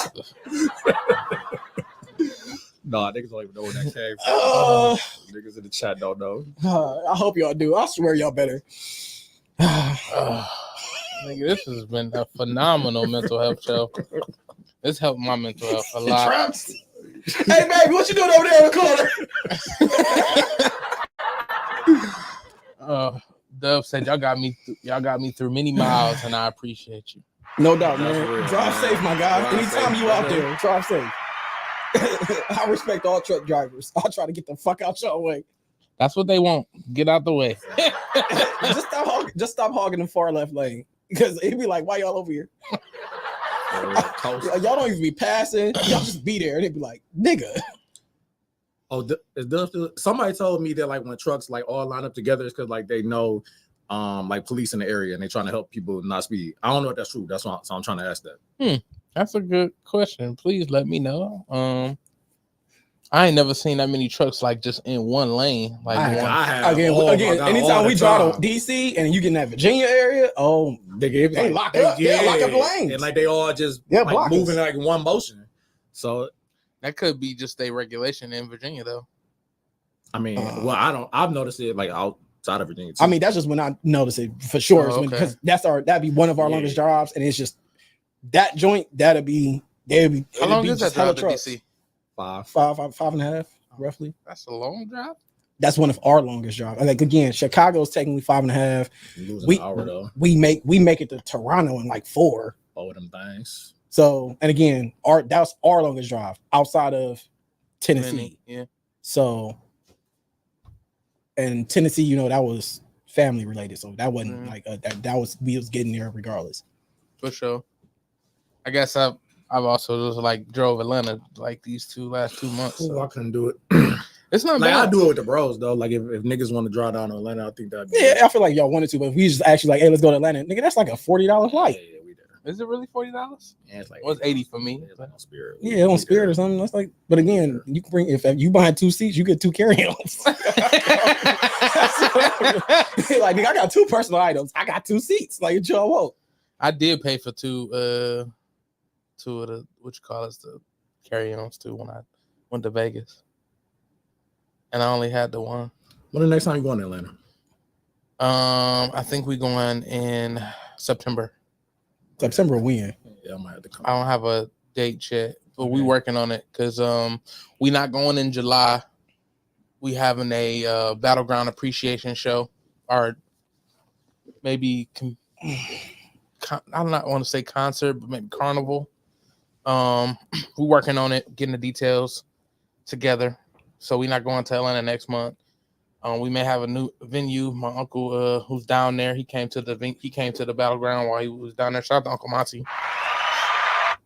Nah, niggas don't even know where that came from. Niggas in the chat don't know. I hope y'all do. I swear y'all better. Nigga, this has been a phenomenal mental health show. This helped my mental health a lot. Traps. Hey, baby, what you doing over there in the corner? Dub said y'all got me through many miles, and I appreciate you. No doubt, man. Drive safe, my guy. Drive Anytime safe, you out brother. there, drive safe. I respect all truck drivers. I'll try to get the fuck out your way. That's what they want. Get out the way. Just stop hogging the far left lane. Because it'd be like, why y'all over here? Y'all don't even be passing. Y'all just be there. And it'd be like, nigga. Oh, somebody told me that like when trucks like all line up together, it's because like they know like police in the area and they're trying to help people not speed. I don't know if that's true. That's why I'm trying to ask that. That's a good question. Please let me know. I ain't never seen that many trucks like just in one lane. Like I have. again, Oh, anytime we drive to DC and you get in that Virginia area, nigga, they lock up. Yeah, They lock up the lanes. and like they all just block like us. moving like in one motion. So that could be just a regulation in Virginia, though. I mean, I've noticed it like outside of Virginia too. I mean, that's just when I notice it for sure. Oh, okay. Because that'd be one of our longest drives, and it's just that joint. That'd be. How long is that drive to DC? 5.5, roughly. That's a long drive. That's one of our longest drives. Like again, Chicago is technically 5.5. Losing an hour though. We make it to Toronto in like 4. All of them things. So, and again, that's our longest drive outside of Tennessee. Yeah. So, and Tennessee, that was family related, so that wasn't like we was getting there regardless. For sure. I guess I've also just like drove Atlanta like these last 2 months. So. I couldn't do it. It's not like bad. I do it with the bros though. Like if niggas want to drive down to Atlanta, I think that. Yeah, I feel like y'all wanted to, but if we just actually like, hey, let's go to Atlanta, nigga, that's like a $40 flight. Yeah, we there. Is it really $40? Yeah, it's like it was $80 for me. It's like on Spirit. Yeah, on Spirit or something. That's like, but again, you can bring if you buy 2 seats, you get 2 carry-ons. Like, nigga, I got 2 personal items. I got 2 seats. Like, what y'all want? I did pay for two of the the carry-ons too when I went to Vegas, and I only had the one. When the next time you going to Atlanta? I think we going in September. September when? Yeah, I might have to come. I don't have a date yet, but we working on it because we not going in July. We having a Battleground Appreciation Show, or maybe I don't want to say concert, but maybe carnival. We're working on it, getting the details together. So we're not going to Atlanta next month. We may have a new venue. My uncle, who's down there, he came to the Battleground while he was down there. Shout out to Uncle Monty,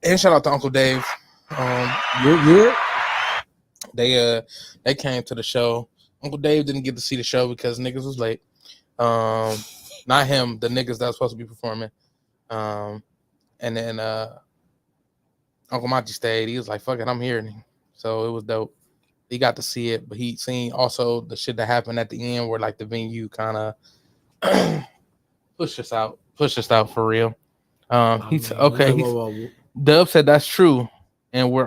and shout out to Uncle Dave. You're They came to the show. Uncle Dave didn't get to see the show because niggas was late. Not him, the niggas that was supposed to be performing. And then Uncle Monty stayed. He was like, fuck it, I'm here. So it was dope. He got to see it, but he seen also the shit that happened at the end where like the venue kind of pushed us out for real. Okay. Dub said that's true, and we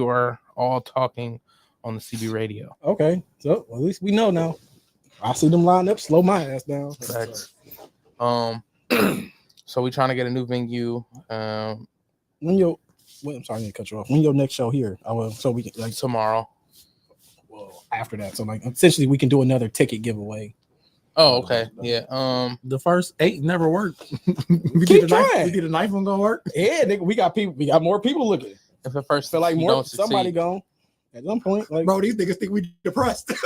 were all talking on the CB radio. okay. So at least we know now. I see them line up, slow my ass down. Facts. So we trying to get a new venue. I'm sorry to cut you off. When your next show here? So we can like Tomorrow. well after that. So like essentially we can do another ticket giveaway. Oh, okay. Yeah. The first 8 never worked. we Keep did trying. the ninth one gonna work. Yeah, nigga, we got more people looking. If at first Feel like you more don't somebody succeed, gone at some point. Like Bro, these niggas think we depressed. These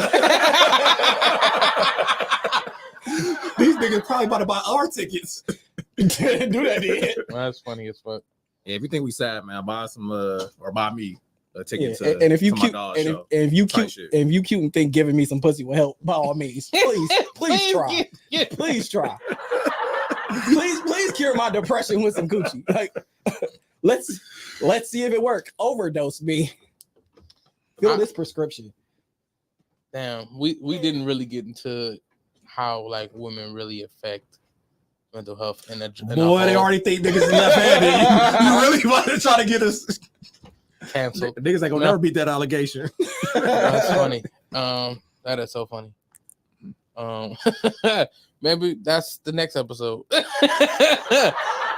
niggas probably about to buy our tickets. do that, dude. Well, that's funny as fuck. Yeah, if you think we sad, man, buy some or buy me a ticket Yeah, to and if you to my cute, dog and show. if you type cute, shit. and if you cute and think giving me some pussy will help, by all means, please try. Please try. Please cure my depression with some Gucci. Like, let's see if it works. Overdose me. Fill this prescription. Damn, we didn't really get into how like women really affect mental health in a Boy, they already think niggas is left-handed. You really want to try to get us canceled. Niggas ain't gonna never beat that allegation. That's funny. That is so funny. Maybe that's the next episode.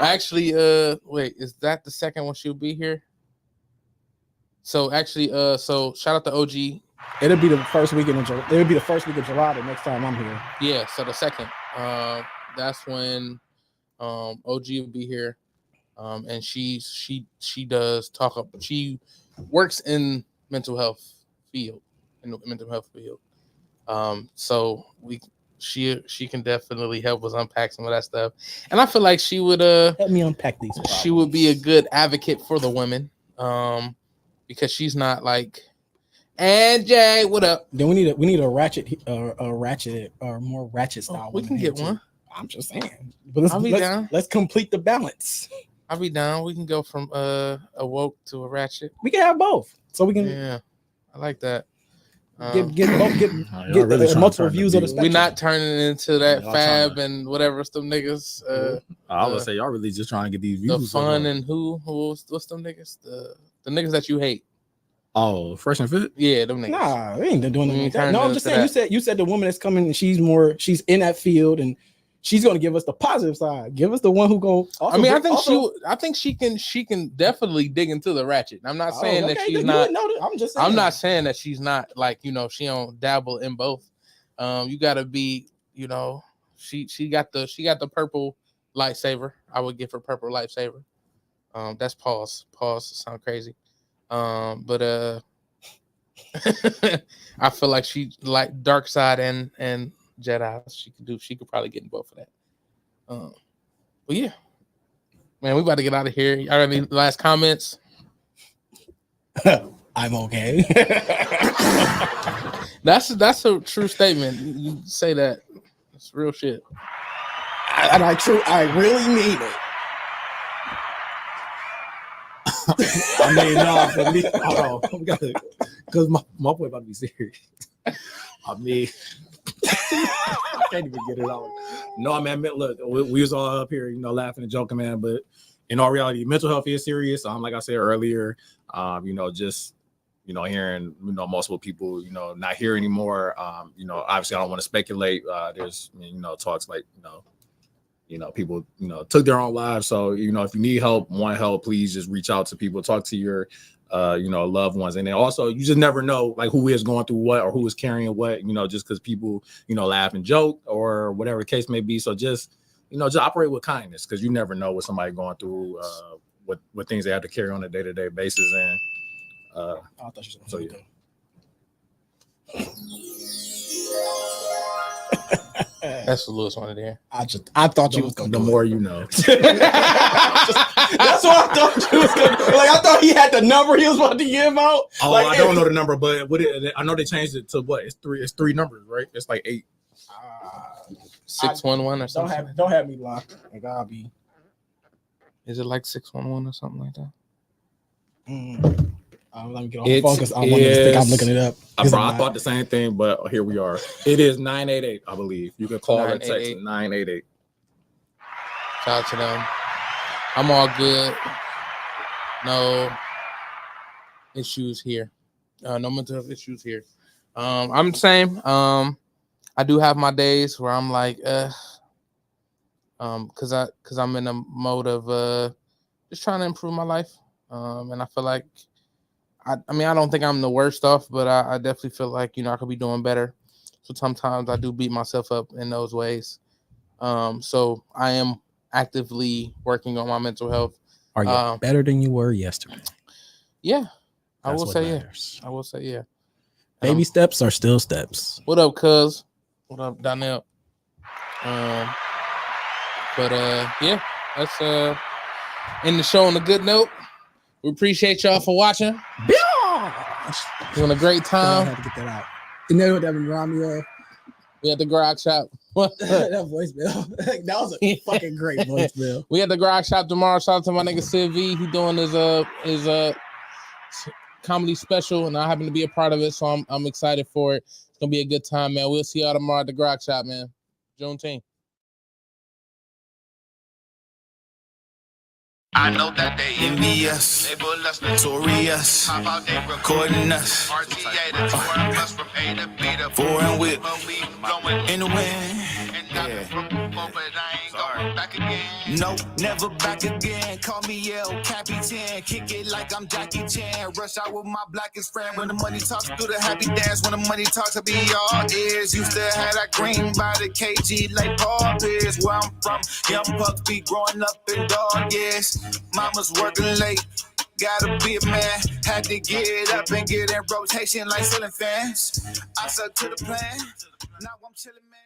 Actually, wait, is that the second one she'll be here? So actually, so shout out to OG. It'll be the first weekend of July. It'll be the first week of July the next time I'm here. Yeah, so the second. That's when OG will be here. And she does talk up. She works in mental health field, so she can definitely help us unpack some of that stuff. And I feel like she would help me unpack these problems. She would be a good advocate for the women, because she's not like, and Jay, what up? Then we need a ratchet or more ratchet style. We can get one. I'm just saying. But let's complete the balance. I'll be down. We can go from a woke to a ratchet. We can have both. So we can I like that. Get multiple views of the spectrum. We're not turning into that Fab and whatever some niggas. I would say y'all really just trying to get these views. The fun and what's them niggas? The niggas that you hate. Oh, Fresh and Fit? Yeah, them niggas. Nah, we ain't doing anything like that. No, I'm just saying you said the woman that's coming, she's in that field and she's gonna give us the positive side. Give us the one who go. I think she can definitely dig into the ratchet. I'm not saying that she's not. I'm not saying that she's not like, she don't dabble in both. You gotta be, she got the purple lightsaber. I would give her purple lightsaber. That's pause. Sound crazy. But I feel like she like dark side and Jedi. She could probably get in both of that. But yeah, man, we about to get out of here. Y'all got any last comments? I'm okay. That's a true statement. You say that. It's real shit. I really mean it. I mean, no, for me, because my boy about to be serious. I mean, I can't even get it out. No, man, look, we was all up here, laughing and joking, man. But in all reality, mental health is serious. Like I said earlier, just hearing multiple people, not here anymore. Obviously, I don't want to speculate. There's talks like people took their own lives. So if you need help, want help, please just reach out to people, talk to your loved ones. And then also you just never know like who is going through what or who is carrying what, just because people laugh and joke or whatever the case may be. So just just operate with kindness, because you never know what somebody going through, what things they have to carry on a day-to-day basis. And I thought you were going to That's what Lewis wanted to hear. I thought you was going to. The more you know. That's what I thought you was going to. Like, I thought he had the number he was about to give out. Oh, I don't know the number, but I know they changed it to what? It's three numbers, right? It's like 8. 611 or something. Don't have me locked. Like, I'll be. Is it like 611 or something like that? Let me get off the phone because I want to think I'm looking it up. I thought the same thing, but here we are. It is 988, I believe. You can call or text 988. Shout out to them. I'm all good. No issues here. No mental health issues here. I'm the same. I do have my days where I'm like, because I'm in a mode of just trying to improve my life. And I feel like I don't think I'm the worst off, but I definitely feel like, I could be doing better. So sometimes I do beat myself up in those ways. So I am actively working on my mental health. Are you better than you were yesterday? Yeah, I That's will what say matters. yeah. I will say yeah. Baby steps are still steps. What up, cuz? What up, Donnell? But yeah, let's end the show on a good note. We appreciate y'all for watching. Yeah. Doing a great I time. had to get that out. You know what that remind me of? We at the Grog Shop. That voicemail. That was a fucking great voicemail. We at the Grog Shop tomorrow. Shout out to my nigga Sid V. He doing his comedy special, and I happen to be a part of it, so I'm excited for it. It's gonna be a good time, man. We'll see y'all tomorrow at the Grog Shop, man. Juneteenth. I know that they envy us, they bull us, notorious. How about they recording us? RTA to tour us from A to B to foreign with, but we going in the wind. And nothing from before, but I ain't going back again. No, never back again. Call me El Capitan, kick it like I'm Jackie Chan. Rush out with my blackest friend when the money talks, do the happy dance. When the money talks, I be all ears. Used to have that green by the KG like Paul Pierce. Where I'm from, young bucks be growing up in dog years. Mama's working late, gotta be a man. Had to get up and get in rotation like ceiling fans. I stuck to the plan, now I'm chilling, man.